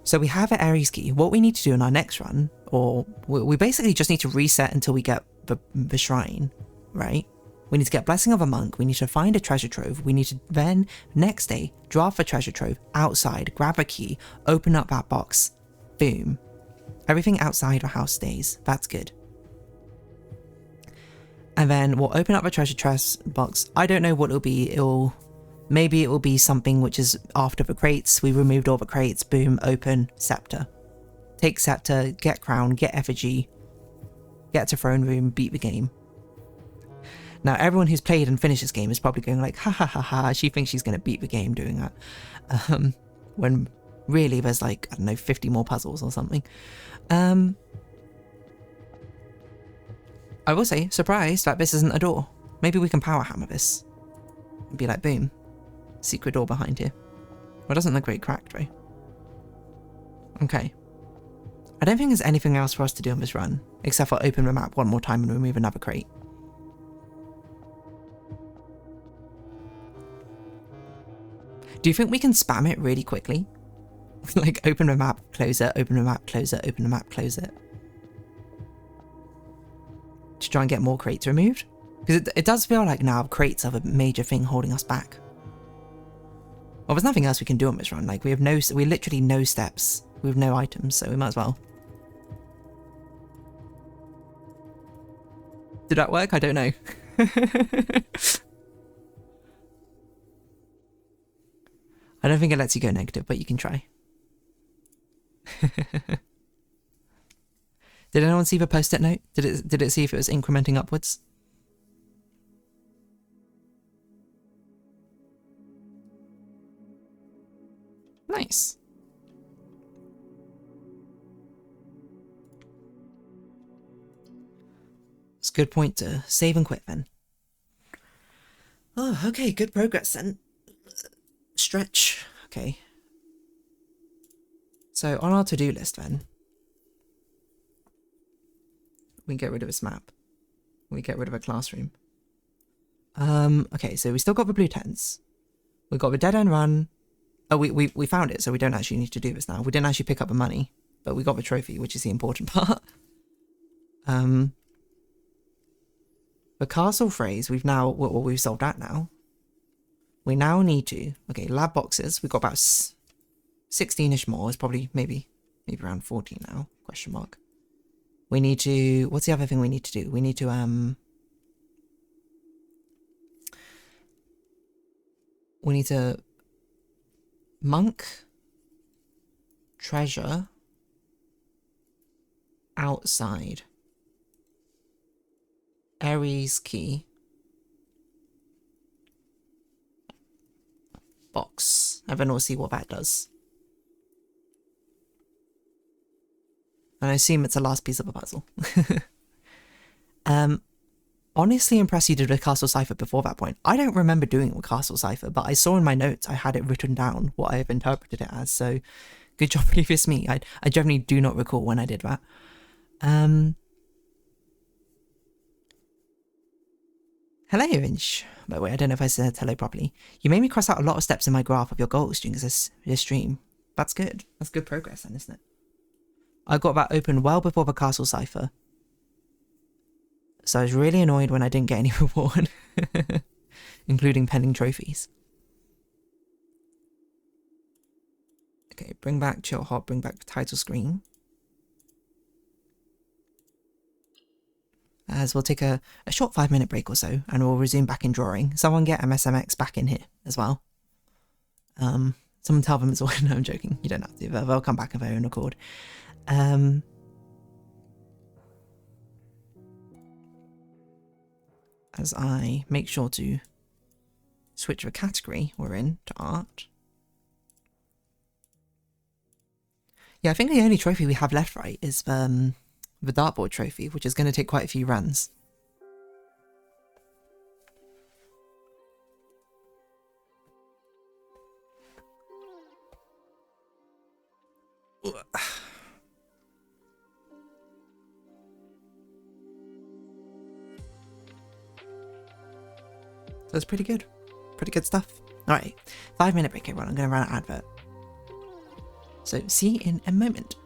So we have an Aries key. What we need to do in our next run, or we basically just need to reset until we get the shrine, right? We need to get Blessing of a Monk. We need to find a treasure trove. We need to then, next day, draft the treasure trove outside, grab a key, open up that box. Boom. Everything outside the house stays. That's good. And then we'll open up the treasure chest box. I don't know what it'll be. Maybe it will be something which is after the crates. We removed all the crates. Boom. Open. Scepter. Take scepter. Get crown. Get effigy. Get to throne room. Beat the game. Now everyone who's played and finished this game is probably going like, ha ha ha ha. She thinks she's going to beat the game doing that. When really there's like, I don't know, 50 more puzzles or something. I will say, surprised that this isn't a door. Maybe we can power hammer this. And be like, boom. Secret door behind here. Well, it doesn't look very cracked, right? Okay. I don't think there's anything else for us to do on this run, except for open the map one more time and remove another crate. Do you think we can spam it really quickly? Like, open the map, close it, open the map, close it, open the map, close it. To try and get more crates removed? Because it does feel like now crates are the major thing holding us back. Well, there's nothing else we can do on this run. Like, we literally no steps. We have no items, so we might as well. Did that work? I don't know. I don't think it lets you go negative, but you can try. Did anyone see the post-it note? Did it see if it was incrementing upwards? Nice. It's a good point to save and quit then. Oh, okay, good progress then. Stretch. Okay. So on our to-do list then, We get rid of this map. We get rid of a classroom. Okay, so we still got the blue tents. We got the dead end run. Oh, we found it, so we don't actually need to do this now. We didn't actually pick up the money, but we got the trophy, which is the important part. The castle phrase, we've solved that now. We now need to, okay, lab boxes. We've got about 16-ish more. It's probably maybe around 14 now, question mark. We need to, what's the other thing we need to do? We need to, monk, treasure, outside, Aries key, box, and then we'll see what that does. And I assume it's the last piece of a puzzle. Honestly impressed you did a castle cipher before that point. I don't remember doing a castle cipher, but I saw in my notes I had it written down what I have interpreted it as, so good job previous me. I generally do not recall when I did that. Hello, Inch. By the way, I don't know if I said hello properly. You made me cross out a lot of steps in my graph of your goals during this stream. That's good. That's good progress then, isn't it? I got that open well before the castle cipher. So I was really annoyed when I didn't get any reward. Including pending trophies. Okay, bring back chill hop, bring back the title screen. As we'll take a short 5-minute break or so, and we'll resume back in drawing. Someone get MSMX back in here as well. Someone tell them it's all. No, I'm joking. You don't have to. They'll come back of their own accord. As I make sure to switch the category we're in to art. Yeah, I think the only trophy we have left, right, is the dartboard trophy, which is going to take quite a few runs. That's pretty good. Pretty good stuff. Alright, 5-minute break, everyone. I'm going to run an advert. So, see you in a moment.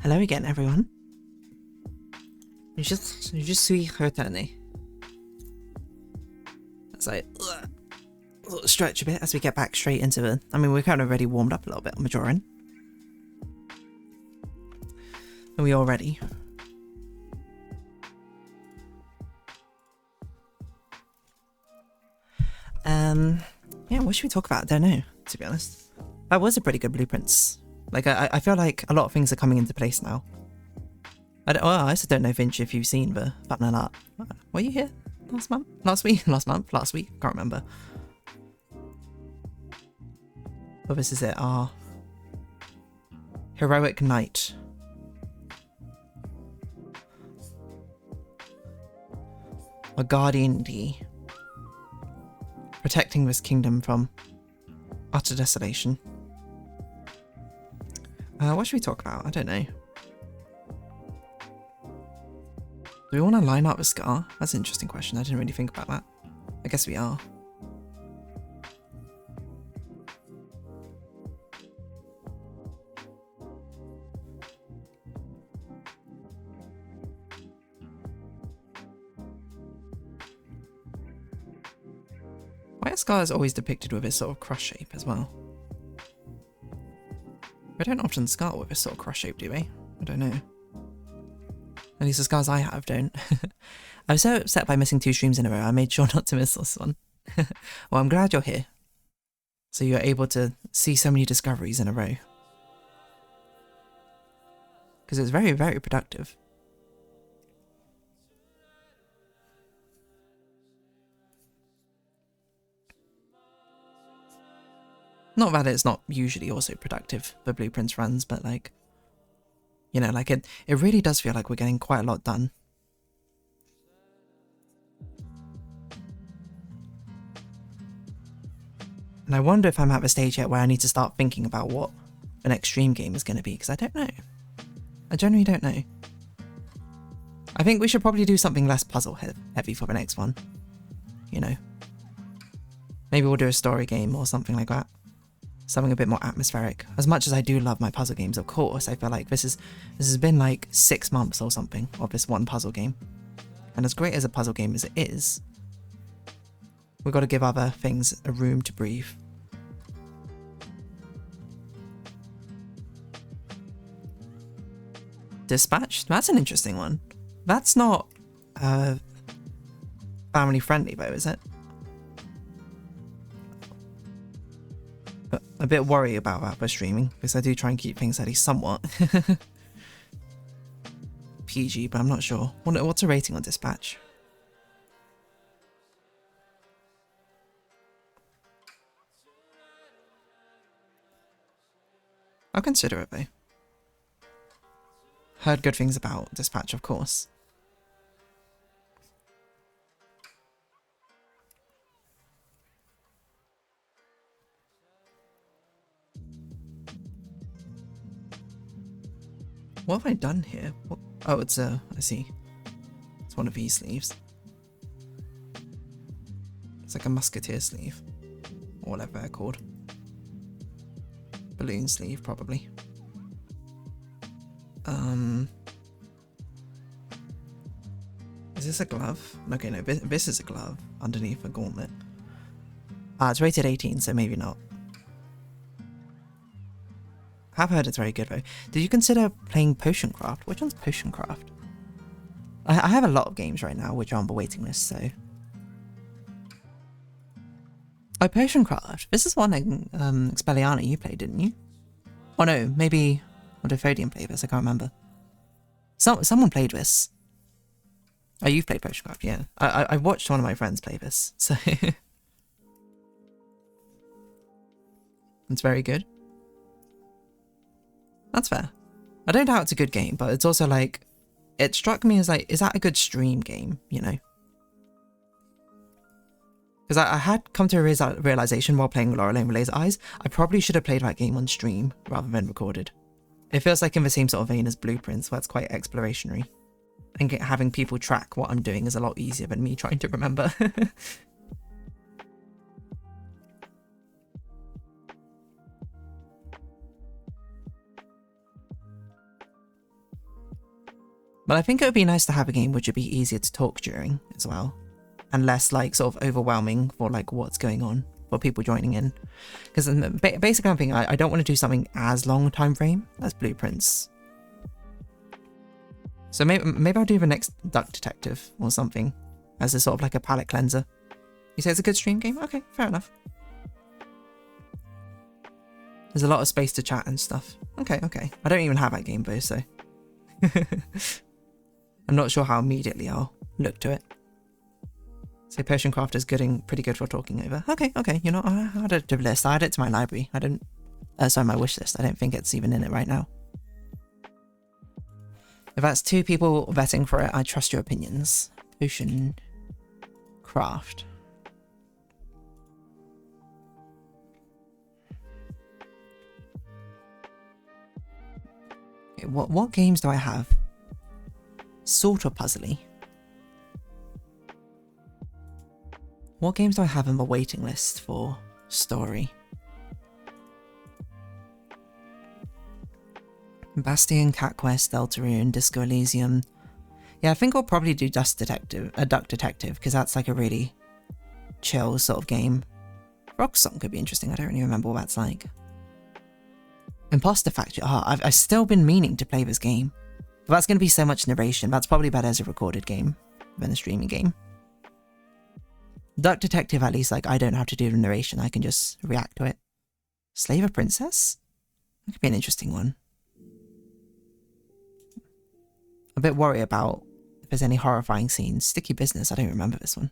Hello again, everyone. Je suis retourné. It's like, stretch a bit as we get back straight into it. I mean, we're kind of already warmed up a little bit on Majoran. Are we all ready? Yeah, what should we talk about? I don't know, to be honest. That was a pretty good blueprints. Like, I feel like a lot of things are coming into place now. I also don't know, Vinci, if you've seen the Batman art. Were you here last month? Last week? Last week? Can't remember. But this is it, our heroic knight. A guardian D. Protecting this kingdom from utter desolation. What should we talk about? I don't know. Do we want to line up with Scar? That's an interesting question. I didn't really think about that. I guess we are. Why are Scar always depicted with his sort of cross shape as well? We don't often Scar with this sort of cross shape, do we? I don't know. At least the Scars I have don't. I was so upset by missing 2 streams in a row, I made sure not to miss this one. Well, I'm glad you're here. So you're able to see so many discoveries in a row. Because it's very, very productive. Not that it's not usually also productive for blueprints runs, but like, you know, like it really does feel like we're getting quite a lot done. And I wonder if I'm at the stage yet where I need to start thinking about what the next stream game is going to be, because I don't know. I generally don't know. I think we should probably do something less puzzle heavy for the next one. You know. Maybe we'll do a story game or something like that. Something a bit more atmospheric. As much as I do love my puzzle games, of course, I feel like this has been like 6 months or something of this one puzzle game. And as great as a puzzle game as it is, we've got to give other things a room to breathe. Dispatch? That's an interesting one. That's not family friendly though, is it? But a bit worried about that for streaming, because I do try and keep things at least somewhat PG, but I'm not sure. What's a rating on Dispatch? I'll consider it though. Heard good things about Dispatch, of course. What have I done here? What? Oh, it's I see. It's one of these sleeves. It's like a musketeer sleeve. Or whatever they're called. Balloon sleeve, probably. Is this a glove? Okay, no, this is a glove underneath a gauntlet. Ah, it's rated 18, so maybe not. I've heard it's very good though. Did you consider playing Potion Craft? Which one's Potion Craft? I have a lot of games right now which are on the waiting list, so... Oh, Potion Craft. This is one Expelliarmus you played, didn't you? Oh no, maybe... Or did Fodium play this? I can't remember. Someone played this. Oh, you've played Potion Craft, yeah. I watched one of my friends play this, so... It's very good. That's fair. I don't doubt it's a good game, but it's also like... It struck me as like, is that a good stream game, you know? Because I had come to a realization while playing Lorelei with Laser Eyes, I probably should have played that game on stream rather than recorded. It feels like in the same sort of vein as Blueprints, where it's quite explorationary. I think having people track what I'm doing is a lot easier than me trying to remember. But I think it would be nice to have a game which would be easier to talk during as well. And less like sort of overwhelming for like what's going on for people joining in. Because basically I'm thinking I don't want to do something as long time frame as Blueprints. So maybe I'll do the next Duck Detective or something as a sort of like a palate cleanser. You say it's a good stream game? Okay, fair enough. There's a lot of space to chat and stuff. Okay. I don't even have that game though, so... I'm not sure how immediately I'll look to it. So Potion Craft is pretty good for talking over. Okay, you know, I had it to the list. I added it to my library. I don't... sorry, my wish list. I don't think it's even in it right now. If that's 2 people vetting for it, I trust your opinions. Potion Craft. Okay, what games do I have? Sort of puzzly. What games do I have on the waiting list for story? Bastion, Cat Quest, Deltarune, Disco Elysium. Yeah, I think I'll probably do Duck Detective, because that's like a really chill sort of game. Rock Song could be interesting. I don't really remember what that's like. Imposter Factory. Oh, I've still been meaning to play this game. But that's going to be so much narration. That's probably better as a recorded game than a streaming game. Duck Detective, at least, like, I don't have to do the narration. I can just react to it. Slave a Princess? That could be an interesting one. A bit worried about if there's any horrifying scenes. Sticky Business, I don't remember this one.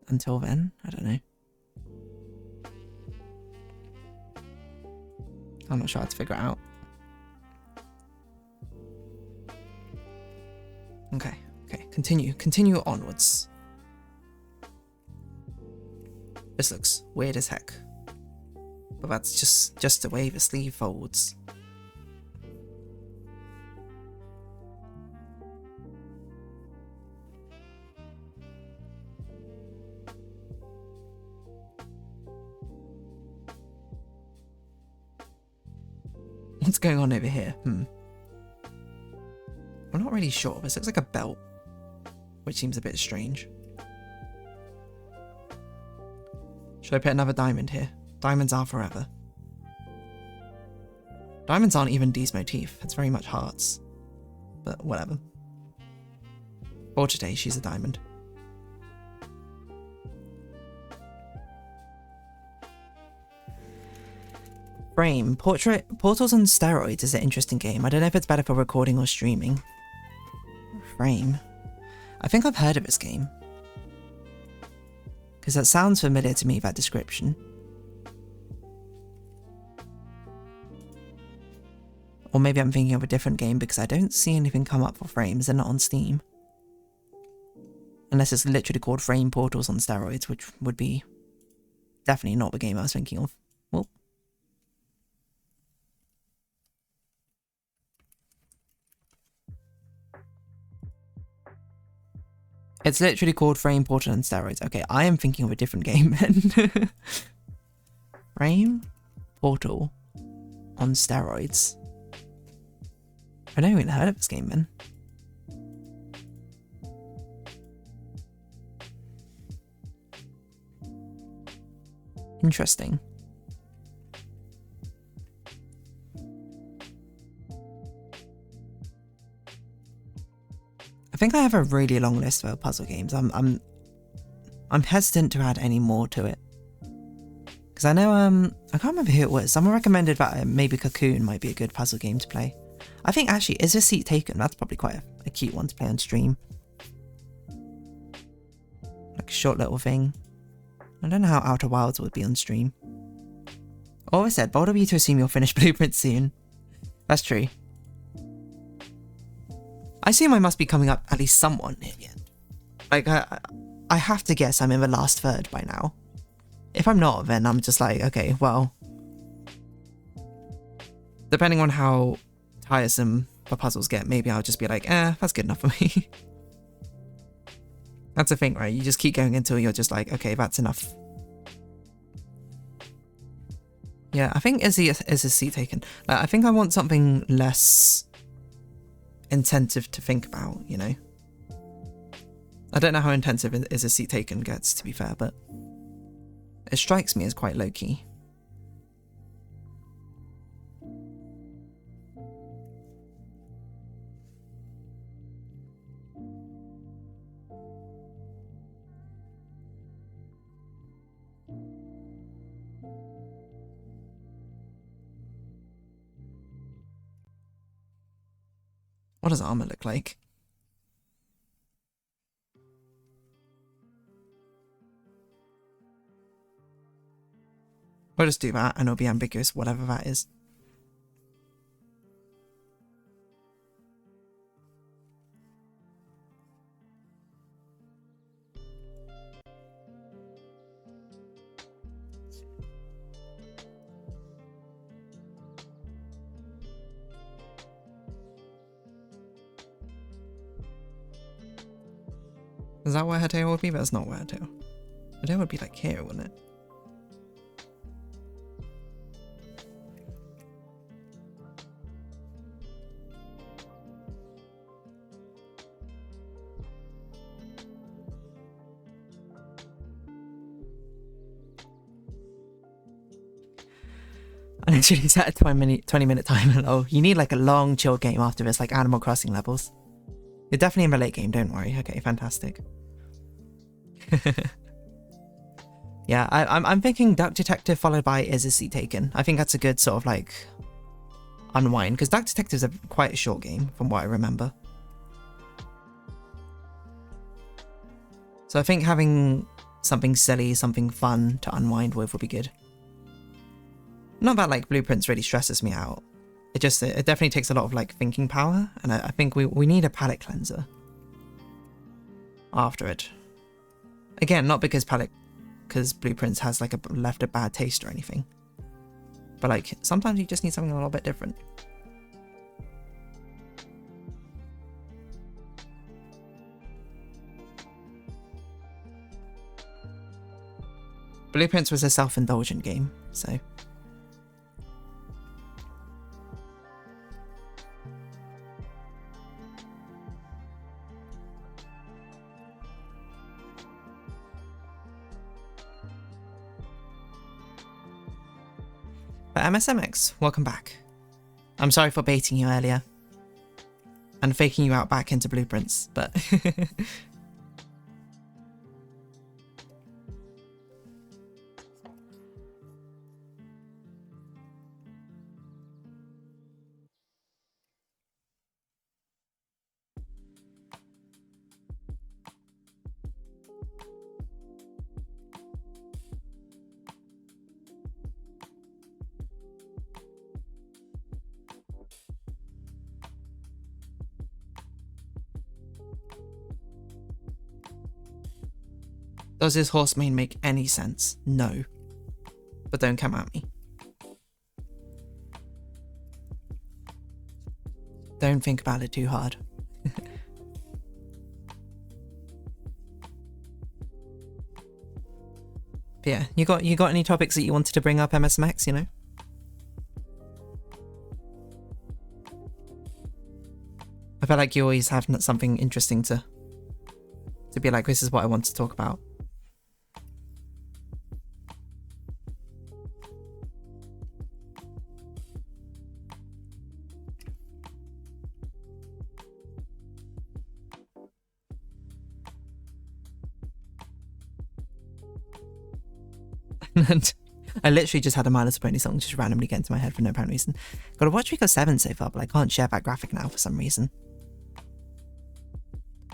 Until then, I don't know. I'm not sure how to figure it out. Okay. Continue onwards. This looks weird as heck. But that's just the way the sleeve folds. What's going on over here? I'm not really sure. This looks like a belt, which seems a bit strange. Should I put another diamond here? Diamonds are forever. Diamonds aren't even Dee's motif. It's very much hearts. But whatever. For today, she's a diamond. Frame. Portals on Steroids is an interesting game. I don't know if it's better for recording or streaming. Frame. I think I've heard of this game. Because that sounds familiar to me, that description. Or maybe I'm thinking of a different game because I don't see anything come up for Frame. Is it not on Steam? Unless it's literally called Frame Portals on Steroids, which would be definitely not the game I was thinking of. Well. It's literally called Frame Portal on Steroids. Okay, I am thinking of a different game then. Frame Portal on Steroids. I never even heard of this game then. Interesting. I think I have a really long list of puzzle games. I'm hesitant to add any more to it. Because I know, I can't remember who it was. Someone recommended that maybe Cocoon might be a good puzzle game to play. I think actually, is this Seat Taken? That's probably quite a cute one to play on stream. Like a short little thing. I don't know how Outer Wilds would be on stream. Oh, I said, bold of you to assume you'll finish Blueprint soon. That's true. I assume I must be coming up at least somewhat near the end. Like, I have to guess I'm in the last third by now. If I'm not, then I'm just like, okay, well... Depending on how tiresome the puzzles get, maybe I'll just be like, that's good enough for me. That's the thing, right? You just keep going until you're just like, okay, that's enough. Yeah, I think is a seat taken. I think I want something less intensive to think about, you know? I don't know how intensive is a seat taken gets, to be fair, but it strikes me as quite low-key. What does armor look like? We'll just do that and it'll be ambiguous, whatever that is. Is that where her tail would be? That's not where her tail. Her tail would be like here, wouldn't it? I literally set a 20-minute timer. Oh, you need like a long chill game after this, like Animal Crossing levels. You're definitely in the late game, don't worry. Okay, fantastic. Yeah, I'm thinking Duck Detective followed by Is a Seat Taken. I think that's a good sort of like unwind, because Duck Detective's quite a short game from what I remember. So I think having something silly, something fun to unwind with would be good. Not that like Blueprints really stresses me out. It definitely takes a lot of like thinking power, and I think we need a palate cleanser after it. Again, not because Blueprints has like left a bad taste or anything, but like sometimes you just need something a little bit different. Blueprints was a self-indulgent game, so. But MSMX, welcome back. I'm sorry for baiting you earlier and faking you out back into Blueprints, but does his horse mane make any sense? No. But don't come at me. Don't think about it too hard. But yeah, you got any topics that you wanted to bring up, MSMX, you know? I feel like you always have something interesting to be like, this is what I want to talk about. And I literally just had a My Little Pony song just randomly get into my head for no apparent reason. Got a Watch Week of 7 so far, but I can't share that graphic now for some reason.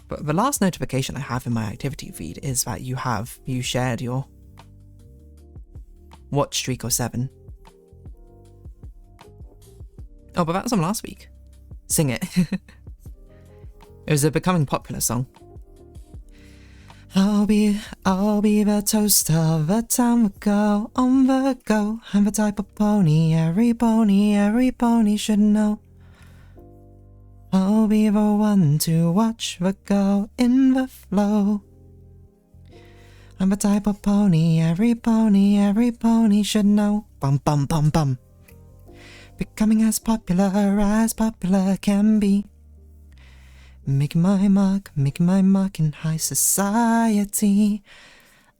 But the last notification I have in my activity feed is that you shared your watch streak of 7. Oh, but that was on last week. Sing it. It was a becoming popular song. I'll be the toast of a time ago, on the go. I'm the type of pony every pony should know. I'll be the one to watch the go in the flow. I'm the type of pony every pony should know. Bum bum bum bum. Becoming as popular can be. Making my mark in high society.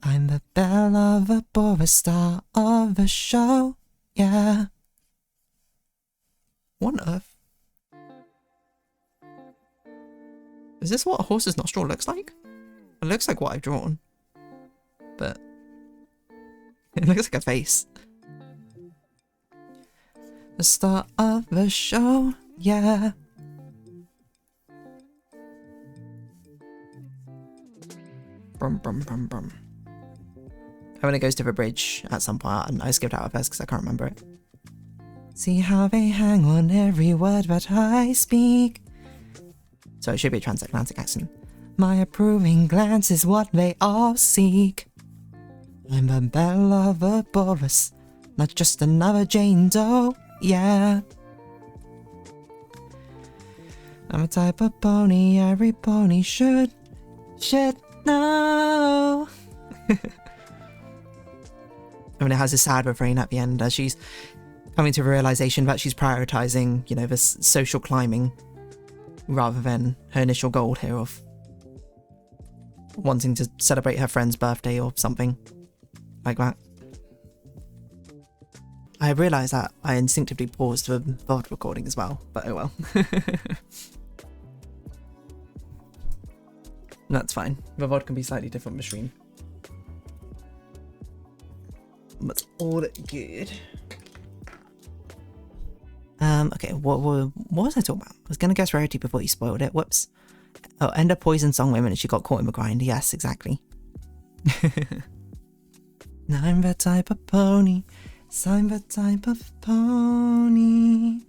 I'm the belle of a bore, a star of a show, yeah. What on earth? Is this what a horse's nostril looks like? It looks like what I've drawn. But it looks like a face. The star of a show, yeah. Brum brum brum brum. When it goes to the bridge at some point, and I skipped out of first because I can't remember it. See how they hang on every word that I speak. So it should be a transatlantic accent. My approving glance is what they all seek. I'm the belle of a Boris, not just another Jane Doe, yeah. I'm a type of pony every pony should know. I mean, it has a sad refrain at the end as she's coming to the realization that she's prioritizing, you know, this social climbing rather than her initial goal here of wanting to celebrate her friend's birthday or something like that. I realised that I instinctively paused the VOD recording as well, but oh well. That's fine. The VOD can be slightly different from the stream. That's all good. Okay, what was I talking about? I was gonna guess rarity before you spoiled it. Whoops. Oh, end up poison song women and she got caught in the grind. Yes, exactly. I'm the type of pony. I'm the type of pony.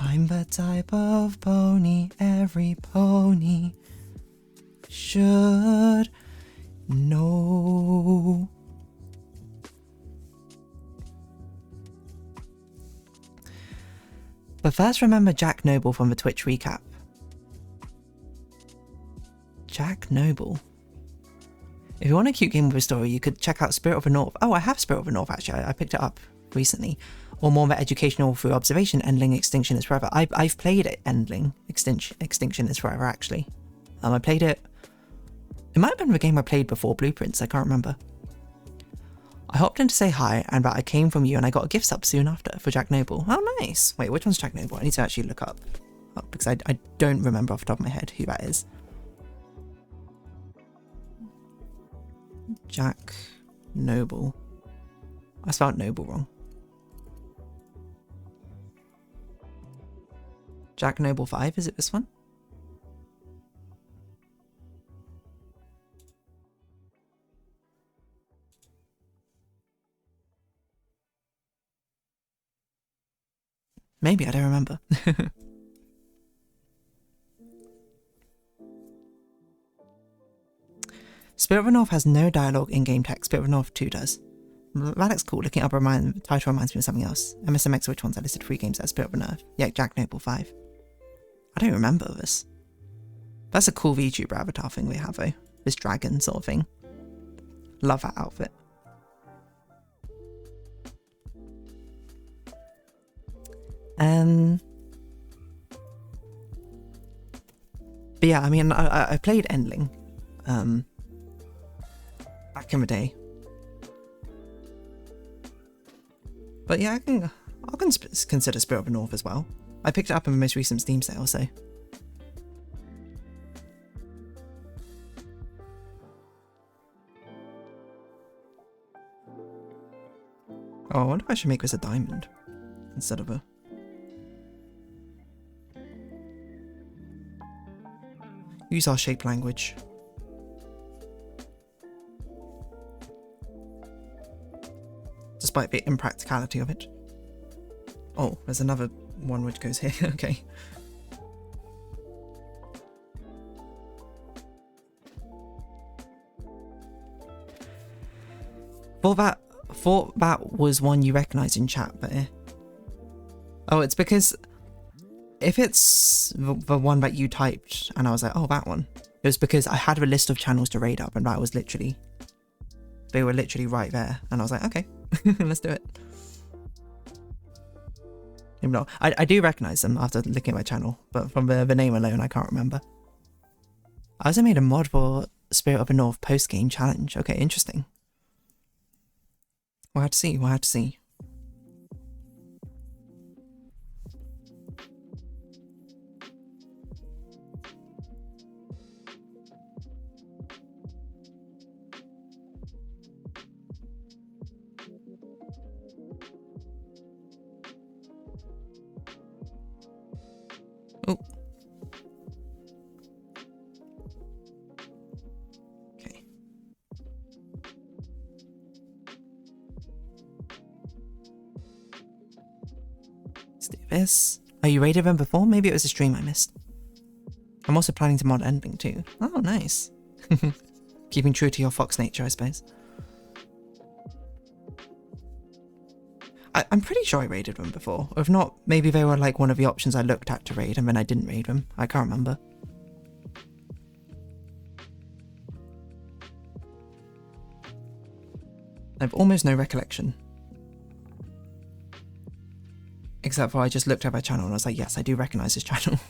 I'm the type of pony every pony should know. But first remember Jack Noble from the Twitch recap. Jack Noble. If you want a cute game with a story, you could check out Spirit of the North. Oh, I have Spirit of the North actually. I picked it up recently. Or more of an educational through observation, Endling Extinction is Forever. I've played it, Endling Extinction is Forever actually. I played it. It might have been the game I played before Blueprints. I can't remember. I hopped in to say hi, and that I came from you, and I got a gift sub soon after for Jack Noble. Oh, nice. Wait, which one's Jack Noble? I need to actually look up because I don't remember off the top of my head who that is. Jack Noble. I spelled Noble wrong. Jack Noble 5, is it this one? Maybe, I don't remember. Spirit of the North has no dialogue in-game text. Spirit of the North 2 does. That looks cool. Looking up title reminds me of something else. MSMX, which ones? I listed 3 games that Spirit of the North. Yeah, Jack Noble 5. I don't remember this. That's a cool VTuber avatar thing we have though. This dragon sort of thing. Love that outfit. But yeah, I mean, I played Endling back in the day. But yeah, I can consider Spirit of the North as well. I picked it up in the most recent Steam sale, so. Oh, I wonder if I should make this a diamond instead of a... Use our shape language. Despite the impracticality of it. Oh, there's another one which goes here. Okay. Thought that was one you recognised in chat, but oh, it's because if it's the one that you typed and I was like, oh, that one. It was because I had a list of channels to raid up and that was literally, they were literally right there. And I was like, okay, let's do it. Even though I do recognise them after looking at my channel, but from the name alone, I can't remember. I also made a mod for Spirit of the North post-game challenge. Okay, interesting. We'll have to see, we'll have to see. Oh. Okay. Let's do this. Oh, you raided them before? Maybe it was a stream I missed. I'm also planning to mod ending too. Oh, nice. Keeping true to your fox nature, I suppose. I'm pretty sure I raided them before. Or if not, maybe they were like one of the options I looked at to raid and then I didn't raid them. I can't remember. I have almost no recollection. Except for I just looked at my channel and I was like, yes, I do recognise this channel.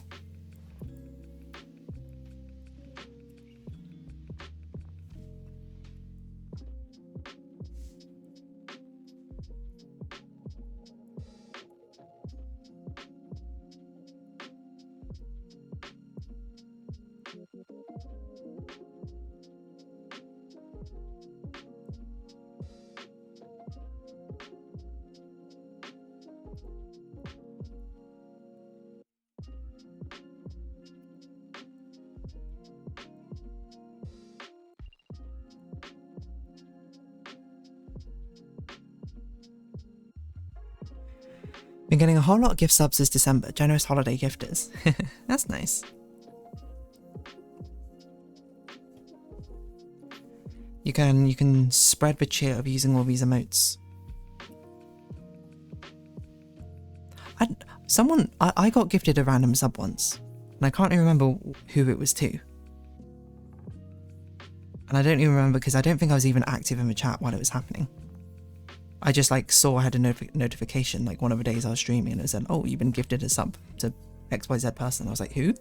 Been getting a whole lot of gift subs this December. Generous holiday gifters. That's nice. You can spread the cheer of using all these emotes. I got gifted a random sub once, and I can't even remember who it was to. And I don't even remember because I don't think I was even active in the chat while it was happening. I just like saw I had a notification like one of the days I was streaming and it said, oh, you've been gifted a sub to XYZ person. I was like, who?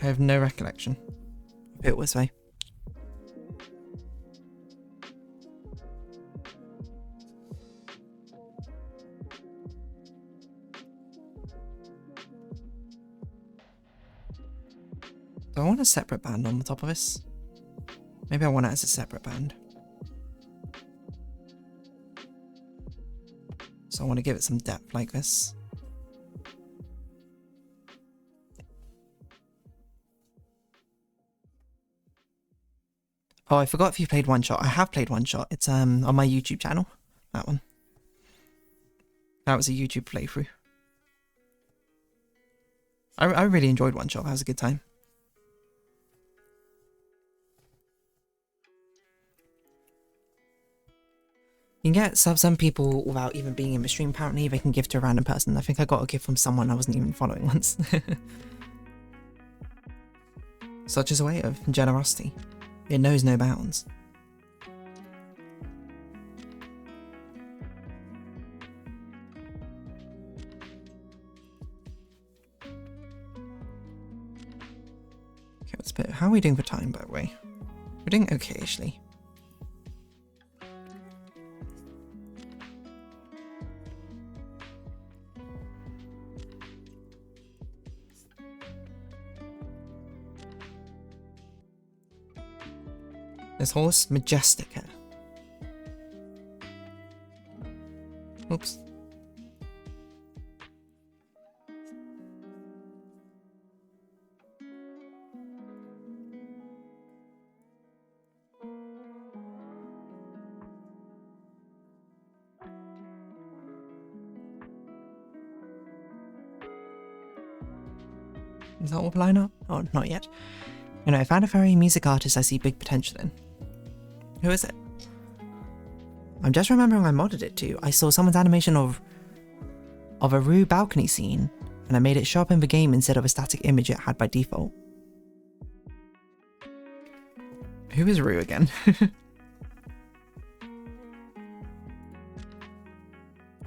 I have no recollection of who it was, though. Do I want a separate band on the top of this? Maybe I want it as a separate band. So I want to give it some depth like this. Oh, I forgot if you played One Shot. I have played One Shot. It's on my YouTube channel. That one. That was a YouTube playthrough. I really enjoyed One Shot. That was a good time. You can get some people without even being in the stream. Apparently, they can give to a random person. I think I got a gift from someone I wasn't even following once. Such is a way of generosity. It knows no bounds. Okay, let's put. How are we doing for time, by the way? We're doing okay, actually. This horse, majestic. Oops. Is that all the lineup? Oh, not yet. You know, I found a very music artist I see big potential in. Who is it? I'm just remembering I modded it too. I saw someone's animation of a Rue balcony scene, and I made it show up in the game instead of a static image it had by default. Who is Rue again?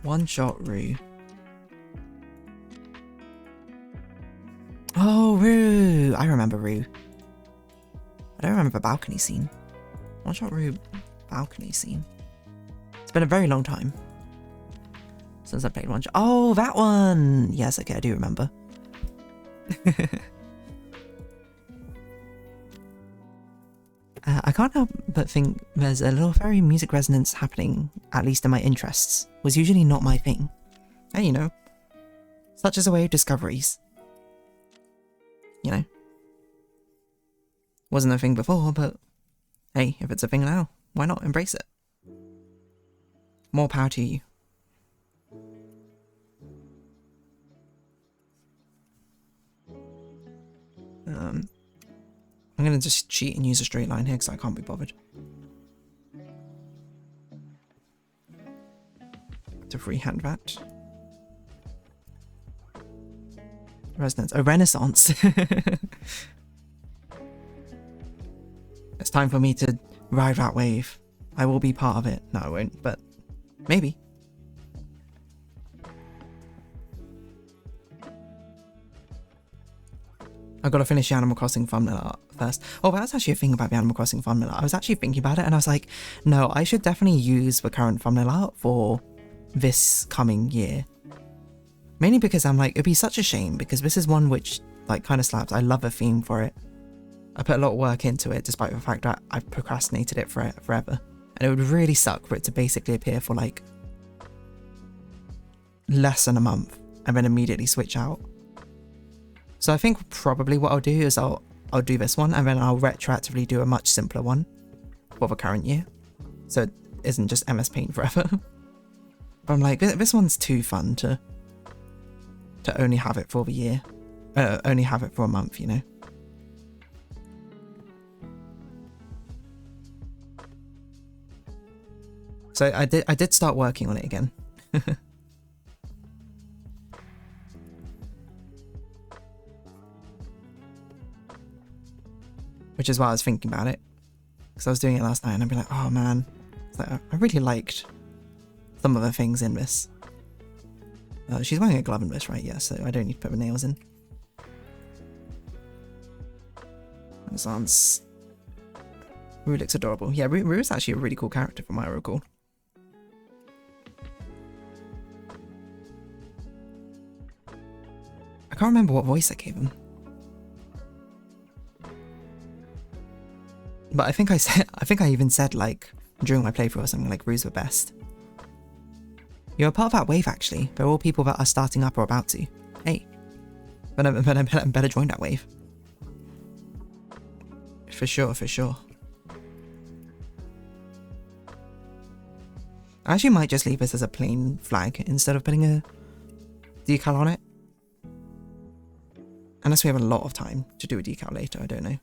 One shot Rue. Oh, Rue! I remember Rue. I don't remember the balcony scene. One shot Rue balcony scene. It's been a very long time since I played one shot. Oh, that one! Yes, okay, I do remember. I can't help but think there's a little fairy music resonance happening, at least in my interests. Was usually not my thing. And you know, such is a way of discoveries. You know. Wasn't a thing before, but hey, if it's a thing now, why not embrace it? More power to you. I'm gonna just cheat and use a straight line here because I can't be bothered. To freehand that. Resonance. Oh, Renaissance. It's time for me to ride that wave. I will be part of it. No, I won't, but maybe. I gotta finish the Animal Crossing thumbnail art first. Oh, that's actually a thing about the Animal Crossing thumbnail art. I was actually thinking about it and I was like, no, I should definitely use the current thumbnail art for this coming year. Mainly because I'm like, it'd be such a shame because this is one which like kind of slaps. I love a theme for it. I put a lot of work into it despite the fact that I've procrastinated it forever. And it would really suck for it to basically appear for like less than a month and then immediately switch out. So I think probably what I'll do is I'll do this one and then I'll retroactively do a much simpler one for the current year. So it isn't just MS Paint forever. But I'm like, this one's too fun to only have it for the year. Only have it for a month, you know. So I did start working on it again. Which is why I was thinking about it. Because I was doing it last night and I'd be like, oh man. It's like, I really liked some of the things in this. She's wearing a glove in this, right? Yeah, so I don't need to put the nails in. Renaissance. Rue looks adorable. Yeah, Rue is actually a really cool character from what I recall. I can't remember what voice I gave him. But I think I even said like during my playthrough or something like Rue's the best. You're a part of that wave actually. They're all people that are starting up or about to. Hey. But I better join that wave. For sure, for sure. I actually might just leave this as a plain flag instead of putting a decal on it. Unless we have a lot of time to do a decal later, I don't know.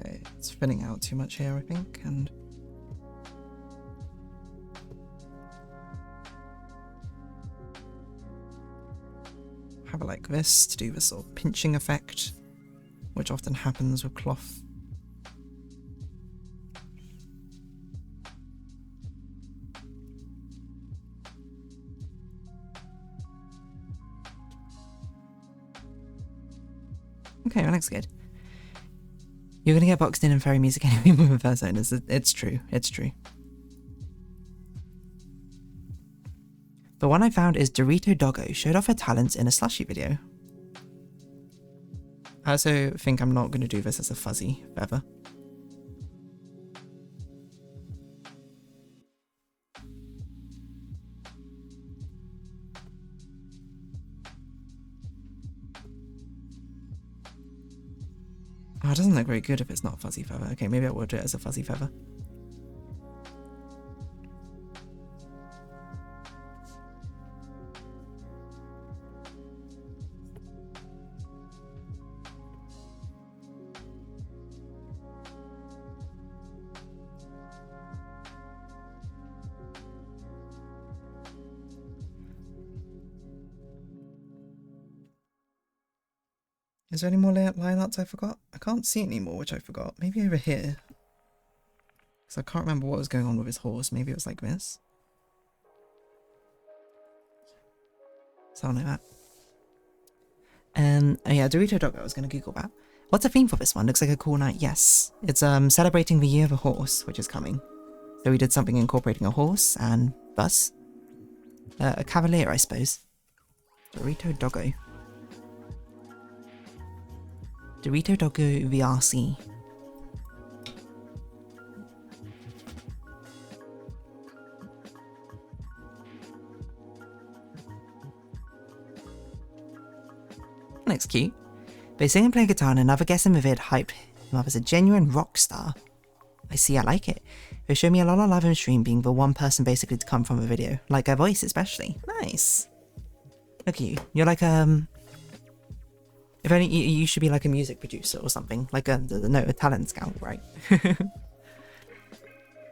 Okay, it's thinning out too much here, I think, and have it like this to do this sort of pinching effect, which often happens with cloth. Okay, that looks good. You're gonna get boxed in fairy music anyway with the first owners. It's true, it's true. The one I found is Dorito Doggo showed off her talents in a slushy video. I also think I'm not gonna do this as a fuzzy feather. doesn't look very good if it's not fuzzy feather. Okay, maybe I will do it as a fuzzy feather. Is there any more line arts I forgot? I can't see any more, which I forgot. Maybe over here. Because I can't remember what was going on with his horse. Maybe it was like this. Something like that. Oh yeah, Dorito Doggo, I was going to Google that. What's the theme for this one? Looks like a cool night. Yes. It's celebrating the year of a horse, which is coming. So we did something incorporating a horse and bus. A cavalier, I suppose. Dorito Doggo. Dorito Doggo VRC. Looks cute. They sing and play guitar and another guest in the vid hyped him up as a genuine rock star. I see, I like it. They showed me a lot of love in stream being the one person basically to come from a video. Like her voice especially. Nice. Look at you. You're like if only you should be like a music producer or something. Like a talent scout, right?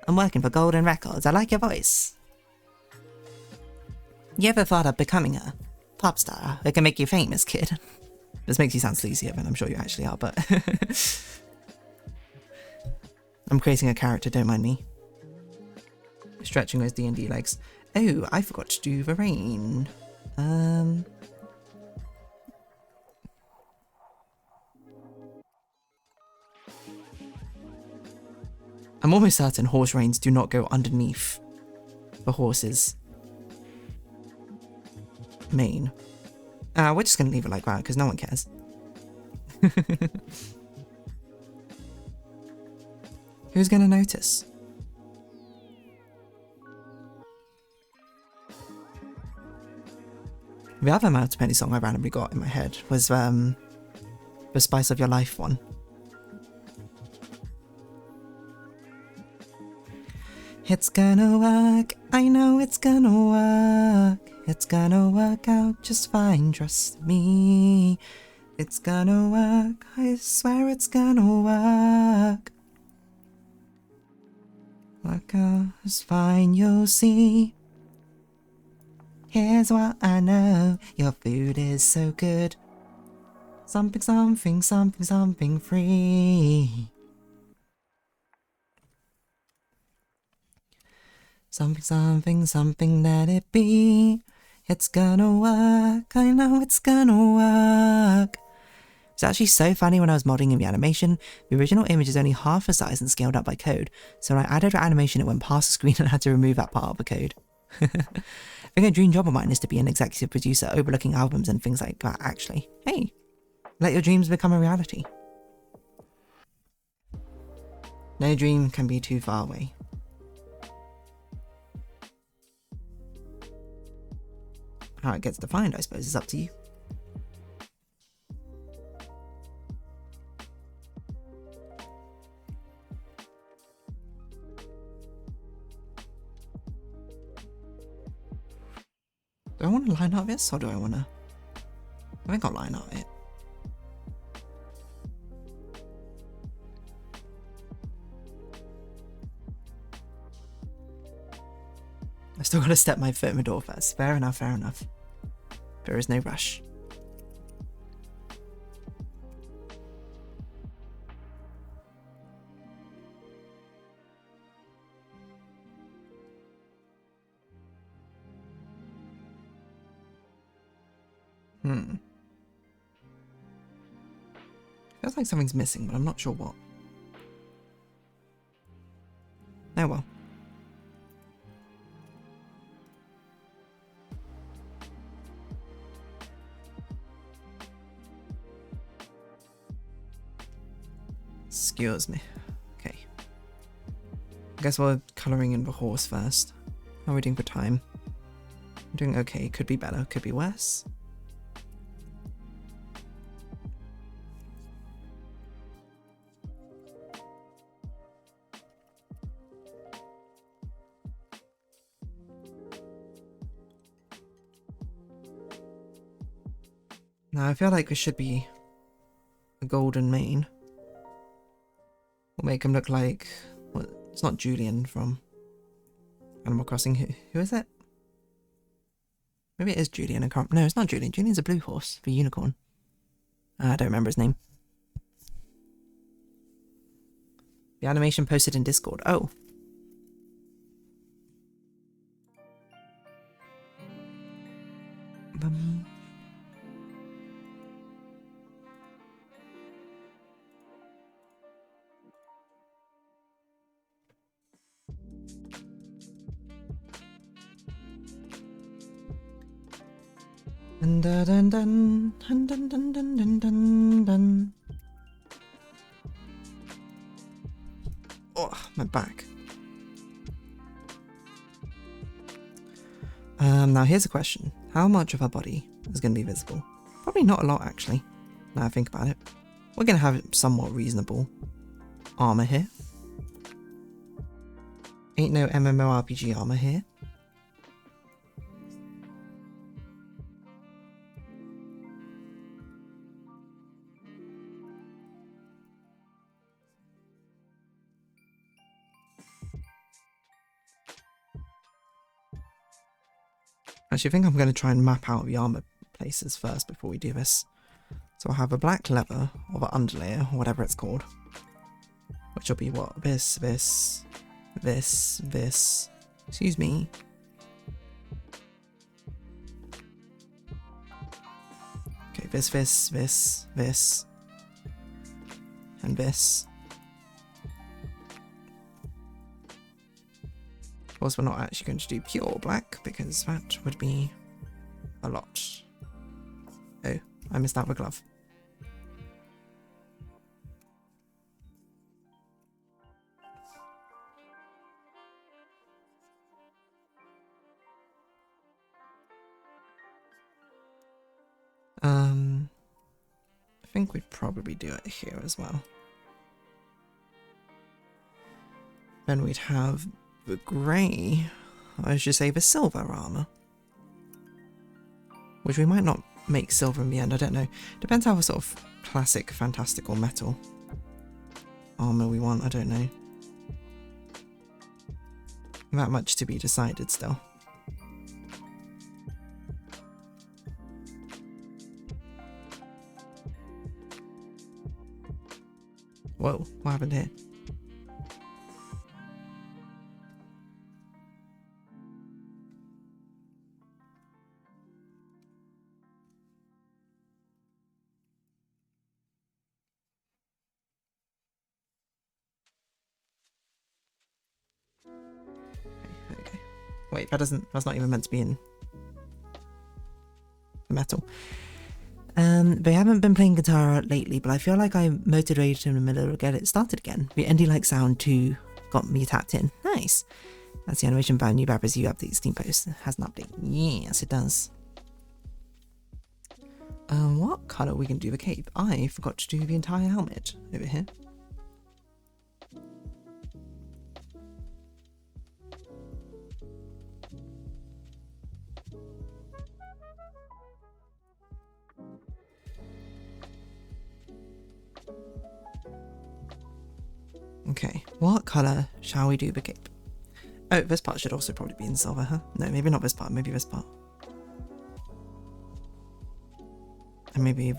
I'm working for Golden Records. I like your voice. You ever thought of becoming a pop star that can make you famous, kid? This makes you sound sleazier than I'm sure you actually are, but I'm creating a character, don't mind me. Stretching those D&D legs. Oh, I forgot to do the rain. I'm almost certain horse reins do not go underneath the horse's mane. We're just going to leave it like that because no one cares. Who's going to notice? The other Mountain Penny song I randomly got in my head was the Spice of Your Life one. It's gonna work, I know it's gonna work. It's gonna work out just fine, trust me. It's gonna work, I swear it's gonna work. Work out just fine, you'll see. Here's what I know, your food is so good. Something, something, something, something free. Something, something, something, let it be. It's gonna work, I know it's gonna work. It's actually so funny when I was modding in the animation, the original image is only half the size and scaled up by code, so when I added the animation it went past the screen and I had to remove that part of the code. I think a dream job of mine is to be an executive producer overlooking albums and things like that, actually. Hey, let your dreams become a reality. No dream can be too far away. How it gets defined, I suppose, is up to you. Do I want to line up this, or do I want to... I think I'll line up it. I still got to step my foot in the door first. Fair enough, fair enough. There is no rush. Feels like something's missing, but I'm not sure what. Oh well. Excuse me. Okay. I guess we're colouring in the horse first. How are we doing for time? I'm doing okay. Could be better. Could be worse. Now I feel like it should be a golden mane. We'll make him look like... Well, it's not Julian from Animal Crossing. Who is it? Maybe it is Julian. I can't... No, it's not Julian. Julian's a blue horse for unicorn. I don't remember his name. The animation posted in Discord. Oh. Dun dun dun dun dun dun dun dun dun dun. Oh, my back. Now here's a question. How much of our body is going to be visible? Probably not a lot, actually, now I think about it. We're going to have somewhat reasonable armor here. Ain't no MMORPG armor here. Actually, I think I'm going to try and map out the armor places first before we do this. So I'll have a black leather, or the underlayer, or whatever it's called. Which will be what? This. Excuse me. Okay, this. And this. Of course, we're not actually going to do pure black, because that would be a lot. Oh, I missed out the glove. I think we'd probably do it here as well. Then we'd have the grey, I should say the silver armor. Which we might not make silver in the end, I don't know. Depends how sort of classic, fantastical metal armor we want, I don't know. That much to be decided still. Whoa, what happened here? Okay. Wait, that's not even meant to be in the metal. They haven't been playing guitar lately, but I feel like I motivated in the middle to get it started again. The indie-like sound too got me tapped in. Nice. That's the animation by new rappers you update Steam post. It has an update. Yes, it does. What colour are we going to do the cape? I forgot to do the entire helmet over here. Okay, what colour shall we do the cape? Oh, this part should also probably be in silver, huh? No, maybe not this part, maybe this part. And maybe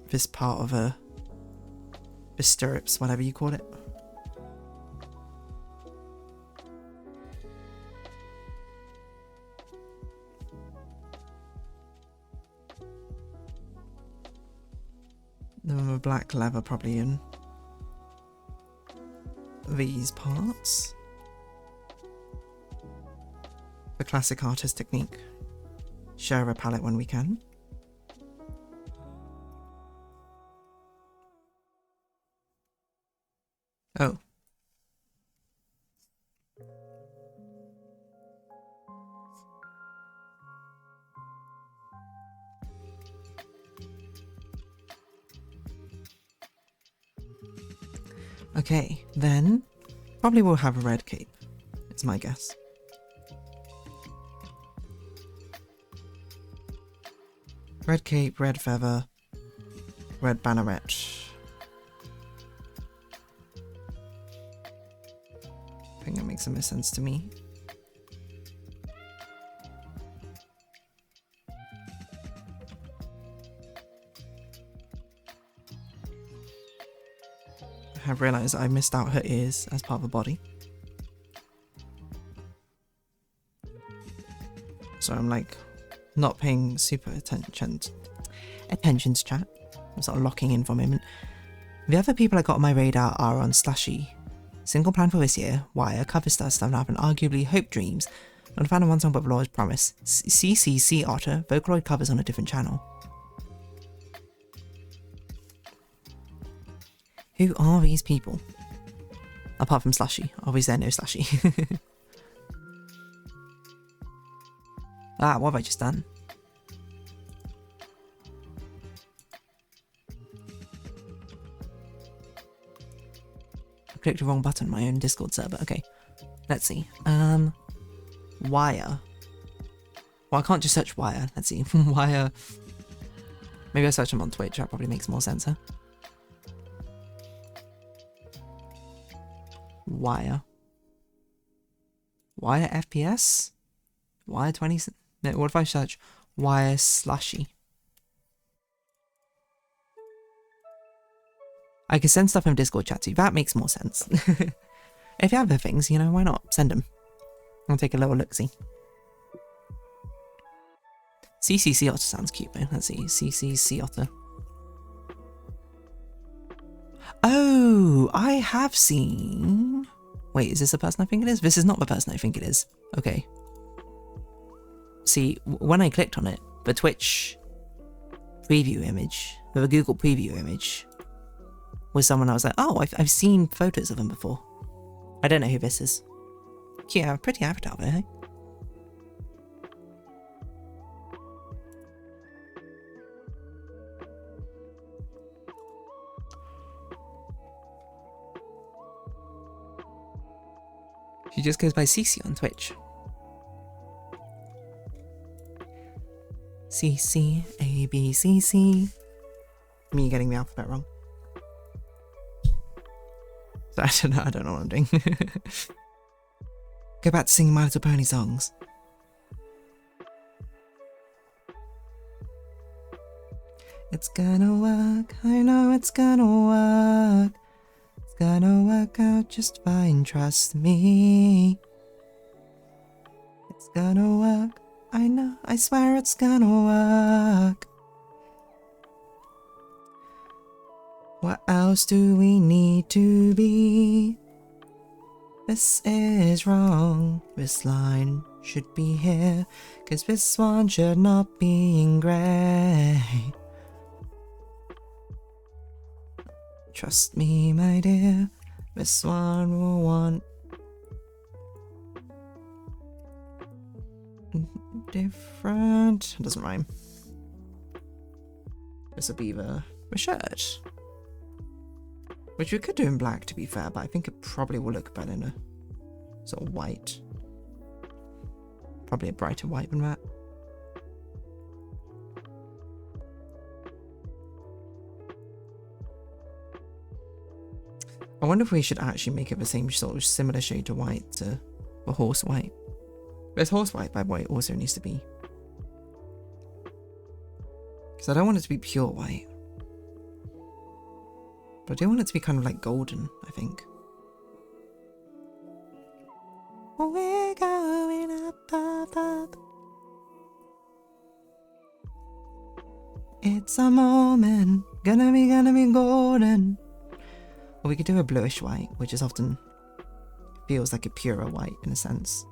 this part of the stirrups, whatever you call it. Then the black leather probably in these parts. The classic artist technique. Share a palette when we can. Oh. Okay, then probably we'll have a red cape. It's my guess. Red cape, red feather, red banneret. I think that makes the most sense to me. I have realised I missed out her ears as part of the body. So I'm like not paying super attention to chat. I'm sort of locking in for a moment. The other people I got on my radar are on Slushy, Single Plan for This Year, Wire, Cover Star Stuff Up, and arguably Hope Dreams. Not a fan of One Song but Laura's Promise. CCC Otter, Vocaloid covers on a different channel. Who are these people? Apart from Slushy. Obviously, there no Slushy. Ah, what have I just done? I clicked the wrong button on my own Discord server. Okay, let's see. Wire. Well, I can't just search Wire. Let's see. Wire. Maybe I search them on Twitch. That probably makes more sense, huh? Wire. Wire FPS? Wire 20... No, what if I search Wire Slushy? I can send stuff in Discord chat too. That makes more sense. If you have the things, you know, why not? Send them. I'll take a little look-see. CCC Otter sounds cute, though. Let's see. CCC Otter. Oh, I have seen... Wait, is this the person I think it is? This is not the person I think it is. Okay. See, when I clicked on it, the Twitch preview image, the Google preview image, was someone I was like, oh, I've seen photos of them before. I don't know who this is. Yeah, pretty avatar though, hey? She just goes by CC on Twitch. CC, A, B, C, C. Me getting the alphabet wrong. So I don't know what I'm doing. Go back to singing My Little Pony songs. It's gonna work, I know it's gonna work. It's gonna work out just fine, trust me. It's gonna work, I know, I swear it's gonna work. What else do we need to be? This is wrong, this line should be here, 'cause this one should not be in grey. Trust me, my dear, this one will want different. It doesn't rhyme. This will be the shirt, which we could do in black, to be fair, but I think it probably will look better in a sort of white. Probably a brighter white than that. I wonder if we should actually make it the same sort of similar shade to white to the horse white. There's horse white, by the way, also needs to be. Because I don't want it to be pure white. But I do want it to be kind of like golden, I think. We're going up, up, up. It's a moment, gonna be golden. Or we could do a bluish white, which is often feels like a purer white in a sense.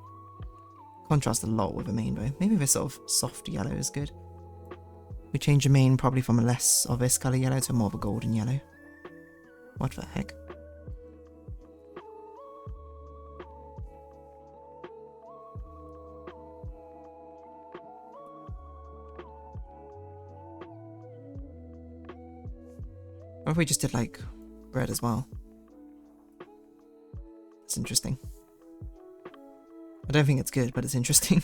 Contrast a lot with a main though. Maybe this sort of soft yellow is good. We change the main probably from a less of this colour yellow to more of a golden yellow. What the heck? What if we just did like red as well? It's interesting. I don't think it's good, but it's interesting.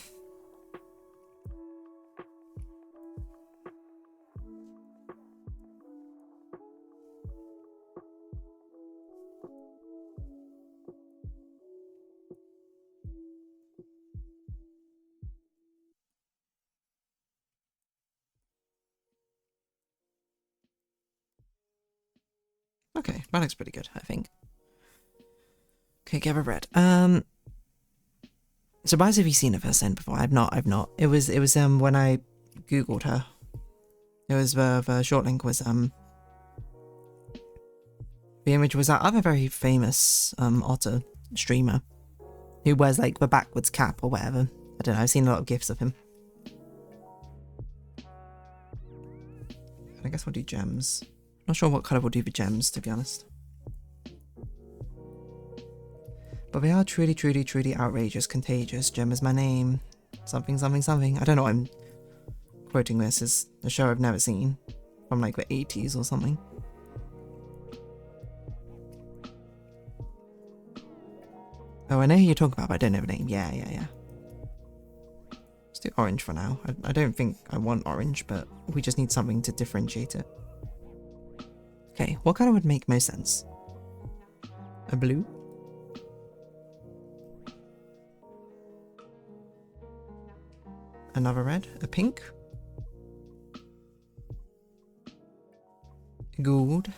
Okay, that looks pretty good, I think. Okay, give her red. Surprised if you've seen her first send before. I've not. It was when I googled her. It was the short link was the image was that other very famous otter streamer who wears like the backwards cap or whatever. I don't know, I've seen a lot of gifs of him. I guess we'll do gems. Not sure what colour we'll do for gems, to be honest. But they are truly, truly, truly outrageous, contagious. Gem is my name. Something, something, something. I don't know why I'm quoting this. It's a show I've never seen. From like the 80s or something. Oh, I know who you're talking about, but I don't know the name. Yeah. Let's do orange for now. I don't think I want orange, but we just need something to differentiate it. Okay, what colour would make most sense? A blue? Another red? A pink? Gold?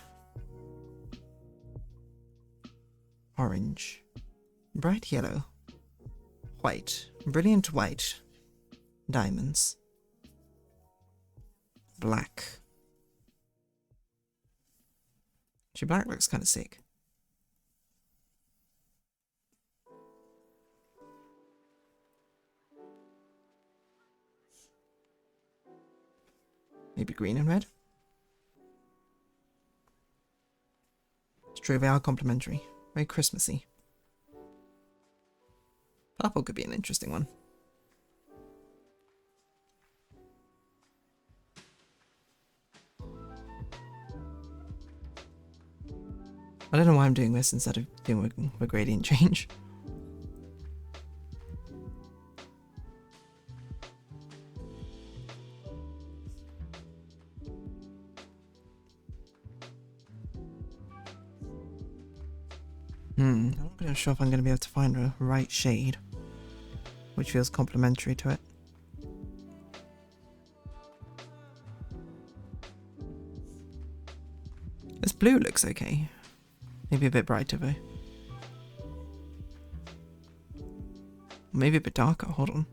Orange? Bright yellow? White? Brilliant white? Diamonds? Black? Actually, black looks kind of sick. Maybe green and red? It's true, they are complementary. Very Christmassy. Purple could be an interesting one. I don't know why I'm doing this instead of doing a gradient change. I'm not really sure if I'm going to be able to find a right shade, which feels complementary to it. This blue looks okay. Maybe a bit brighter though. Maybe a bit darker, hold on.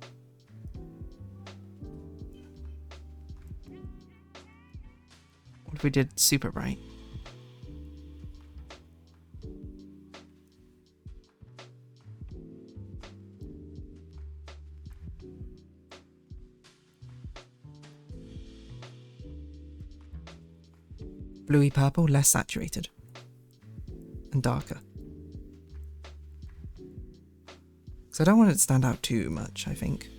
What if we did super bright? Bluey purple, less saturated. And darker. So I don't want it to stand out too much, I think.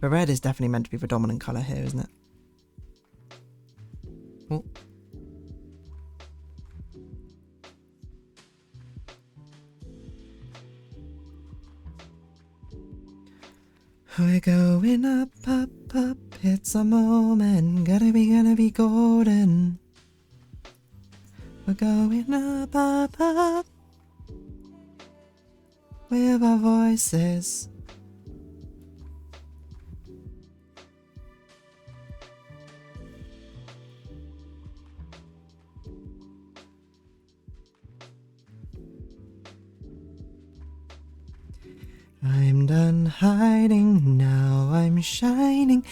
The red is definitely meant to be the dominant colour here, isn't it? Oh. We're going up, up, up, it's a moment, gonna be golden. We're going up, up, up, with our voices. I'm done hiding, now I'm shining,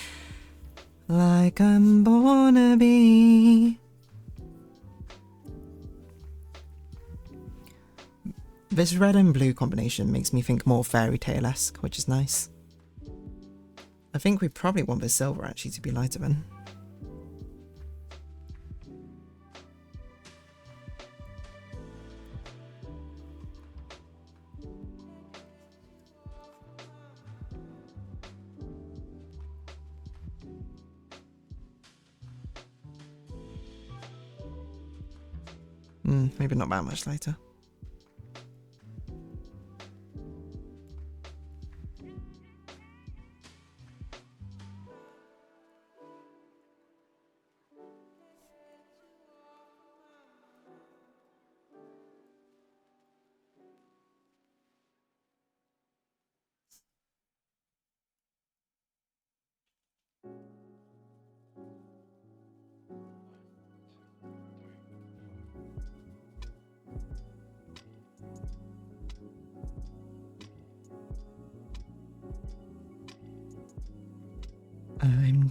like I'm born to be. This red and blue combination makes me think more fairy tale-esque, which is nice. I think we probably want the silver actually to be lighter then. Maybe not that much lighter.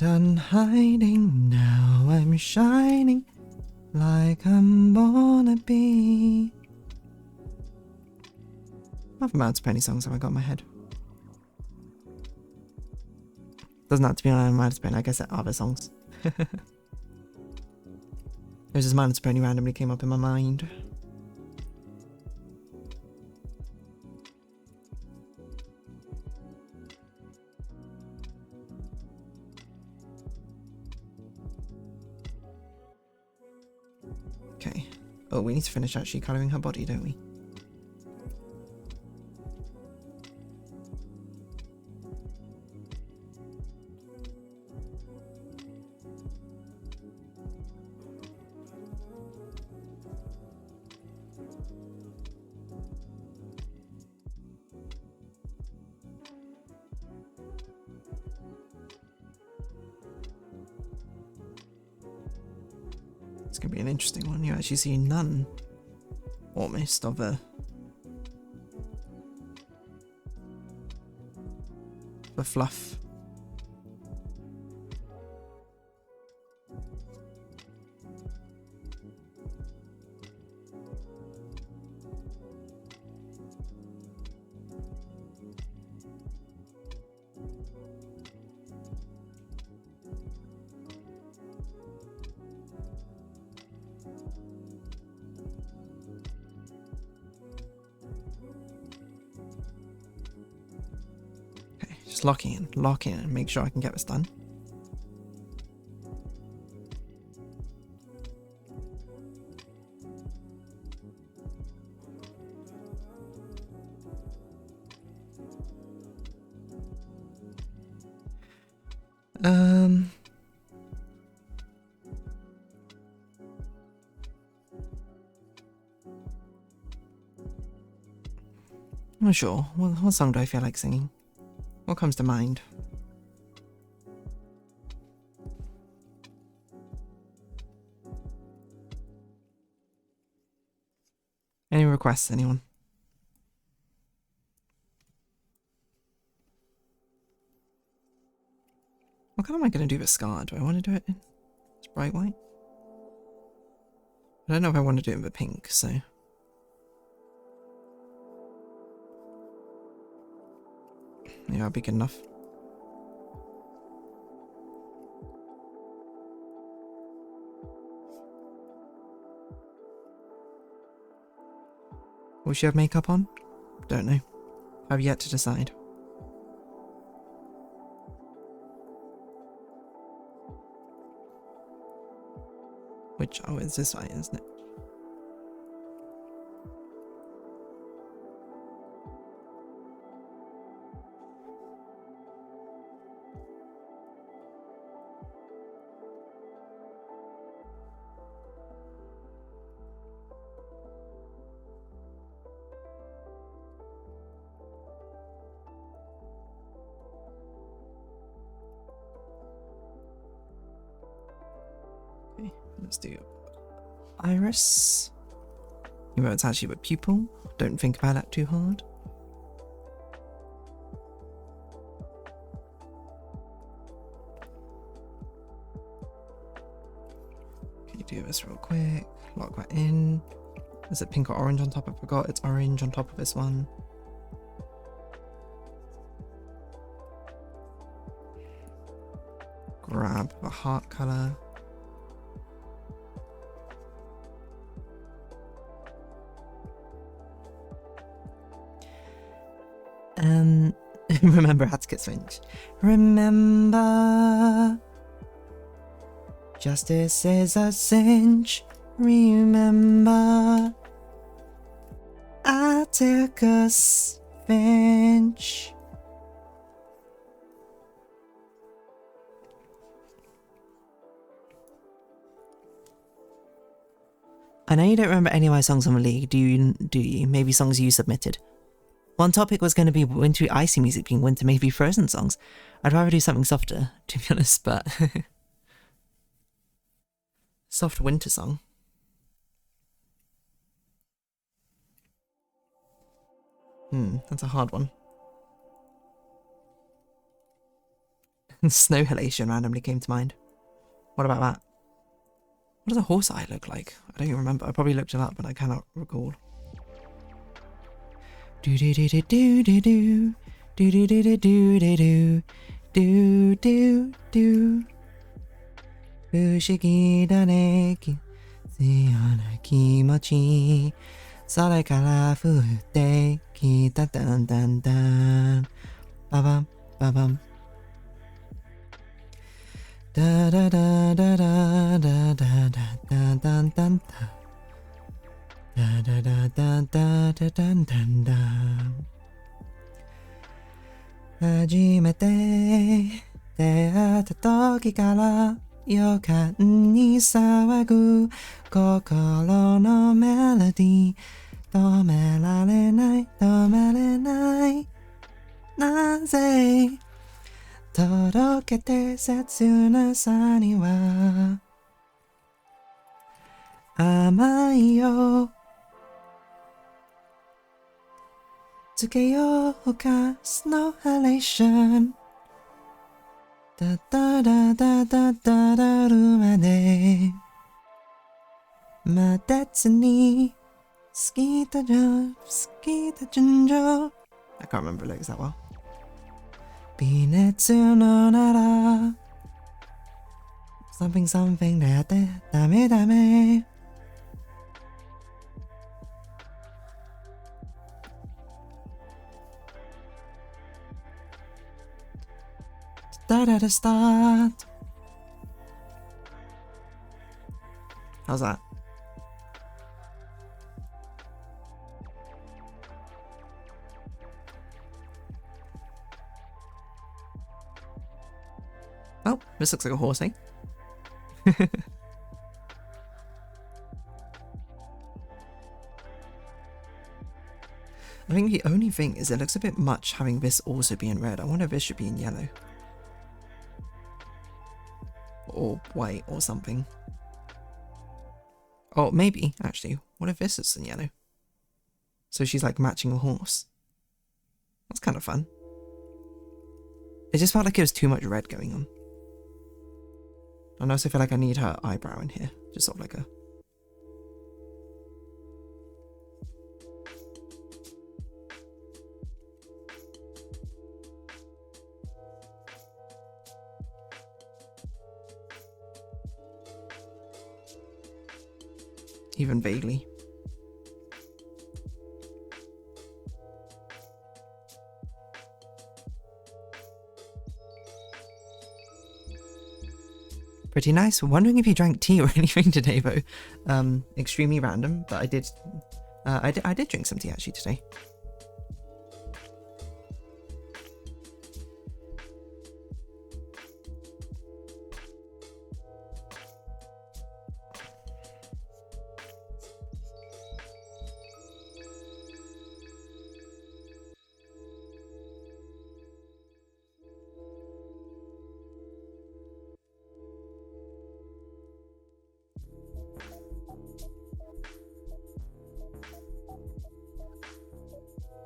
Done hiding, now I'm shining like I'm born to be. What Mounts Pony songs have I got in my head? Doesn't have to be on Mounts Pony, I guess there are other songs. It was just Mounts Pony randomly came up in my mind. Okay. Oh, we need to finish actually colouring her body, don't we? It's gonna be an interesting one. You actually see none, almost, of the fluff. Just lock in, and make sure I can get this done. I'm not sure. What song do I feel like singing? What comes to mind? Any requests, anyone? What colour am I going to do with Scar? Do I want to do it in bright white? I don't know if I want to do it with pink, so... yeah, that'll be good enough. Will she have makeup on? Don't know. I've yet to decide. Which, oh, it's this way, isn't it? Let's do iris. Even though it's actually with pupil, don't think about that too hard. Okay, do this real quick. Lock that in. Is it pink or orange on top? I forgot. It's orange on top of this one. Grab the heart colour. Remember Hatskit Swinch. Remember, justice is a cinch. Remember, Atticus Finch. I know you don't remember any of my songs on the league, do you? Maybe songs you submitted. One topic was going to be wintry icy music being winter, maybe frozen songs. I'd rather do something softer, to be honest, but... soft winter song. That's a hard one. Snow halation randomly came to mind. What about that? What does a horse eye look like? I don't even remember. I probably looked it up, but I cannot recall. Do do do do do do do do do do do do do do do. Fushigi da ne kiyana kimochi. それから降ってきただんだんだん。ババンババン。だだだだだだだだだだんだんだ。だだだだだだだんだんだ。初めて出会った時から予感に騒ぐ心のメロディー止められない止めれないなぜ届けて切なさには甘いよつけようかスノーハレーションだだだだだだだるまで待てずに好きだ順調 I can't remember lyrics that well 微熱のなら something something でやってダメダメDa da da start. How's that? Oh, this looks like a horse, eh? I think the only thing is it looks a bit much having this also be in red. I wonder if this should be in yellow. Or white or something. Oh, maybe, actually. What if this is in yellow? So she's like matching a horse. That's kind of fun. It just felt like it was too much red going on. And I also feel like I need her eyebrow in here. Just sort of like a... even vaguely. Pretty nice. Wondering if you drank tea or anything today, though. Extremely random, but I did drink some tea actually today.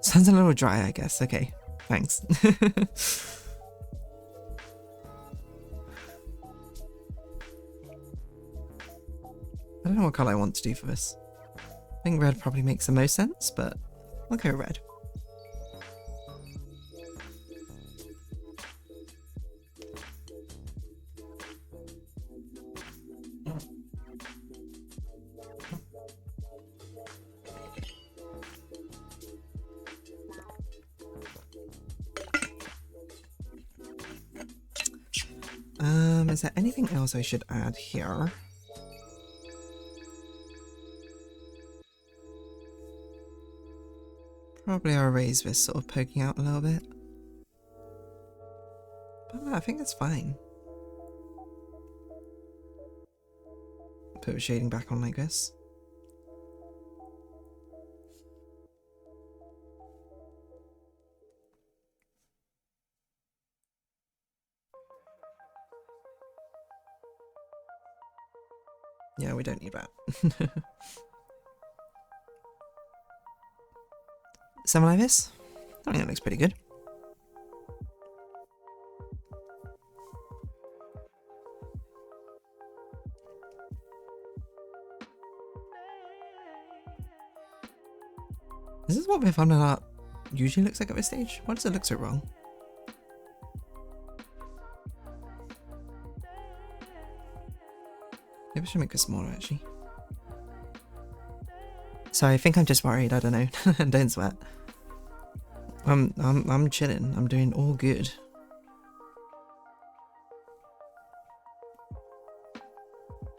Sounds a little dry, I guess. Okay, thanks. I don't know what colour I want to do for this. I think red probably makes the most sense, but I'll go red. Is there anything else I should add here? Probably I'll erase this sort of poking out a little bit. But no, I think it's fine. Put the shading back on like this. Yeah, we don't need that. Something like this? I think that looks pretty good. Is this what my thumbnail art usually looks like at this stage? Why does it look so wrong? Maybe I should make it smaller actually. So I think I'm just worried, I don't know. Don't sweat. I'm chilling, I'm doing all good.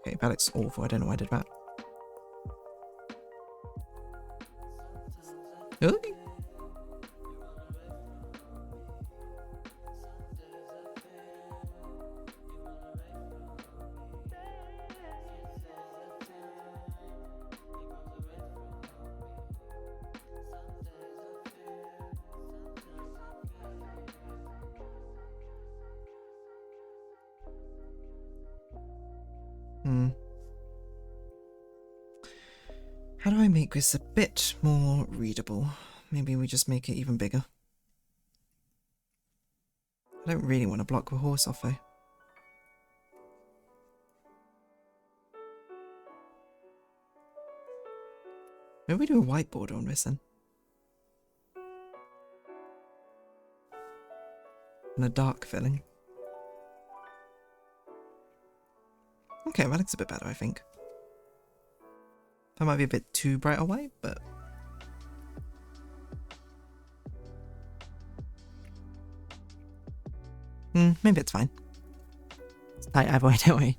Okay, that looks awful, I don't know why I did that. Okay. How do I make this a bit more readable? Maybe we just make it even bigger. I don't really want to block the horse off though. Maybe we do a whiteboard on this then. And a dark filling. Okay, that looks a bit better, I think. That might be a bit too bright a white, but... maybe it's fine. It's tight either way, don't worry.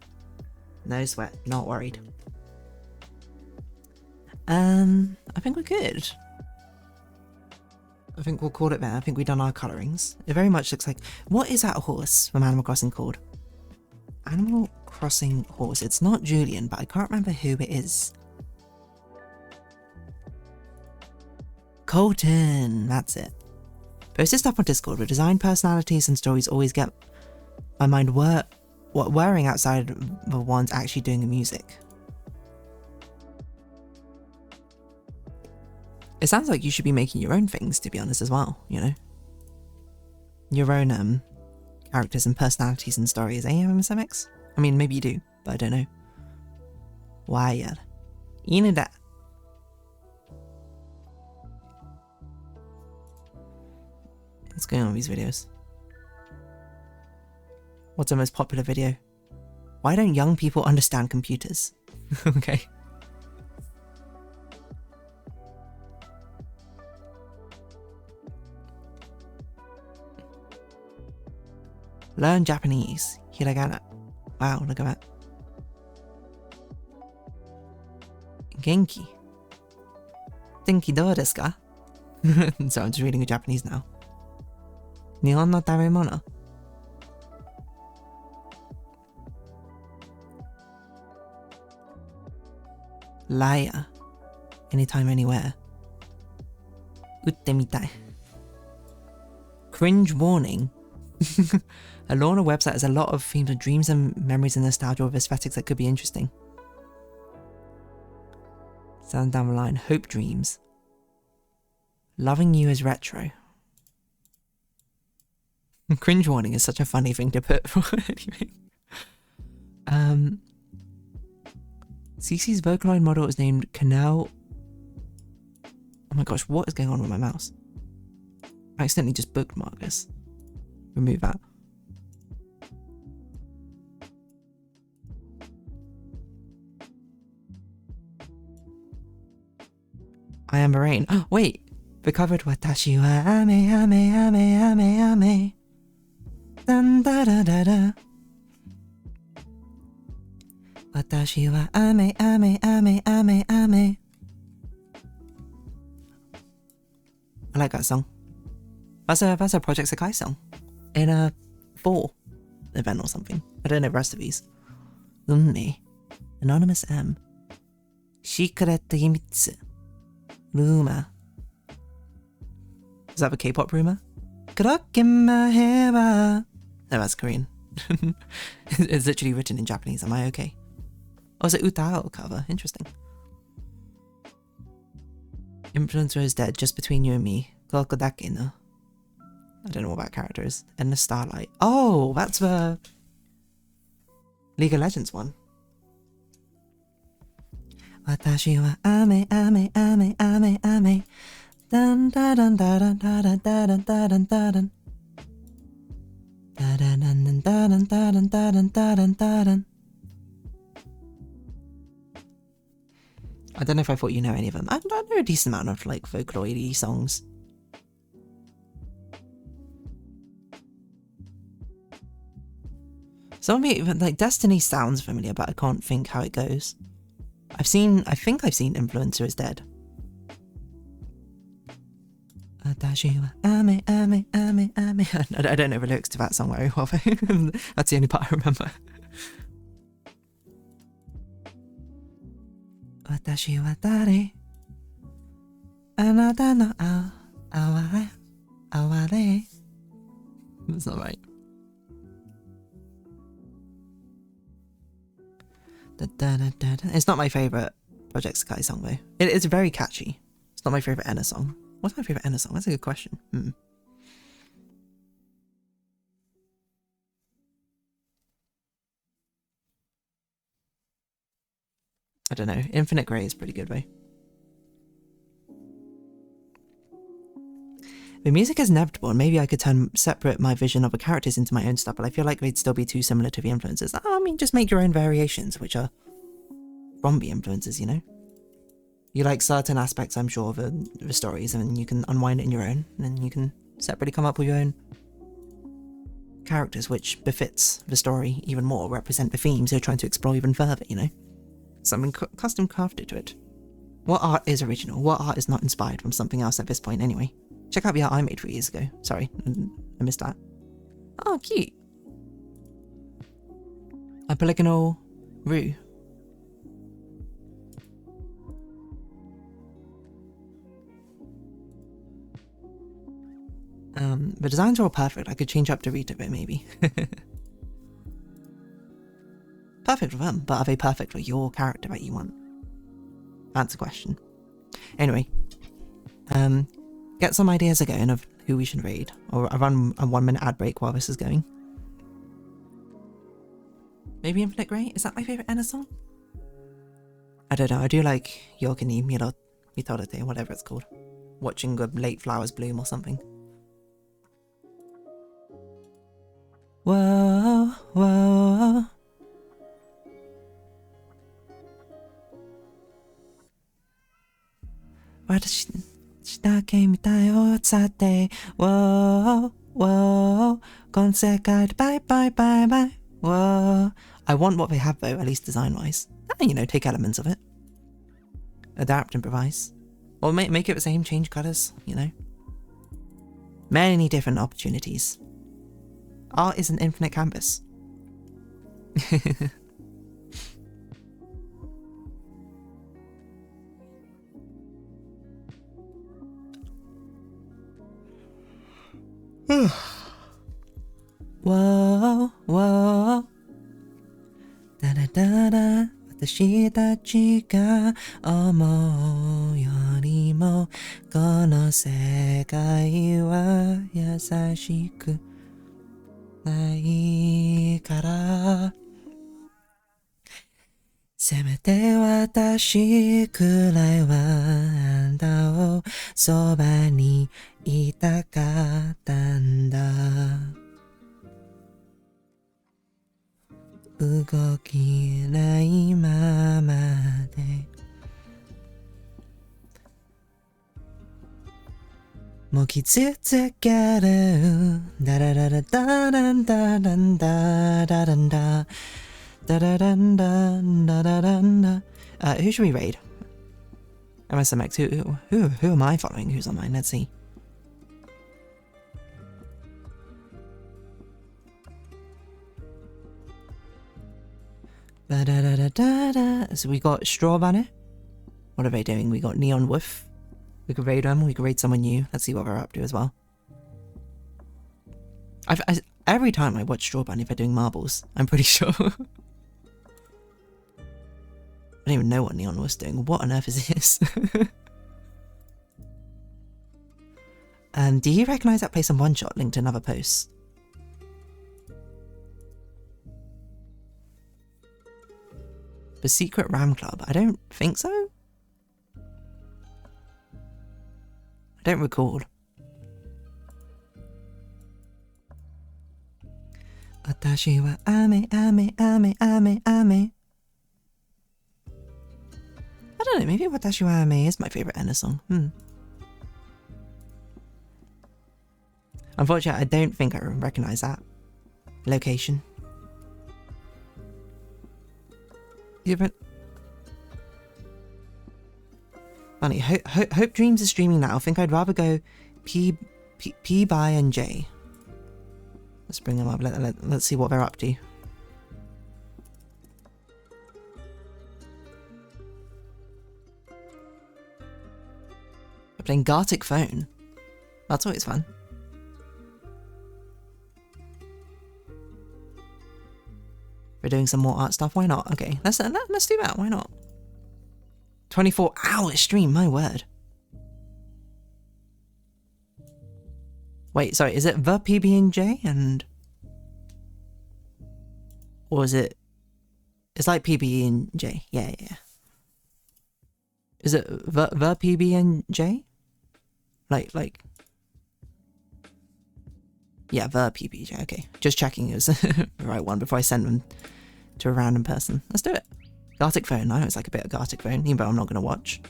No sweat, not worried. I think we're good. I think we'll call it there. I think we've done our colourings. It very much looks like... What is that horse from Animal Crossing called? Animal Crossing horse. It's not Julian, but I can't remember who it is. Colton, that's it. Post this stuff on Discord, where design, personalities, and stories always get my mind whirring outside the ones actually doing the music. It sounds like you should be making your own things, to be honest, as well, you know? Your own, characters and personalities and stories, eh, MSMX? I mean, maybe you do, but I don't know. Why, you know that. What's going on with these videos? What's the most popular video? Why don't young people understand computers? Okay. Learn Japanese. Hiragana. Wow, look at that. Genki. Tenki dou desu ka? So I'm just reading in Japanese now. Nihon no tabemono. Liar. Anytime, anywhere. Utte mitai. Cringe warning. A Lorna website has a lot of themes of dreams and memories and nostalgia of aesthetics that could be interesting. Sound down the line. Hope dreams. Loving you is retro. Cringe warning is such a funny thing to put for anything. CC's Vocaloid model is named Canal. Oh my gosh, what is going on with my mouse? I accidentally just bookmarked this. Remove that. I am the rain. Oh, wait. The covered Watashi wa ame ame ame ame ame. Dun da da da da. Watashi wa ame ame ame ame ame. I like that song. That's a Project Sakai song. In a 4 event or something. I don't know the rest of these. Unni. Anonymous M. Secret Himitsu. Rumor. Is that the K-pop rumor? Crock in my hair. No, that's Korean. It's literally written in Japanese. Am I okay? Oh, it's a Utao cover. Interesting. Influencer is dead, just between you and me. Kokodake no. I don't know what that character is. And the Starlight. Oh, that's the League of Legends one. Watashi wa ame ame ame ame ame. Dun dun dun dun dun dun dun dun dun dun. I don't know if I thought you know any of them. I know a decent amount of like Vocaloid-y songs. Some of me, like Destiny sounds familiar, but I can't think how it goes. I think I've seen Influencer is Dead. I don't know the lyrics to that song very well. That's the only part I remember. Watashi wa dare? Anata no aware. That's not right. It's not my favourite Project Sky song though. It's very catchy. It's not my favourite Enna song. What's my favourite Enna song? That's a good question. I don't know. Infinite Grey is pretty good though. The music is inevitable, and maybe I could separate my vision of the characters into my own stuff, but I feel like they'd still be too similar to the influences. I mean, just make your own variations, which are from the influences, you know? You like certain aspects, I'm sure, of the stories, and you can unwind it in your own, and then you can separately come up with your own characters, which befits the story even more, represent the themes you're trying to explore even further, you know? Something custom crafted to it. What art is original? What art is not inspired from something else at this point anyway? Check out the art I made 3 years ago. Sorry, I missed that. Oh, cute. A polygonal roux. The designs are all perfect. I could change up the read a bit, maybe. Perfect for them, but are they perfect for your character that you want? That's a question. Anyway, get some ideas again of who we should raid, or I run a 1-minute ad break while this is going. Maybe Infinite Grey? Is that my favourite Enna song? I don't know, I do like Yokini Mitorete, whatever it's called. Watching the late flowers bloom or something. Whoa, whoa. Whoa, whoa. Gone second, bye, bye, bye, bye. Whoa. I want what they have though, at least design-wise. You know, take elements of it. Adapt, improvise. Or make it the same, change colours, you know. Many different opportunities. Art is an infinite canvas. Whoa, whoa. Da da da da. 私たちが思うよりもこの世界は優しくないからせめて私くらいはあんたをそばにいたかったんだ動きないままでもう傷つけるダラララダランダランダダランダダラランダダラランダwho should we raid? MSMX, who am I following? Who's online? Let's see. So we got Straw Banner. What are they doing? We got Neon Wolf. We could raid them. We could raid someone new. Let's see what they're up to as well. Every time I watch Straw Banner, they're doing marbles. I'm pretty sure. I don't even know what Neon Wolf's doing. What on earth is this? Do you recognise that place on One Shot linked to another post? The Secret Ram Club? I don't think so. I don't recall. Watashi wa ame, ame, ame, ame, ame. I don't know, maybe Watashi wa ame is my favourite Enna song. Unfortunately, I don't think I recognise that location. Funny, Hope Dreams is streaming now. I think I'd rather go P, by and J. Let's bring them up. Let's see what they're up to. We're playing Gartic Phone. That's always fun. We're doing some more art stuff. Why not? Okay, let's do that. Why not? 24-hour stream. My word. Wait, sorry. Is it the PB&J and, or is it? It's like PB&J. Yeah. Is it the PB&J? Like. Yeah, the PB&J. Okay, just checking it was the right one before I send them to a random person. Let's do it. Gartic Phone. I know it's like a bit of Gartic Phone, even though I'm not going to watch.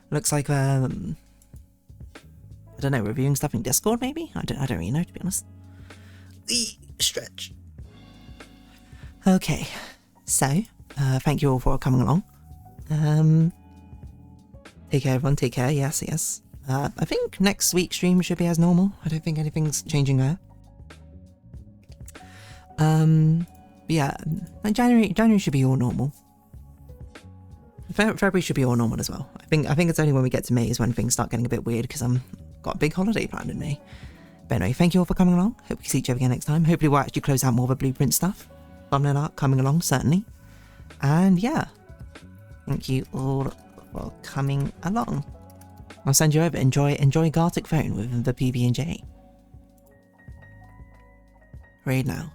Looks like I don't know, reviewing stuff in Discord maybe? I don't really know, to be honest. Stretch. Okay, so thank you all for coming along. Take care, everyone. Take care. Yes. I think next week's stream should be as normal. I don't think anything's changing there. Yeah, January should be all normal. February should be all normal as well. I think it's only when we get to May is when things start getting a bit weird because got a big holiday planned in May. But anyway, thank you all for coming along. Hope we see each other again next time. Hopefully we'll actually close out more of the blueprint stuff. Thumbnail art coming along, certainly. And yeah, thank you all for coming along. I'll send you over. Enjoy Gartic Phone with the PB&J. Right now.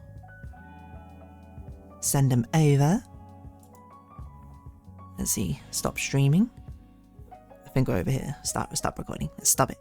Send them over. Let's see. Stop streaming. I think we're over here. Stop recording. Let's stop it.